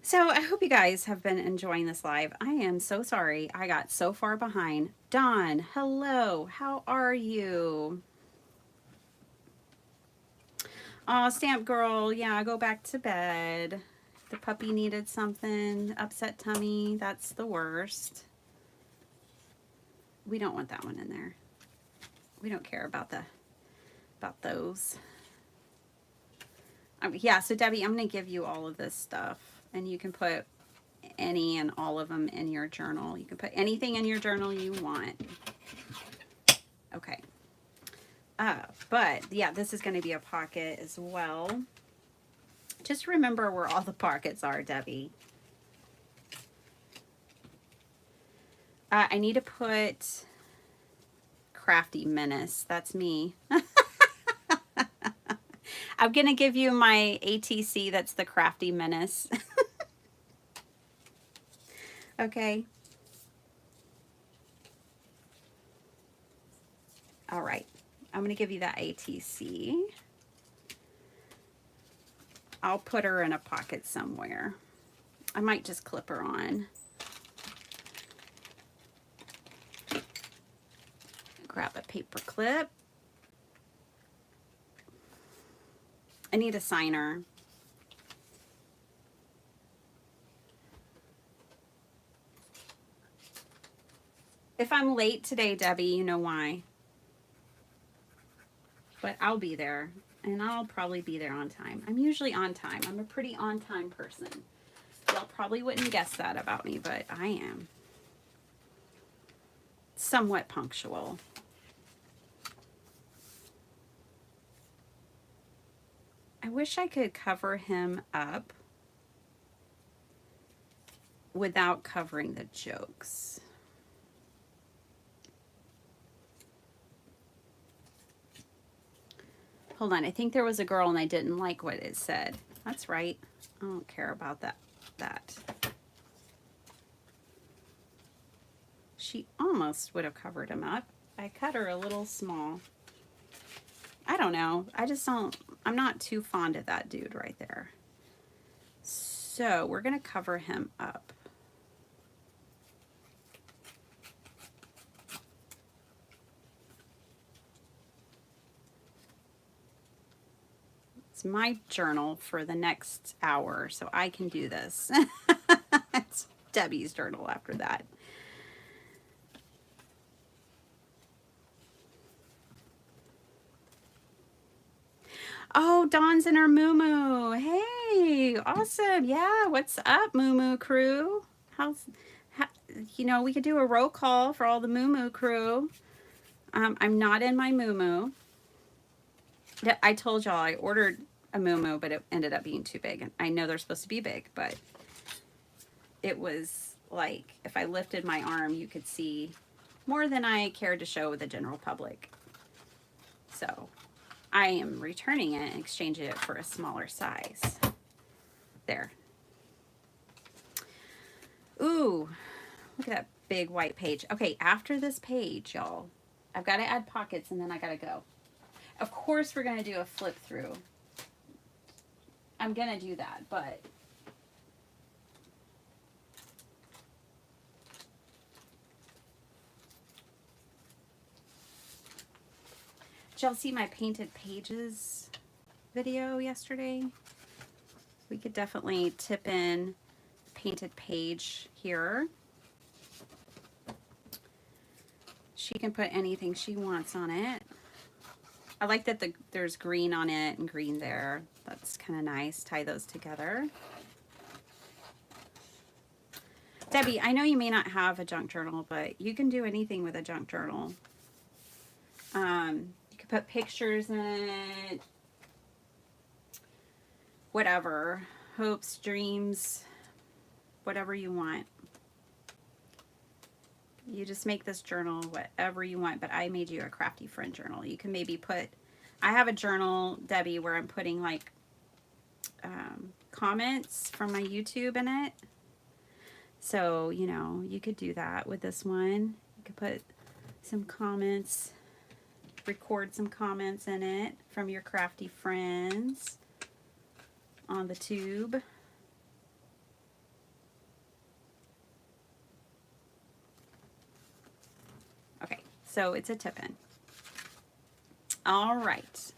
So I hope you guys have been enjoying this live. I am so sorry I got so far behind. Dawn, hello. How are you? Oh, Stamp Girl. Yeah, go back to bed. The puppy needed something. Upset tummy. That's the worst. We don't want that one in there. We don't care about those. Yeah, so Debbie, I'm going to give you all of this stuff. And you can put any and all of them in your journal. You can put anything in your journal you want. Okay. But yeah, this is going to be a pocket as well. Just remember where all the pockets are, Debbie. I need to put Crafty Menace. That's me. I'm going to give you my ATC. That's the Crafty Menace. Okay. All right. I'm going to give you that ATC. I'll put her in a pocket somewhere. I might just clip her on. Grab a paper clip. I need a signer. If I'm late today, Debbie, you know why. But I'll be there, and I'll probably be there on time. I'm usually on time. I'm a pretty on-time person. Y'all probably wouldn't guess that about me, but I am. Somewhat punctual. I wish I could cover him up without covering the jokes. Hold on, I think there was a girl and I didn't like what it said. That's right. I don't care about that. She almost would have covered him up. I cut her a little small. I don't know. I'm not too fond of that dude right there. So we're going to cover him up. It's my journal for the next hour, so I can do this. It's Debbie's journal after that. Oh, Dawn's in her moo-moo. Hey, awesome. Yeah, what's up, moo-moo crew? You know, we could do a roll call for all the moo-moo crew. I'm not in my moo-moo. I told y'all I ordered a moo-moo, but it ended up being too big. I know they're supposed to be big, but it was like, if I lifted my arm, you could see more than I cared to show the general public. So I am returning it and exchanging it for a smaller size. There. Ooh, look at that big white page. Okay, after this page, y'all, I've got to add pockets and then I got to go. Of course, we're going to do a flip through. I'm going to do that, but did y'all see my painted pages video yesterday? We could definitely tip in painted page here. She can put anything she wants on it. I like that there's green on it and green there. That's kind of nice. Tie those together. Debbie, I know you may not have a junk journal, but you can do anything with a junk journal. You can put pictures in it. Whatever. Hopes, dreams, whatever you want. You just make this journal whatever you want, but I made you a Crafty Friend journal. You can maybe put, I have a journal, Debbie, where I'm putting like comments from my YouTube in it. So, you know, you could do that with this one. You could put some comments, record some comments in it from your crafty friends on the tube. So it's a tip-in. All right.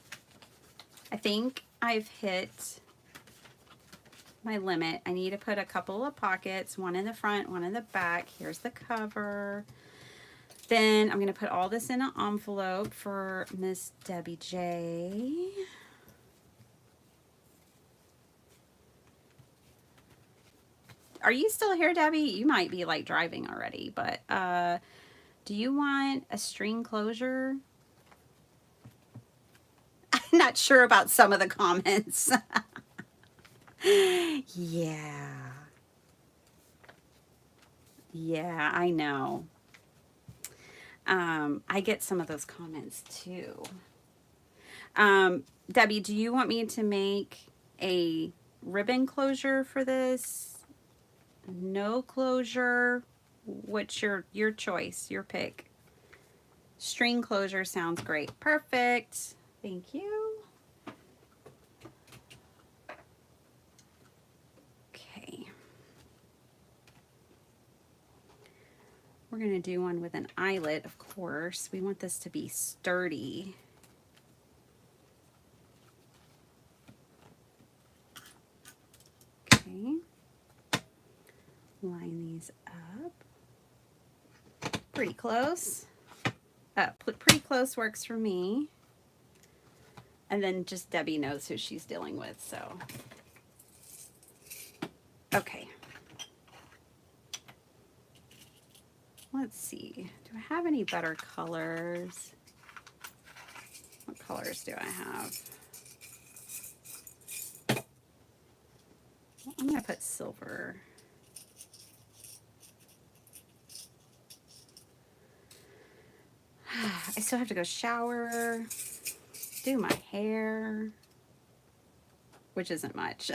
I think I've hit my limit. I need to put a couple of pockets, one in the front, one in the back. Here's the cover. Then I'm going to put all this in an envelope for Miss Debbie J. Are you still here, Debbie? You might be like driving already, but do you want a string closure? Not sure about some of the comments. Yeah. Yeah, I know. I get some of those comments too. Debbie, do you want me to make a ribbon closure for this? No closure? What's your choice, your pick? String closure sounds great. Perfect. Thank you. Okay. We're going to do one with an eyelet, of course. We want this to be sturdy. Okay. Line these up. Pretty close. Pretty close works for me. And then just Debbie knows who she's dealing with, so. Okay. Let's see. Do I have any better colors? What colors do I have? I'm going to put silver. I still have to go shower, do my hair, which isn't much.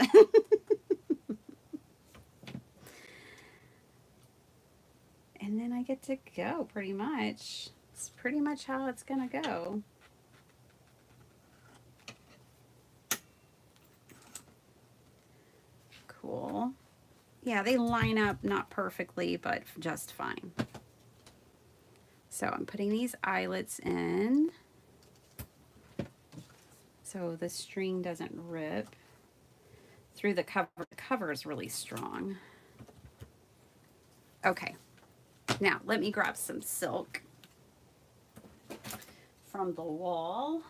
And then I get to go pretty much. It's pretty much how it's going to go. Cool. Yeah, they line up not perfectly, but just fine. So I'm putting these eyelets in so the string doesn't rip through the cover. The cover is really strong. Okay, now let me grab some silk from the wall.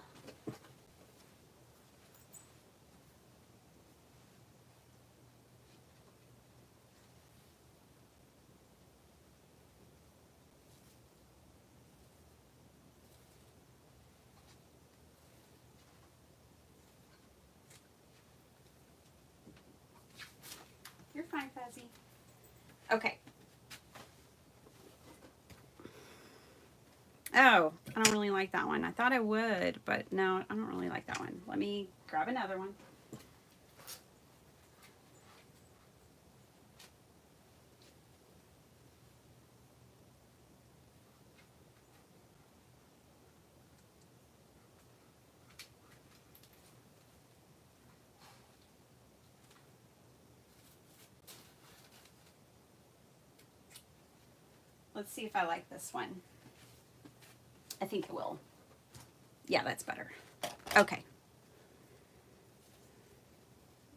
You're fine, Fussy. Okay. Oh, I don't really like that one. I thought I would, but no, I don't really like that one. Let me grab another one. Let's see if I like this one. I think it will. Yeah, that's better. Okay.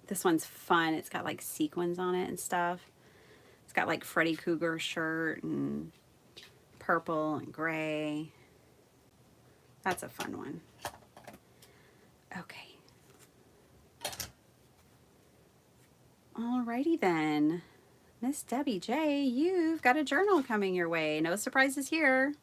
This one's fun. It's got like sequins on it and stuff. It's got like Freddy Krueger shirt and purple and gray. That's a fun one. Okay. Alrighty then. Miss Debbie J, you've got a journal coming your way. No surprises here.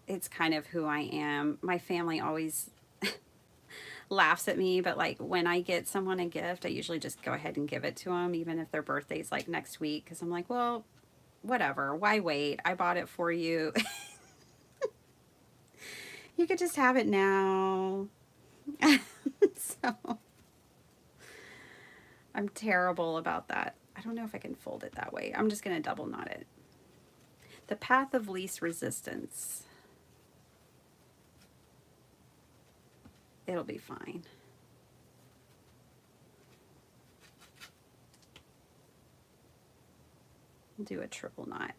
It's kind of who I am. My family always laughs at me, but like when I get someone a gift, I usually just go ahead and give it to them, even if their birthday's like next week, because I'm like, well, whatever. Why wait? I bought it for you. You could just have it now. So I'm terrible about that. I don't know if I can fold it that way. I'm just going to double knot it. The path of least resistance. It'll be fine. I'll do a triple knot.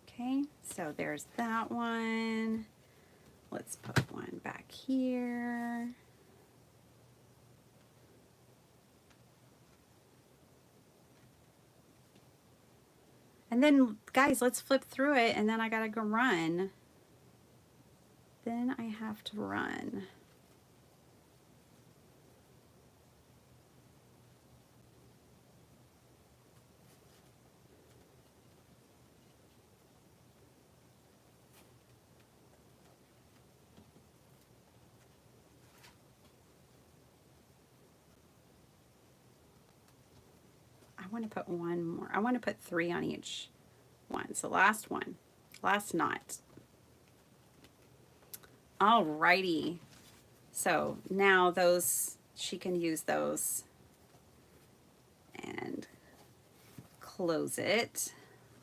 Okay, so there's that one. Let's put one back here. And then, guys, let's flip through it, and then I gotta go run. Then I have to run. want to put one more. I want to put 3 on each one. So last one, last knot. Alrighty. So now those, she can use those and close it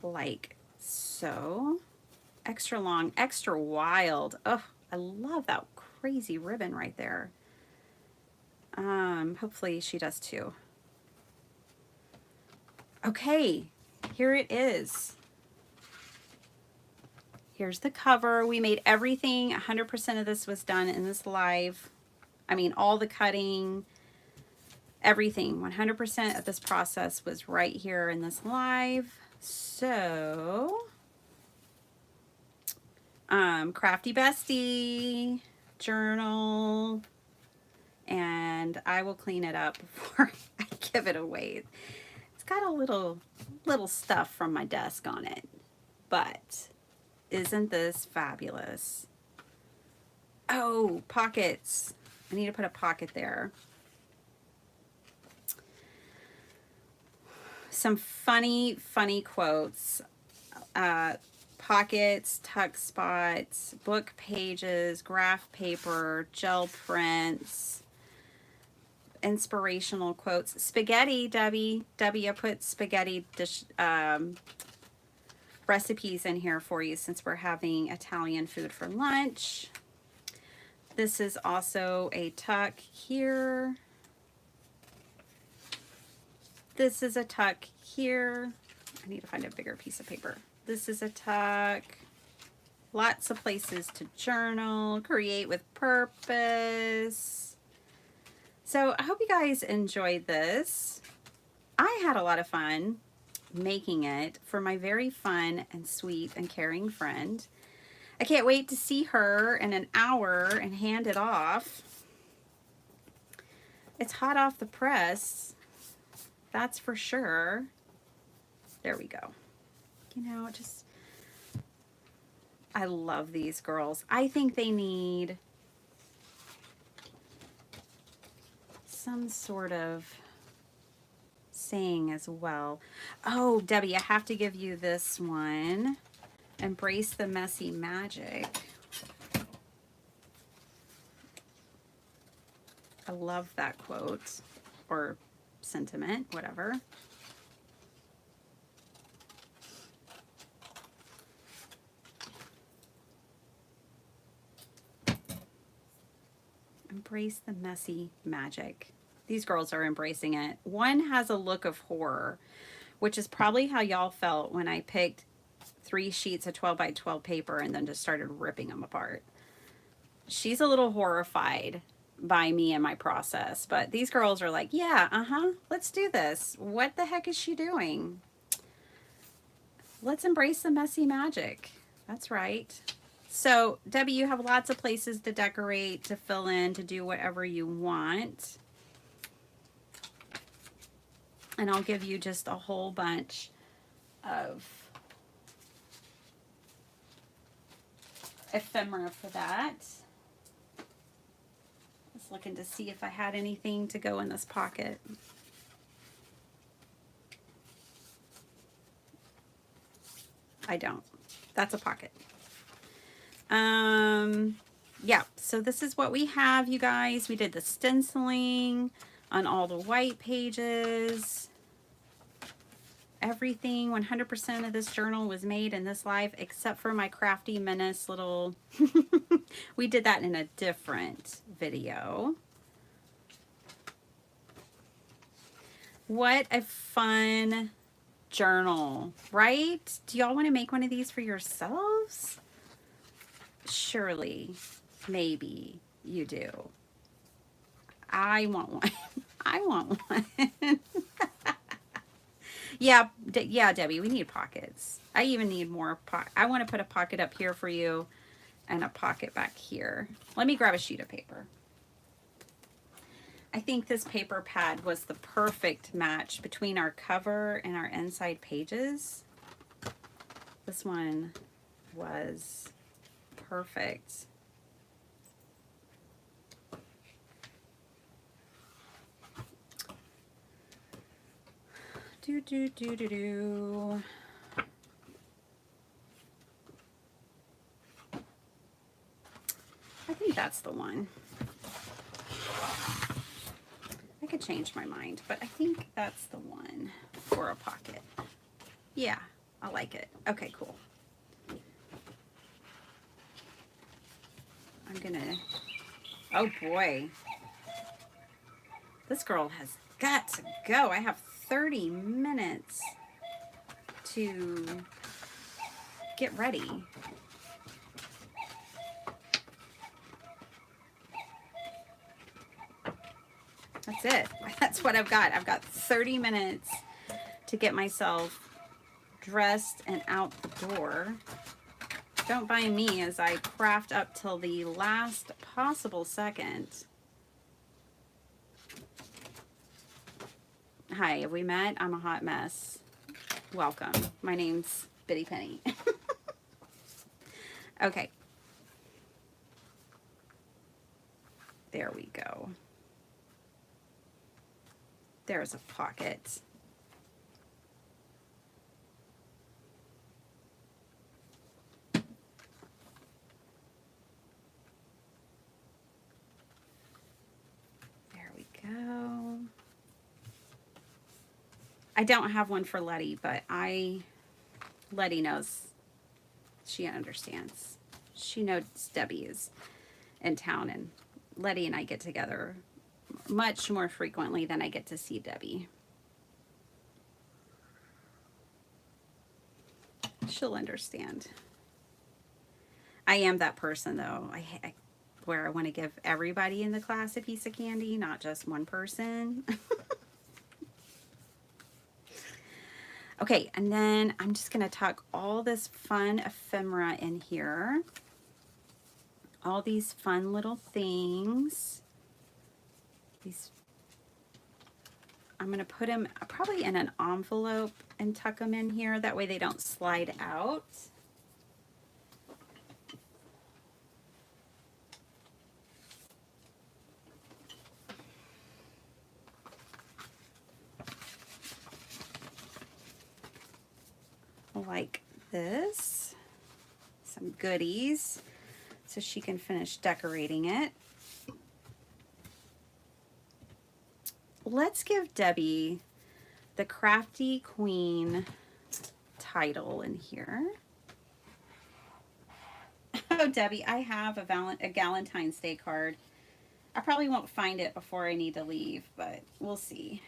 like so. Extra long, extra wild. Oh, I love that crazy ribbon right there. Hopefully she does too. Okay, here it is. Here's the cover. We made everything. 100% of this was done in this live. I mean, all the cutting, everything. 100% of this process was right here in this live. So, Crafty Bestie journal. And I will clean it up before I give it away. It's got a little stuff from my desk on it, but isn't this fabulous? Oh, pockets. I need to put a pocket there. Some funny quotes. Pockets, tuck spots, book pages, graph paper, gel prints, inspirational quotes. Spaghetti, Debbie. Debbie, I put spaghetti dish, recipes in here for you since we're having Italian food for lunch. This is also a tuck here. This is a tuck here. I need to find a bigger piece of paper. This is a tuck. Lots of places to journal, create with purpose. So I hope you guys enjoyed this. I had a lot of fun making it for my very fun and sweet and caring friend. I can't wait to see her in an hour and hand it off. It's hot off the press, that's for sure. There we go. You know, just, I love these girls. I think they need some sort of saying as well. Oh, Debbie, I have to give you this one. Embrace the messy magic. I love that quote or sentiment, whatever. Embrace the messy magic. These girls are embracing it. One has a look of horror, which is probably how y'all felt when I picked 3 sheets of 12 by 12 paper and then just started ripping them apart. She's a little horrified by me and my process, but these girls are like, yeah, let's do this. What the heck is she doing? Let's embrace the messy magic. That's right. So, Debbie, you have lots of places to decorate, to fill in, to do whatever you want. And I'll give you just a whole bunch of ephemera for that. Just looking to see if I had anything to go in this pocket. I don't. That's a pocket. Yeah, so this is what we have, you guys. We did the stenciling on all the white pages. Everything, 100% of this journal was made in this live, except for my Crafty Menace little, we did that in a different video. What a fun journal, right? Do y'all want to make one of these for yourselves? Surely, maybe you do. I want one. I want one. Yeah, Debbie, we need pockets. I even need more I want to put a pocket up here for you and a pocket back here. Let me grab a sheet of paper. I think this paper pad was the perfect match between our cover and our inside pages. This one was perfect. Do. I think that's the one. I could change my mind, but I think that's the one for a pocket. Yeah, I like it. Okay, cool. I'm gonna, oh boy. This girl has got to go. I have 30 minutes to get ready. That's it. That's what I've got. I've got 30 minutes to get myself dressed and out the door. Don't mind me as I craft up till the last possible second. Hi, have we met? I'm a hot mess. Welcome. My name's Bitty Penny. Okay. There we go. There's a pocket. There we go. I don't have one for Letty, but Letty knows. She understands. She knows Debbie is in town, and Letty and I get together much more frequently than I get to see Debbie. She'll understand. I am that person, though, where I want to give everybody in the class a piece of candy, not just one person. Okay, and then I'm just going to tuck all this fun ephemera in here. All these fun little things. I'm going to put them probably in an envelope and tuck them in here. That way they don't slide out. Like this. Some goodies so she can finish decorating it. Let's give Debbie the Crafty Queen title in here. Oh, Debbie, I have a Valentine's Day card. I probably won't find it before I need to leave, but we'll see.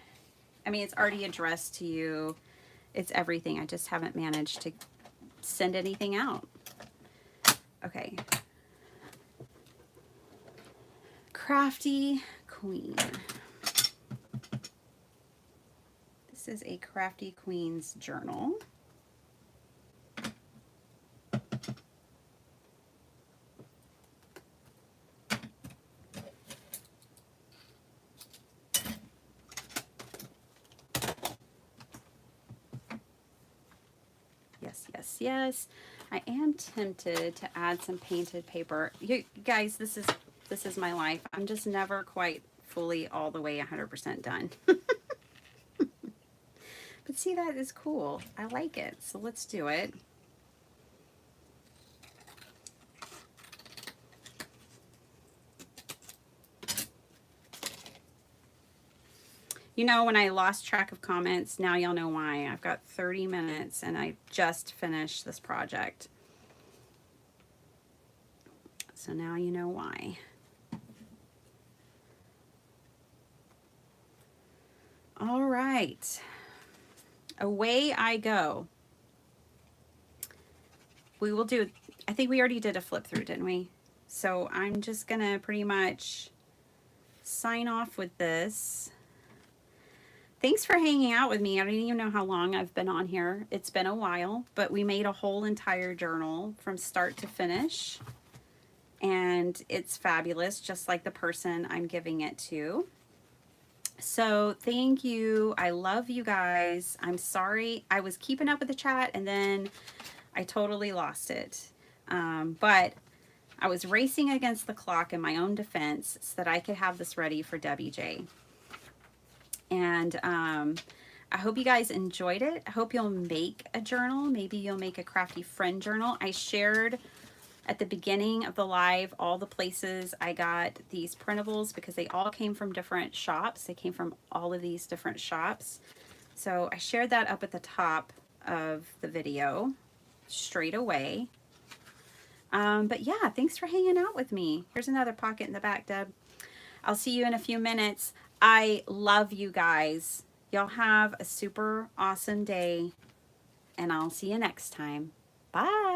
I mean, it's already addressed to you. It's everything. I just haven't managed to send anything out. Okay. Crafty Queen. This is a Crafty Queen's journal. Yes. I am tempted to add some painted paper. You guys, this is my life. I'm just never quite fully all the way 100% done. But see, that is cool. I like it. So let's do it. You know, when I lost track of comments, now y'all know why. I've got 30 minutes and I just finished this project. So now you know why. All right. Away I go. We will do, I think we already did a flip through, didn't we? So I'm just gonna pretty much sign off with this. Thanks for hanging out with me. I don't even know how long I've been on here. It's been a while, but we made a whole entire journal from start to finish. And it's fabulous, just like the person I'm giving it to. So thank you. I love you guys. I'm sorry. I was keeping up with the chat and then I totally lost it. But I was racing against the clock in my own defense so that I could have this ready for Debbie J. And I hope you guys enjoyed it. I hope you'll make a journal. Maybe you'll make a Crafty Friend journal. I shared at the beginning of the live all the places I got these printables because they all came from different shops. They came from all of these different shops. So I shared that up at the top of the video straight away. But yeah, thanks for hanging out with me. Here's another pocket in the back, Deb. I'll see you in a few minutes. I love you guys. Y'all have a super awesome day, and I'll see you next time. Bye.